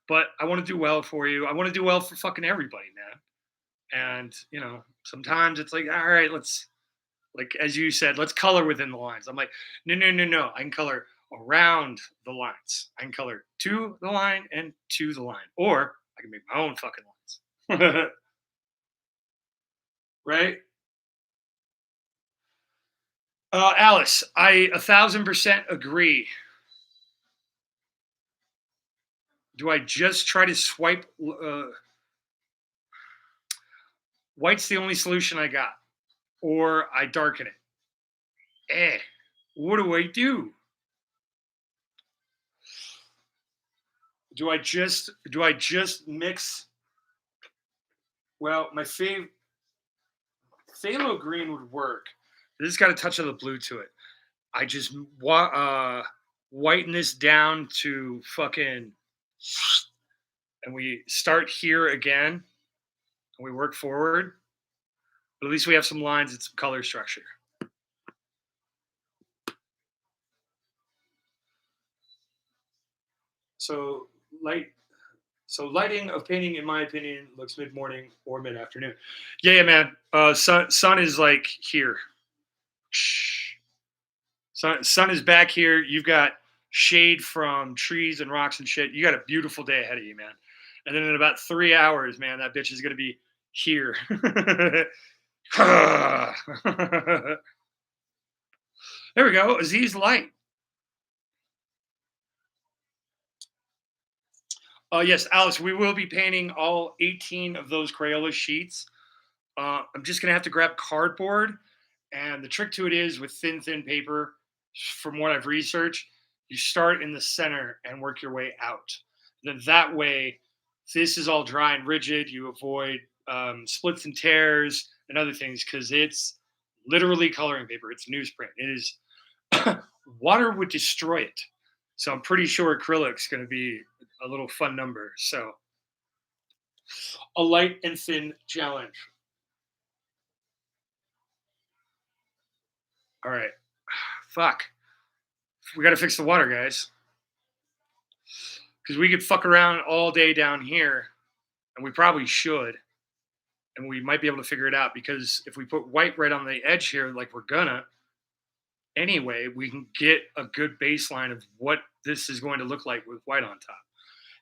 Speaker 2: But I want to do well for you. I want to do well for fucking everybody, man. And, sometimes it's like, all right, let's, like, as you said, let's color within the lines. I'm like, no. I can color around the lines. I can color to the line and to the line. Or I can make my own fucking lines. Right? Alice, I 1,000% agree. Do I just try to swipe? White's the only solution I got. Or I darken it. What do I do? Do I just mix? Well, my favorite phthalo green would work. This has got a touch of the blue to it. I just whiten this down to fucking, and we start here again, and we work forward. But at least we have some lines and some color structure. So lighting of painting, in my opinion, looks mid-morning or mid-afternoon. Yeah, man. Sun is like here. Sun is back here. You've got shade from trees and rocks and shit. You got a beautiful day ahead of you, man. And then in about 3 hours, man, that bitch is going to be here. There we go. Aziz Light. Yes, Alice, we will be painting all 18 of those Crayola sheets. I'm just going to have to grab cardboard. And the trick to it is with thin paper, from what I've researched, you start in the center and work your way out. Then that way, this is all dry and rigid. You avoid splits and tears and other things because it's literally coloring paper. It's newsprint. It is water would destroy it. So I'm pretty sure acrylic's going to be a little fun number. So a light and thin challenge. All right. Fuck. We got to fix the water, guys. Because we could fuck around all day down here, and we probably should. And we might be able to figure it out because if we put white right on the edge here, like we're gonna, anyway, we can get a good baseline of what this is going to look like with white on top.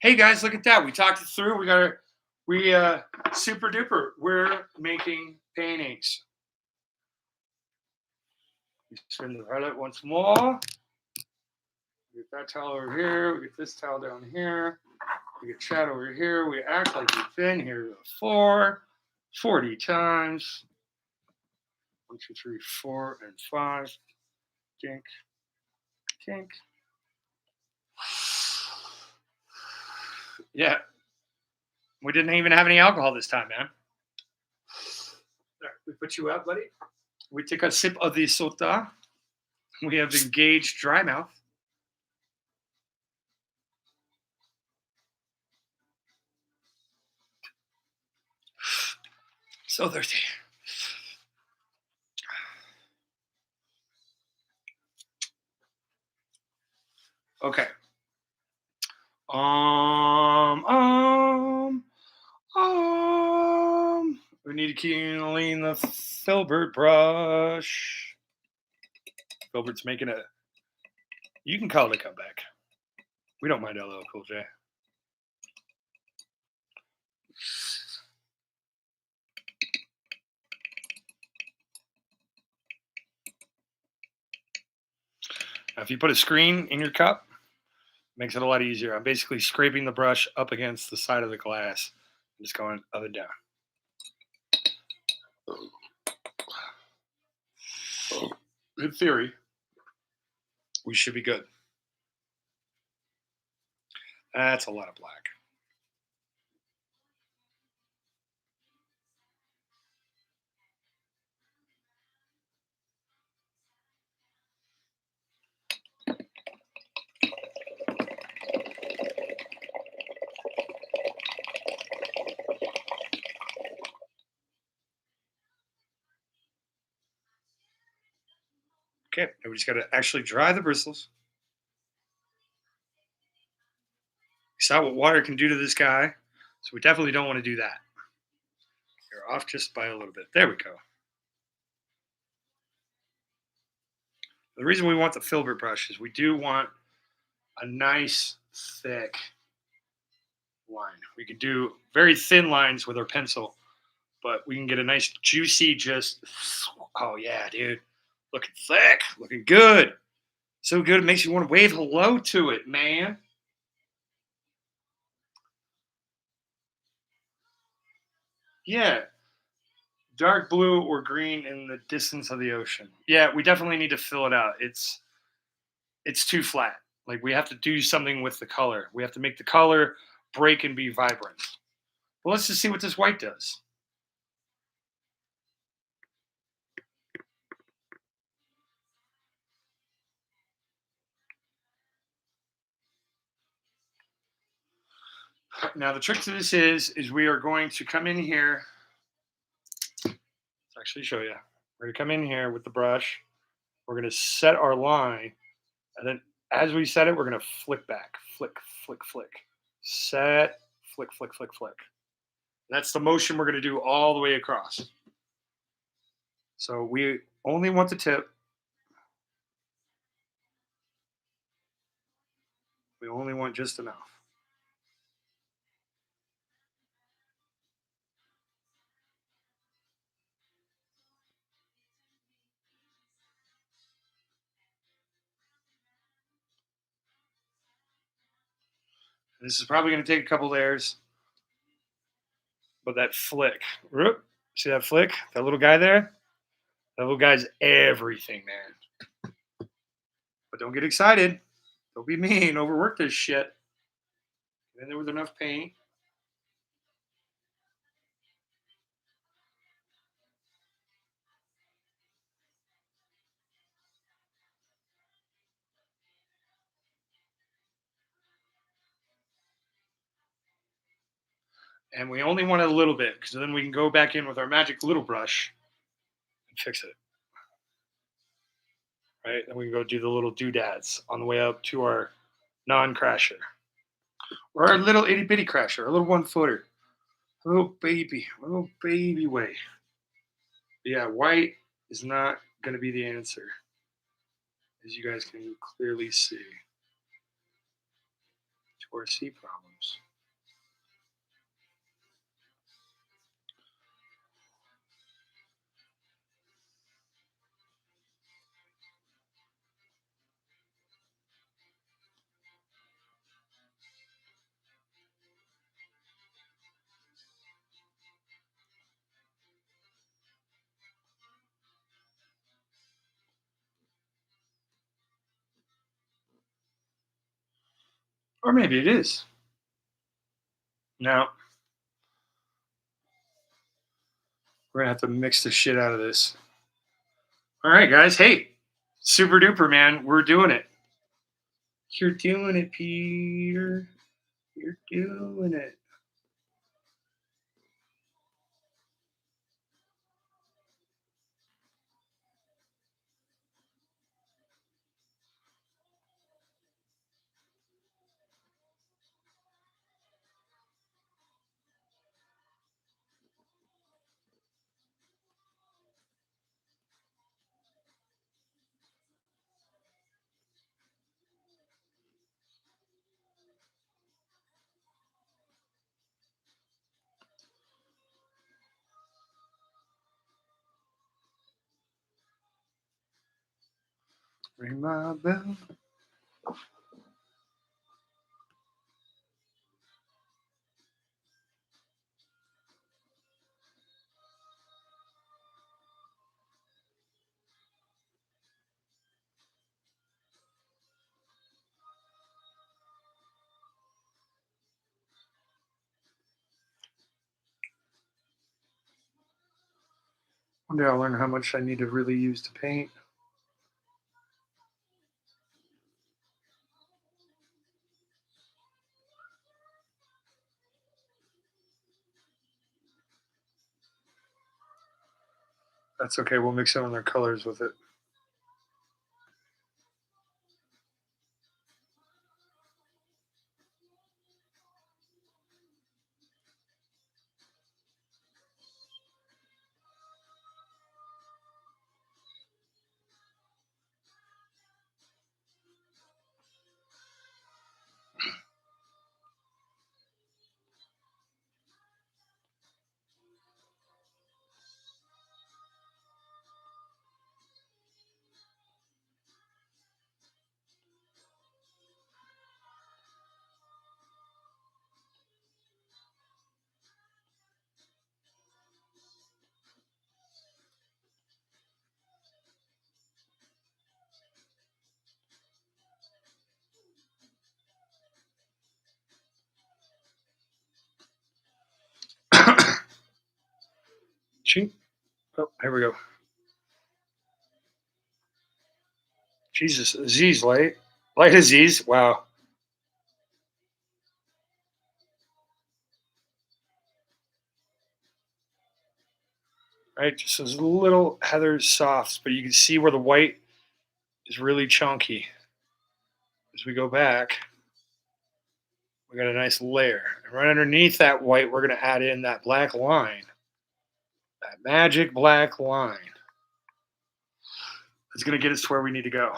Speaker 2: Hey guys, look at that. We talked it through. We super duper. We're making paintings. We spin the palette once more. We get that towel over here. We get this towel down here. We get Chad over here. We act like we've been here before 40 times. 1, 2, 3, 4, and 5. Kink. Kink. Yeah. We didn't even have any alcohol this time, man. All right, we put you out, buddy. We take a sip of the soda. We have engaged dry mouth. So thirsty. Okay. We need to clean the filbert brush. Filbert's making a. You can call it a comeback. We don't mind LL Cool J. Now, if you put a screen in your cup, it makes it a lot easier. I'm basically scraping the brush up against the side of the glass and just going up and down. In theory, we should be good. That's a lot of black. Okay, now we just got to actually dry the bristles. We saw what water can do to this guy, so we definitely don't want to do that. You're off just by a little bit. There we go. The reason we want the filbert brush is we do want a nice, thick line. We could do very thin lines with our pencil, but we can get a nice, juicy, just, oh yeah, dude. Looking thick, looking good. So good, it makes you want to wave hello to it, man. Yeah. Dark blue or green in the distance of the ocean. Yeah, we definitely need to fill it out. It's too flat. Like, we have to do something with the color. We have to make the color break and be vibrant. Well, let's just see what this white does. Now, the trick to this is we are going to come in here. Let's actually show you. We're going to come in here with the brush. We're going to set our line. And then as we set it, we're going to flick back. Flick, flick, flick. Set, flick, flick, flick, flick. That's the motion we're going to do all the way across. So we only want the tip. We only want just enough. This is probably going to take a couple layers. But that flick, see that flick? That little guy there? That little guy's everything, man. But don't get excited. Don't be mean. Overwork this shit. Get in there with enough paint. And we only want it a little bit because then we can go back in with our magic little brush and fix it. Right? Then we can go do the little doodads on the way up to our non-crasher. Or our little itty bitty crasher, a little 1 footer. A little baby way. But yeah, white is not going to be the answer, as you guys can clearly see, to our C problems. Or maybe it is. Now, we're going to have to mix the shit out of this. All right, guys. Hey, super duper, man. We're doing it. You're doing it, Peter. You're doing it. Ring my bell. One day I'll learn how much I need to really use to paint. That's okay. We'll mix in other colors with it. Oh, here we go. Jesus, Aziz, light Aziz. Wow. Right, just those little heather softs, but you can see where the white is really chunky. As we go back, we got a nice layer. And right underneath that white, we're going to add in that black line. That magic black line. It's going to get us to where we need to go.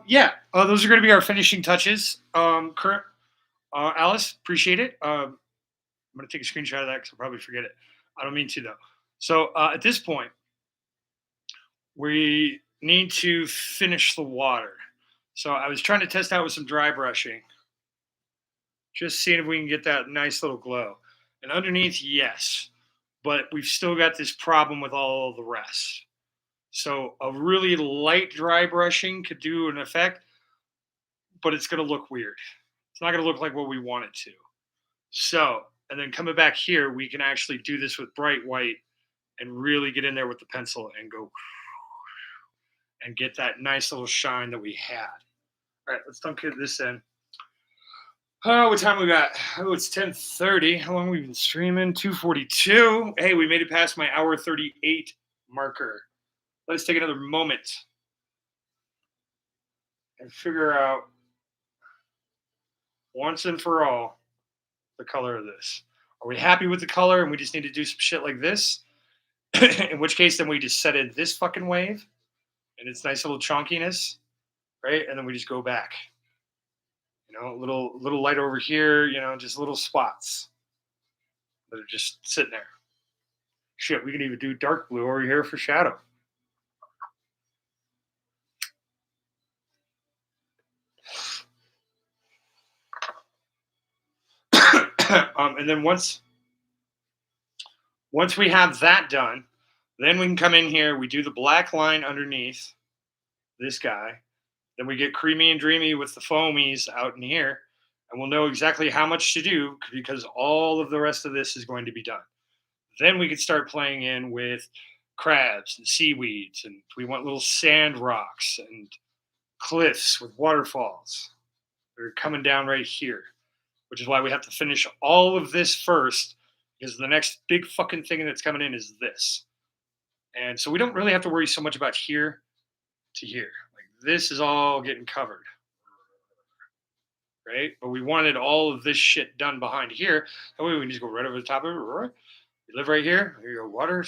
Speaker 2: Yeah, those are going to be our finishing touches. Alice, appreciate it. I'm going to take a screenshot of that because I'll probably forget it. I don't mean to, though. So at this point, we need to finish the water. So I was trying to test out with some dry brushing. Just seeing if we can get that nice little glow. And underneath, yes. But we've still got this problem with all of the rest. So a really light dry brushing could do an effect, but it's going to look weird. It's not going to look like what we want it to. So, and then coming back here, we can actually do this with bright white and really get in there with the pencil and go and get that nice little shine that we had. All right, let's dunk this in. Oh, what time we got? Oh, it's 10:30. How long have we been streaming? 2:42. Hey, we made it past my hour 38 marker. Let's take another moment and figure out once and for all the color of this. Are we happy with the color and we just need to do some shit like this? In which case, then we just set in this fucking wave and its nice little chunkiness, right? And then we just go back. You know, little light over here, you know, just little spots that are just sitting there. Shit, we can even do dark blue over here for shadow. And then once we have that done, then we can come in here, we do the black line underneath this guy. Then we get creamy and dreamy with the foamies out in here. And we'll know exactly how much to do because all of the rest of this is going to be done. Then we could start playing in with crabs and seaweeds. And we want little sand rocks and cliffs with waterfalls. They're coming down right here, which is why we have to finish all of this first because the next big fucking thing that's coming in is this. And so we don't really have to worry so much about here to here. This is all getting covered, right? But we wanted all of this shit done behind here. That way we can just go right over the top of it. You live right here. Here you go, water,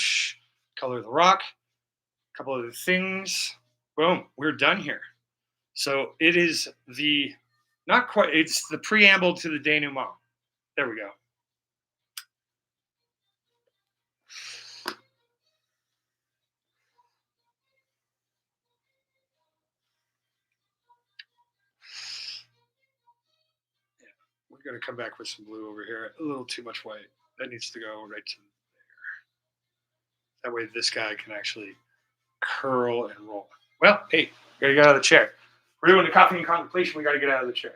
Speaker 2: color of the rock, a couple other things. Boom, we're done here. So it is the, not quite, it's the preamble to the denouement. There we go. We're going to come back with some blue over here. A little too much white. That needs to go right to there. That way this guy can actually curl and roll. Well, hey, we got to get out of the chair. We're doing the coffee and contemplation. We got to get out of the chair.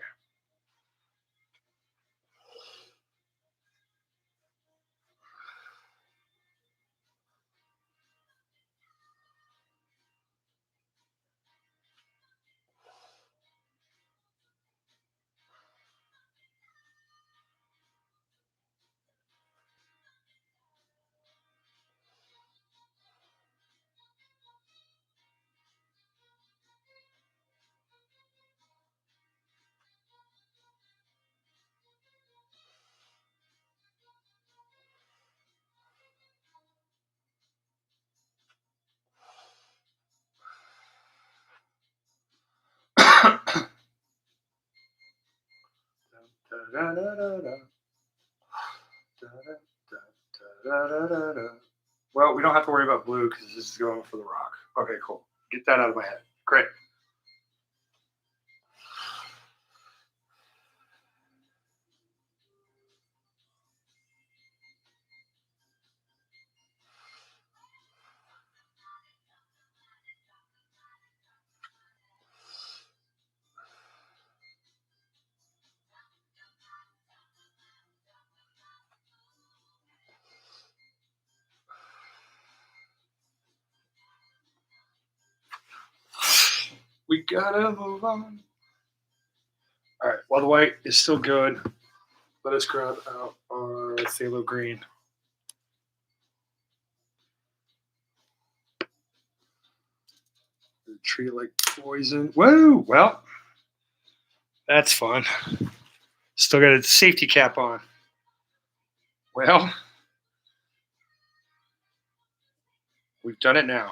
Speaker 2: Well, we don't have to worry about blue because this is going for the rock. Okay, cool. Get that out of my head. Great. We gotta move on. All right, while the white is still good, let us grab out our phthalo green. Treat it like poison. Whoa, well, that's fun. Still got a safety cap on. Well, We've done it now.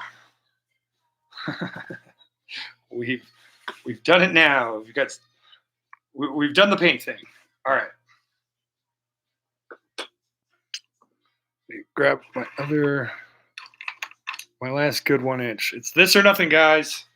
Speaker 2: we've done it now. We've done the paint thing. All right. Let me grab my last good 1 inch. It's this or nothing, guys.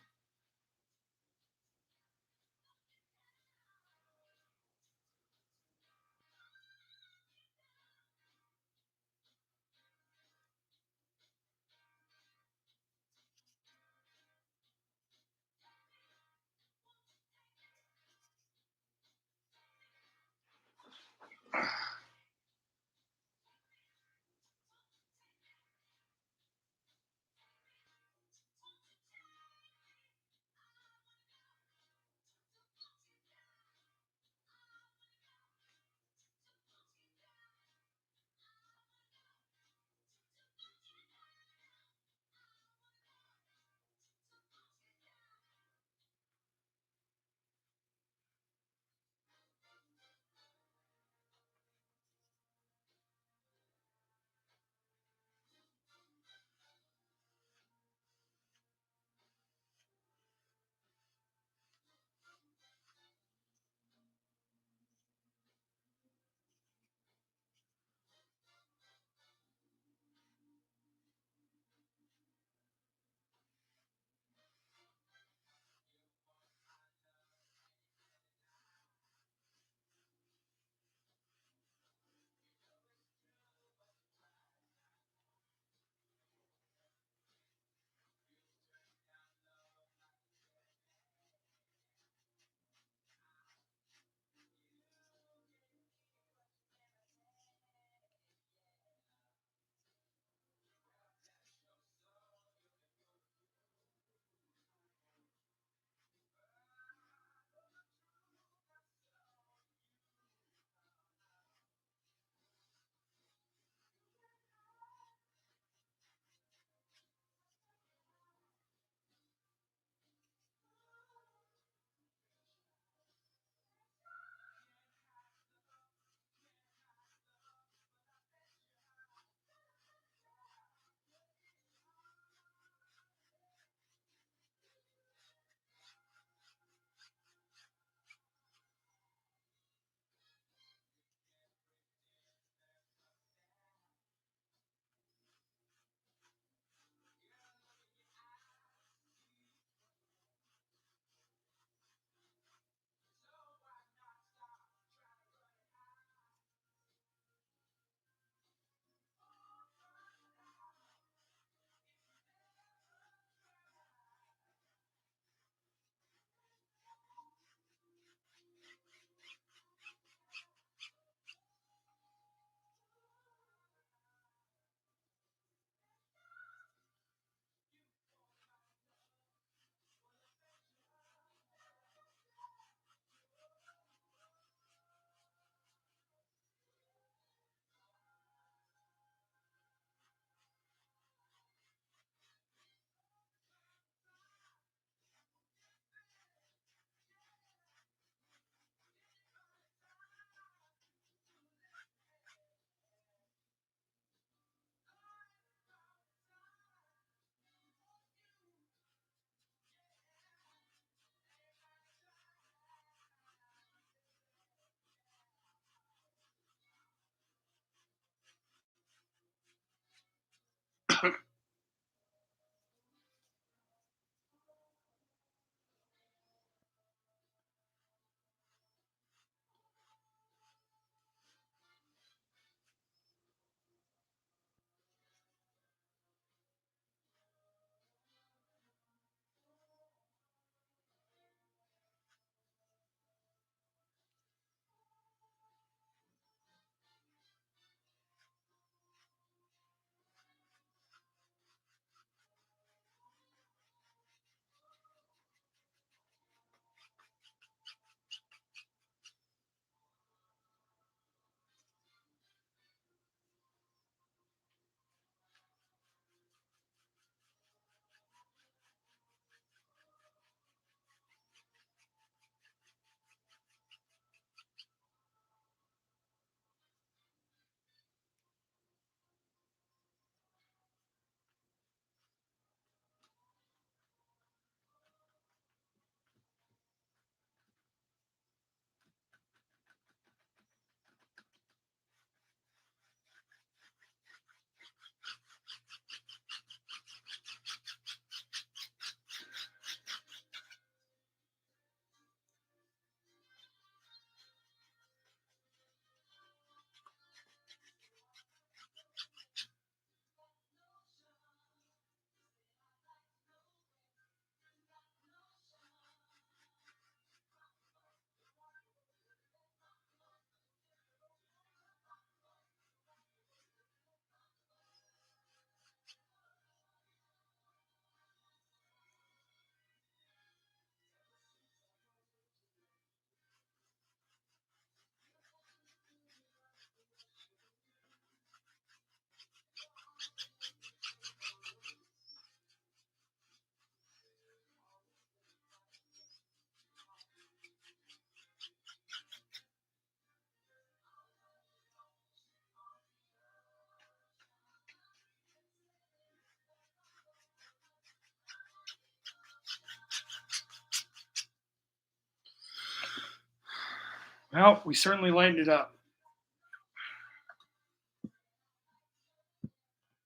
Speaker 2: Well, we certainly lightened it up.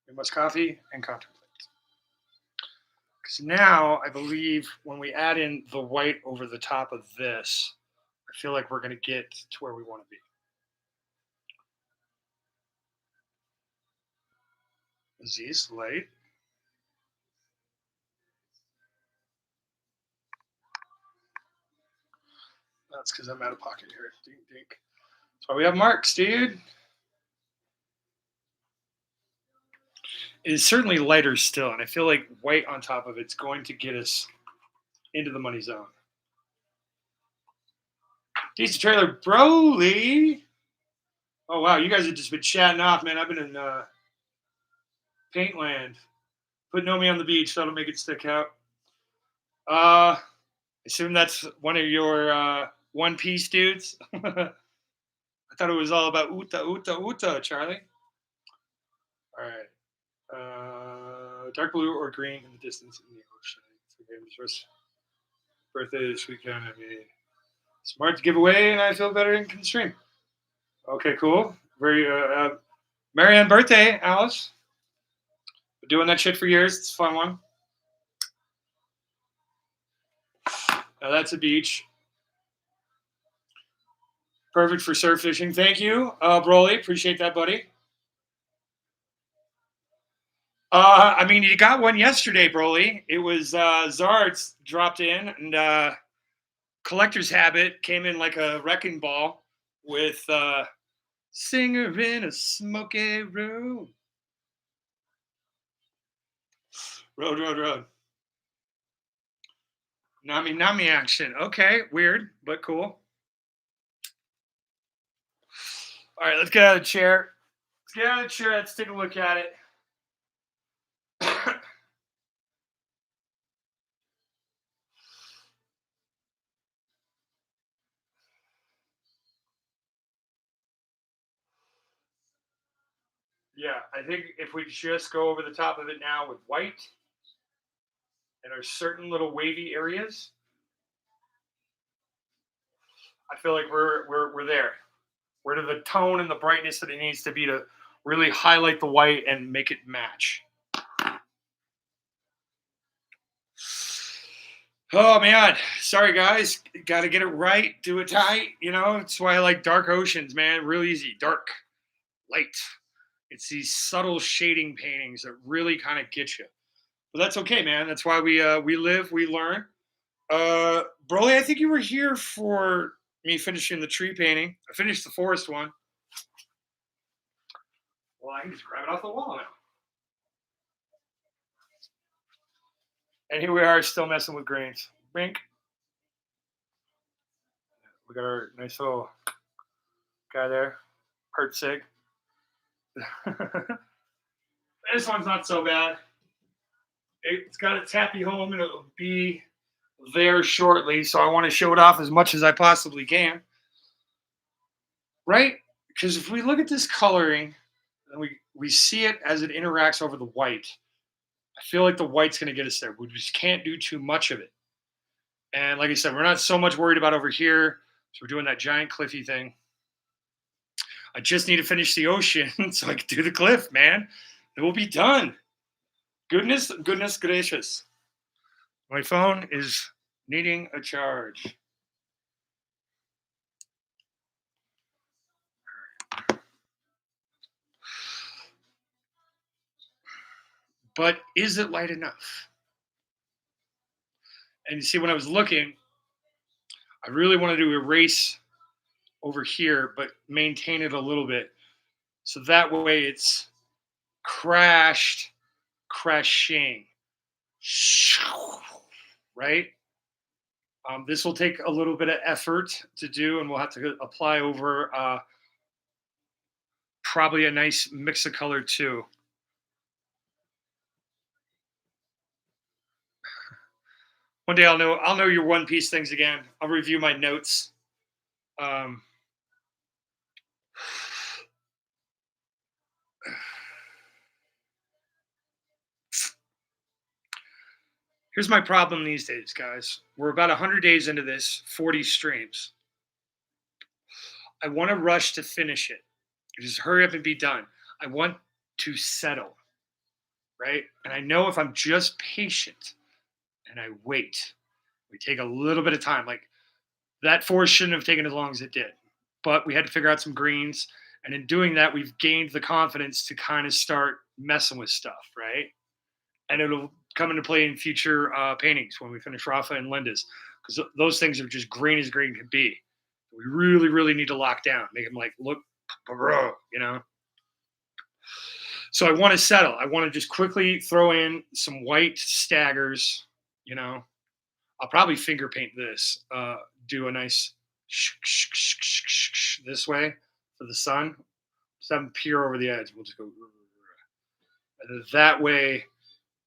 Speaker 2: We must coffee and contemplate. Because now I believe when we add in the white over the top of this, I feel like we're going to get to where we want to be. Aziz, light. That's because I'm out of pocket here. Dink, dink. That's why we have marks, dude. It is certainly lighter still, and I feel like white on top of it's going to get us into the money zone. DecentTrainerBroly. Oh, wow. You guys have just been chatting off, man. I've been in Paintland. Put Nomi on the beach. That'll make it stick out. I assume that's one of your One Piece dudes. I thought it was all about Uta, Uta, Uta, Charlie. All right. Dark blue or green in the distance in the ocean. First birthday this weekend. I mean, smart to give away, and I feel better and can stream. Okay, cool. Very Marianne birthday, Alice. Been doing that shit for years. It's a fun one. Now that's a beach. Perfect for surf fishing. Thank you, Broly. Appreciate that, buddy. I mean, you got one yesterday, Broly. It was Zards dropped in, and Collector's Habit came in like a wrecking ball with Singer in a Smoky Room. Road. Nami action. Okay, weird, but cool. All right, let's get out of the chair. Let's take a look at it. Yeah, I think if we just go over the top of it now with white and our certain little wavy areas, I feel like we're there. We're to the tone and the brightness that it needs to be to really highlight the white and make it match. Oh man, sorry guys, got to get it right, do it tight. You know, that's why I like dark oceans, man. Real easy, dark, light. It's these subtle shading paintings that really kind of get you. But that's okay, man. That's why we live, we learn. Broly, I think you were here for me finishing the tree painting. I finished the forest one. Well, I can just grab it off the wall now. And here we are, still messing with grains. Bink. We got our nice little guy there. Hurt sig. This one's not so bad. It's got its happy home, and it'll be there shortly. So I want to show it off as much as I possibly can. Right? Because if we look at this coloring, and we see it as it interacts over the white, I feel like the white's going to get us there. We just can't do too much of it. And like I said, we're not so much worried about over here. So we're doing that giant cliffy thing. I just need to finish the ocean so I can do the cliff, man. It will be done. Goodness gracious. My phone is needing a charge. But is it light enough? And you see, when I was looking, I really wanted to erase over here, but maintain it a little bit. So that way it's crashing, right? This will take a little bit of effort to do, and we'll have to apply over probably a nice mix of color too. One day I'll know your One Piece things again. I'll review my notes. Here's my problem these days, guys. We're about 100 days into this, 40 streams. I want to rush to finish it. Just hurry up and be done. I want to settle, right? And I know if I'm just patient and I wait, we take a little bit of time. Like that force shouldn't have taken as long as it did, but we had to figure out some greens. And in doing that, we've gained the confidence to kind of start messing with stuff, right? And it'll come into play in future paintings when we finish Rafa and Linda's, because those things are just green as green can be. We really, really need to lock down, make them like look, you know. So I want to settle. I want to just quickly throw in some white staggers. You know, I'll probably finger paint this. Do a nice this way for the sun. Just have them peer over the edge. We'll just go. And that way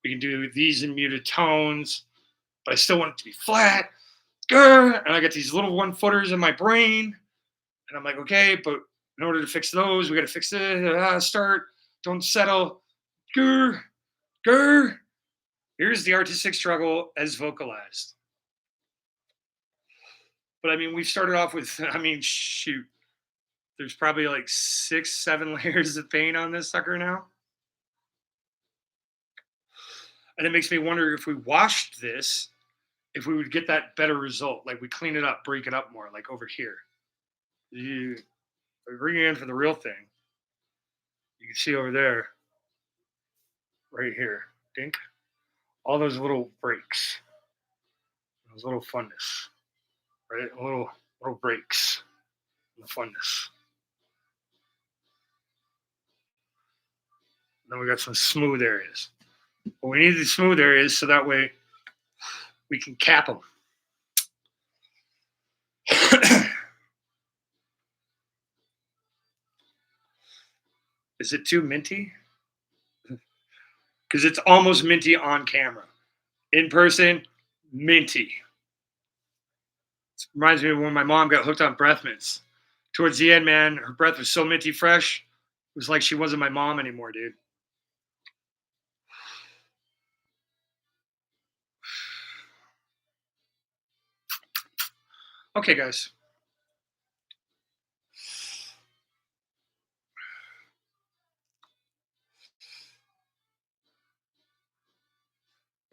Speaker 2: we can do these in muted tones, but I still want it to be flat. And I got these little 1-footers in my brain. And I'm like, okay, but in order to fix those, we got to fix this. Start, don't settle. Here's the artistic struggle as vocalized. But I mean, we've started off with, I mean, shoot, there's probably like 6-7 layers of paint on this sucker now. And it makes me wonder if we washed this, if we would get that better result. Like we clean it up, break it up more, like over here. You bring it in for the real thing. You can see over there, right here, dink, all those little breaks, those little funness, right? Little breaks, the funness. And then we got some smooth areas. But we need the smooth areas so that way we can cap them. Is it too minty? Because it's almost minty on camera. In person, minty. It reminds me of when my mom got hooked on breath mints. Towards the end, man, her breath was so minty fresh. It was like she wasn't my mom anymore, dude. Okay, guys.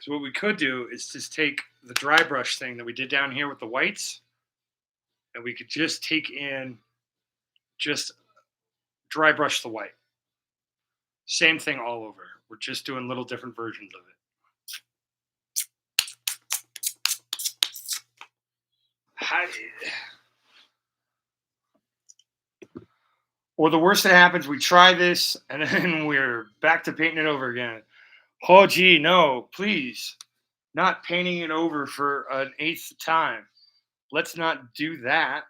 Speaker 2: So what we could do is just take the dry brush thing that we did down here with the whites, and we could just take in, just dry brush the white. Same thing all over. We're just doing little different versions of it. Or the worst that happens, we try this, and then we're back to painting it over again. Oh, gee, no, please. Not painting it over for an 8th time. Let's not do that.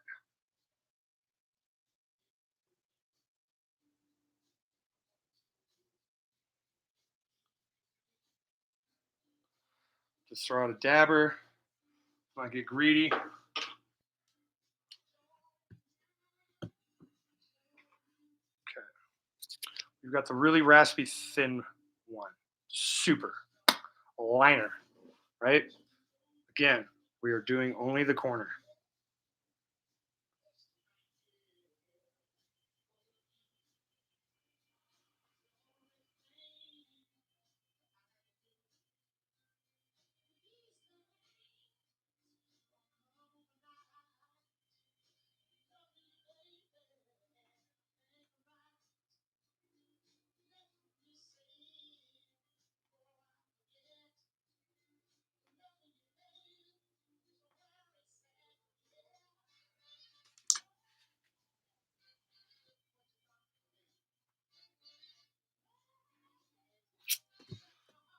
Speaker 2: Just throw out a dabber. Might get greedy. Okay. We've got the really raspy thin one. Super. Liner. Right? Again, we are doing only the corner.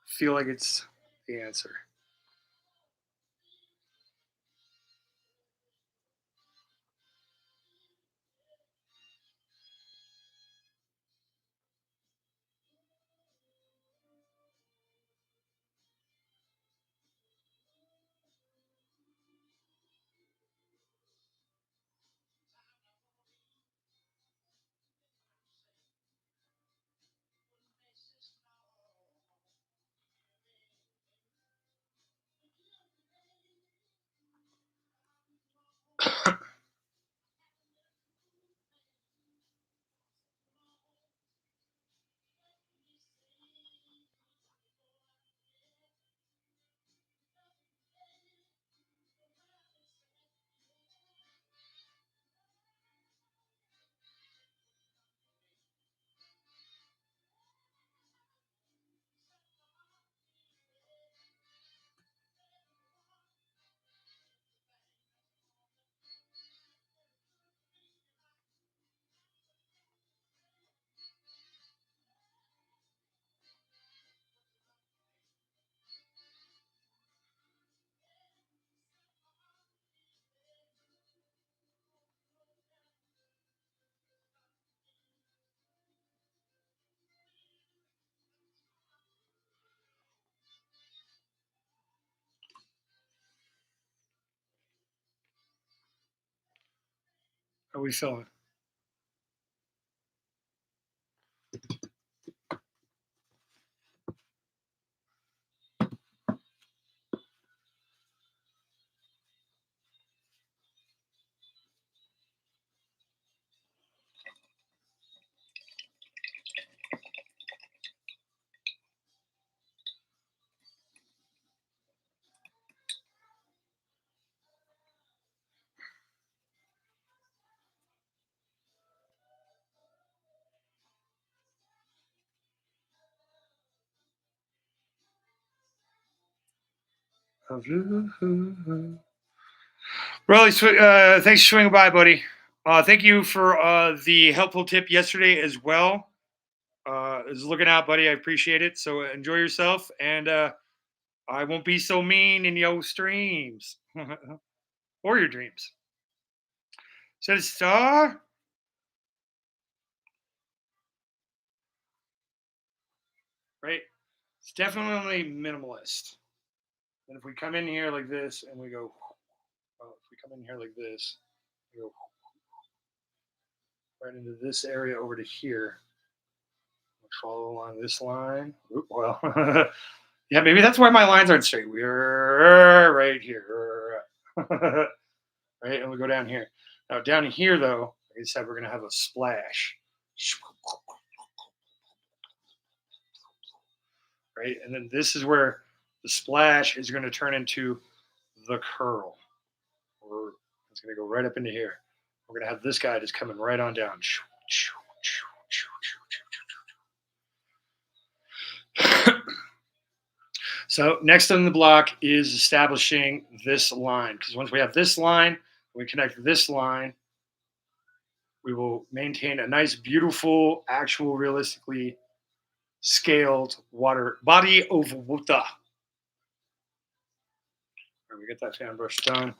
Speaker 2: Feel like it's the answer. How are we feeling? Broly, thanks for swinging by, buddy. Thank you for the helpful tip yesterday as well. Is looking out, buddy. I appreciate it. So enjoy yourself, and I won't be so mean in your streams or your dreams. Set a star. Right? It's definitely minimalist. And if we come in here like this and we go, if we come in here like this, we go right into this area over to here. We'll follow along this line. Oop, well, yeah, maybe that's why my lines aren't straight. We're right here. Right? And we go down here. Now, down here, though, like I said, we're going to have a splash. Right? And then this is where the splash is going to turn into the curl. Or it's going to go right up into here. We're going to have this guy just coming right on down. So next on the block is establishing this line. Because once we have this line, we connect this line, we will maintain a nice, beautiful, actual, realistically scaled water body of water. Right, we get that fan brush done.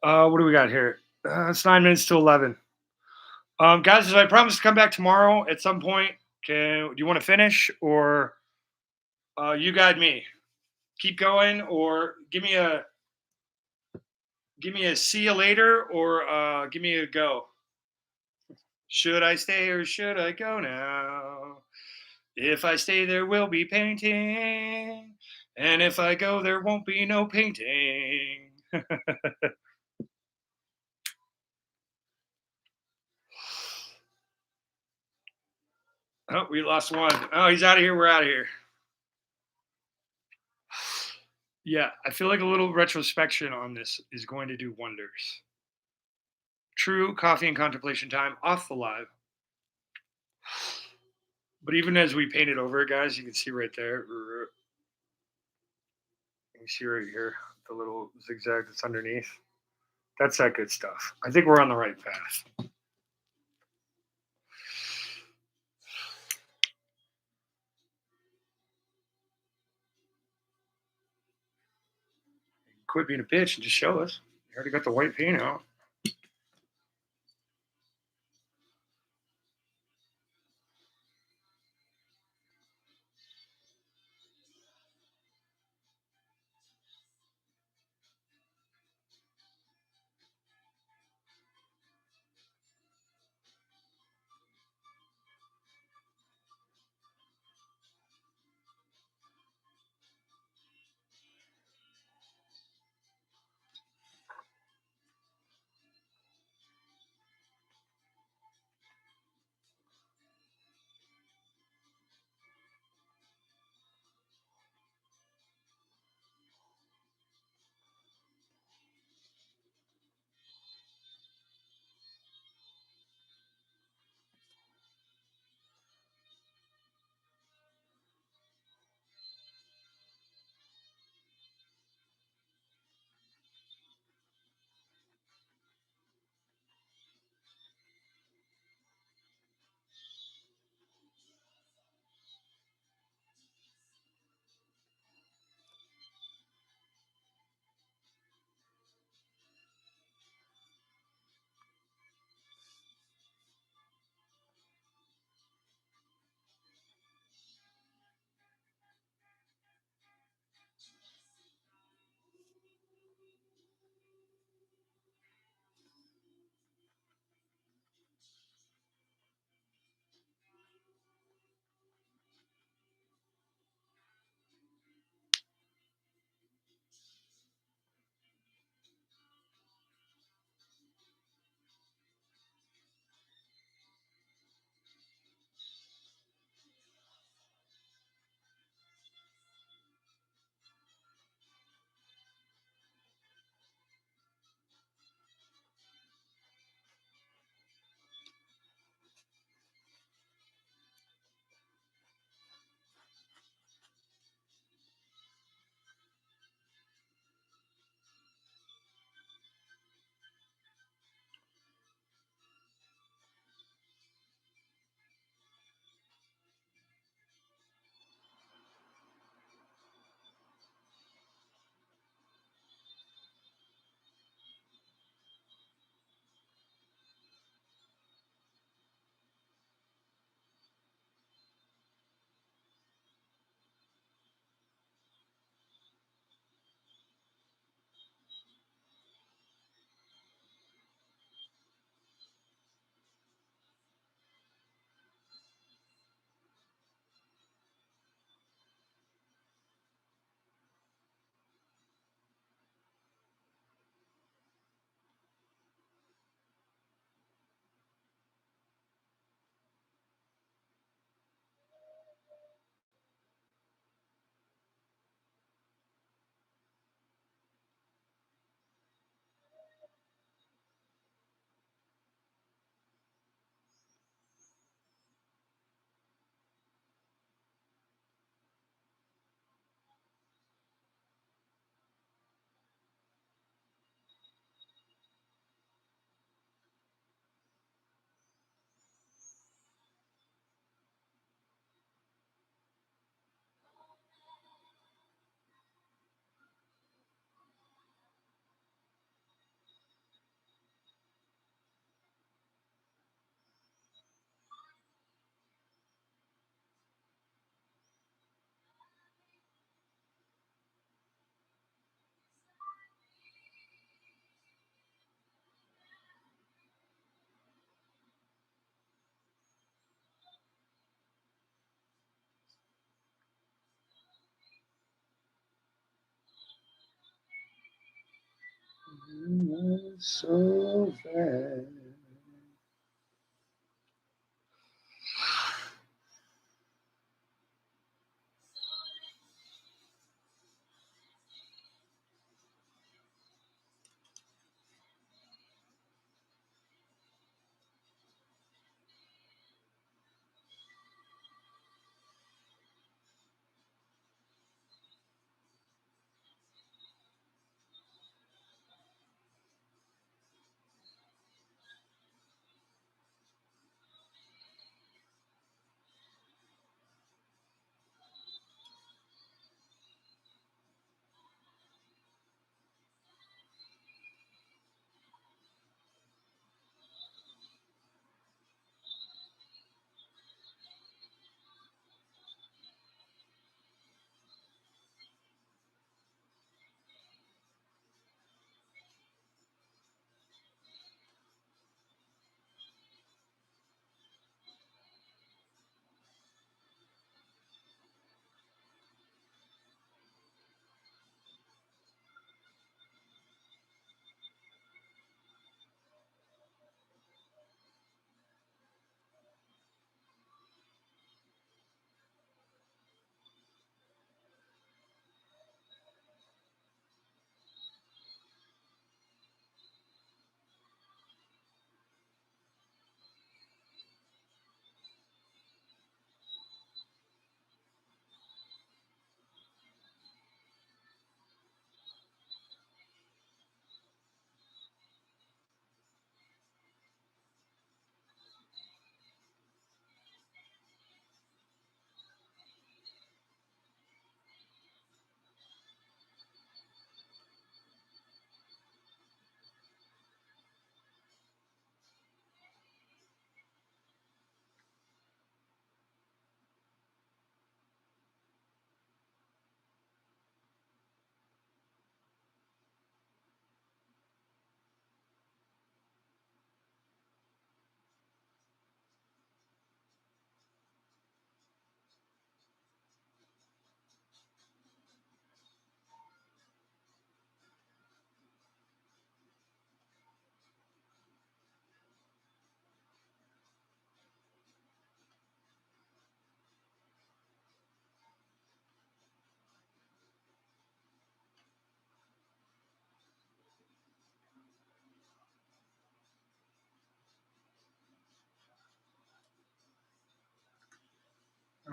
Speaker 2: What do we got here? It's 9 minutes to 11. Guys, as I promised to come back tomorrow at some point, do you want to finish, or you guide me? Keep going, or give me a see you later, or give me a go. Should I stay or should I go now? If I stay, there will be painting. And if I go, there won't be no painting. Oh, we lost one. Oh, he's out of here. We're out of here. Yeah, I feel like a little retrospection on this is going to do wonders. True coffee and contemplation time off the live. But even as we paint it over, guys, you can see right there. You can see right here the little zigzag that's underneath. That's that good stuff. I think we're on the right path. Quit being a bitch and just show us. You already got the white paint out. So bad.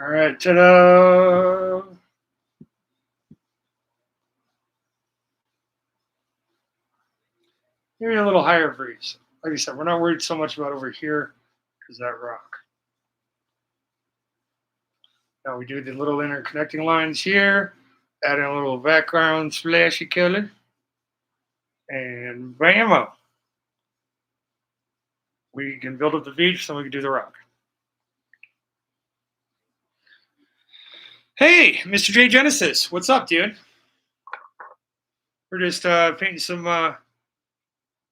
Speaker 2: All right, ta-da! Maybe a little higher breeze. Like I said, we're not worried so much about over here because that rock. Now we do the little interconnecting lines here, add in a little background splashy color, and bammo. We can build up the beach, then we can do the rock. Hey, Mr. J Genesis, what's up, dude? We're just painting some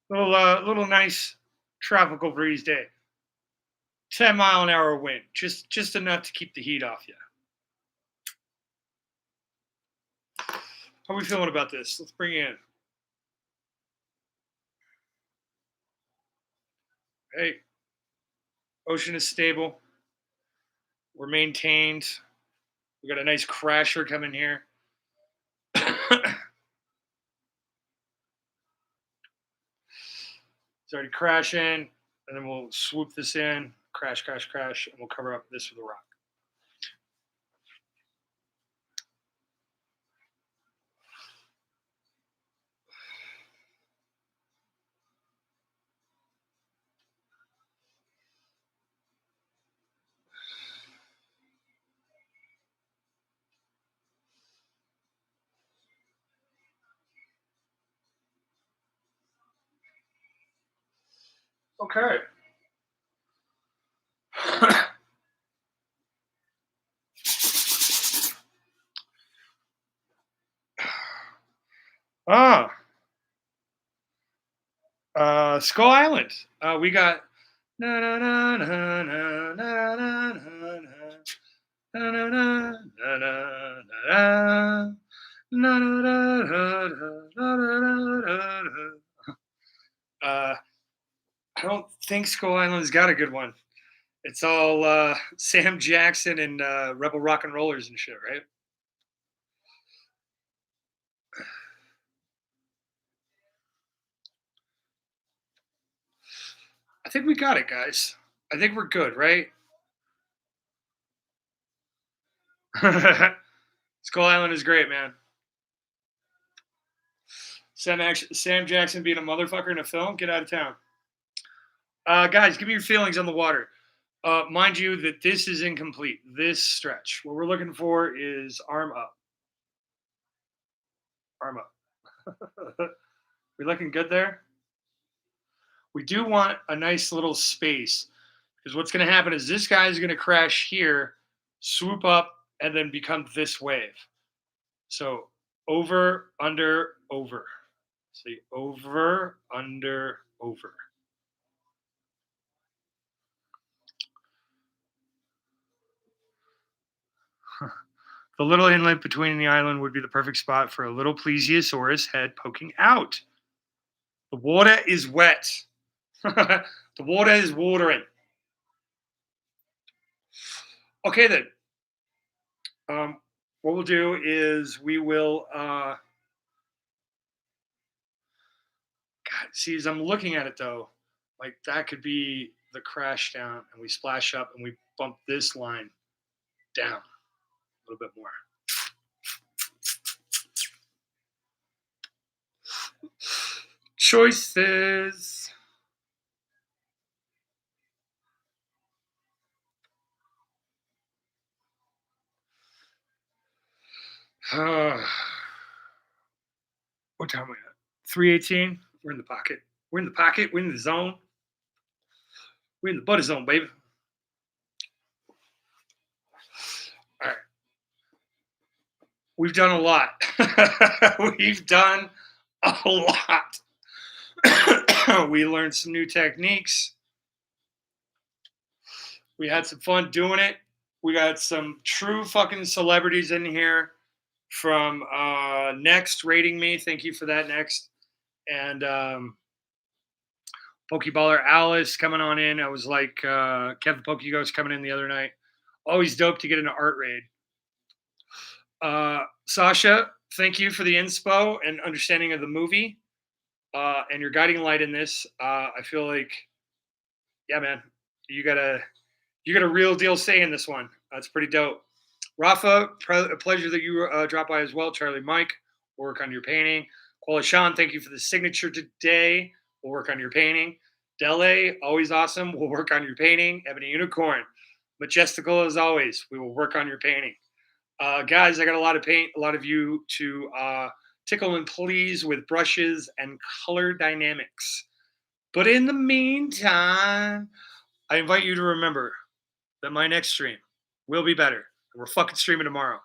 Speaker 2: little nice tropical breeze day. 10-mile-an-hour wind, just enough to keep the heat off you. How are we feeling about this? Let's bring in. Hey, ocean is stable. We're maintained. We got a nice crasher coming here. It's already crashing, and then we'll swoop this in, crash, crash, crash, and we'll cover up this with a rock. Okay. Skull Island. We got na na na na na na na na na na na. I don't think Skull Island's got a good one. It's all Sam Jackson and Rebel Rock and Rollers and shit, right? I think we got it, guys. I think we're good, right? Skull Island is great, man. Sam Jackson being a motherfucker in a film, get out of town. Guys, give me your feelings on the water. Mind you that this is incomplete. This stretch. What we're looking for is arm up. Arm up. We looking good there? We do want a nice little space because what's going to happen is this guy is going to crash here, swoop up, and then become this wave. So over, under, over. See, over, under, over. The little inlet between the island would be the perfect spot for a little plesiosaurus head poking out. The water is wet. The water is watering. Okay, then. What we'll do is we will... God, see, as I'm looking at it, though, like that could be the crash down, and we splash up, and we bump this line down a little bit more. Choices. What time are we at? 3:18. We're in the pocket. We're in the pocket. We're in the zone. We're in the butter zone, baby. All right. We've done a lot. We've done a lot. We learned some new techniques. We had some fun doing it. We got some true fucking celebrities in here from Next rating me. Thank you for that, Next. And Pokeballer Alice coming on in. I was like, Kevin Pokeghost coming in the other night. Always dope to get into art raid. Sasha, thank you for the inspo and understanding of the movie and your guiding light in this. I feel like, yeah, man, you got a real deal say in this one. That's pretty dope. Rafa, a pleasure that you dropped by as well. Charlie Mike, we'll work on your painting. Koala Sean, thank you for the signature today. We'll work on your painting. Dele, always awesome. We'll work on your painting. Ebony Unicorn, majestical as always. We will work on your painting. Guys, I got a lot of paint, a lot of you to tickle and please with brushes and color dynamics. But in the meantime, I invite you to remember that my next stream will be better. We're fucking streaming tomorrow.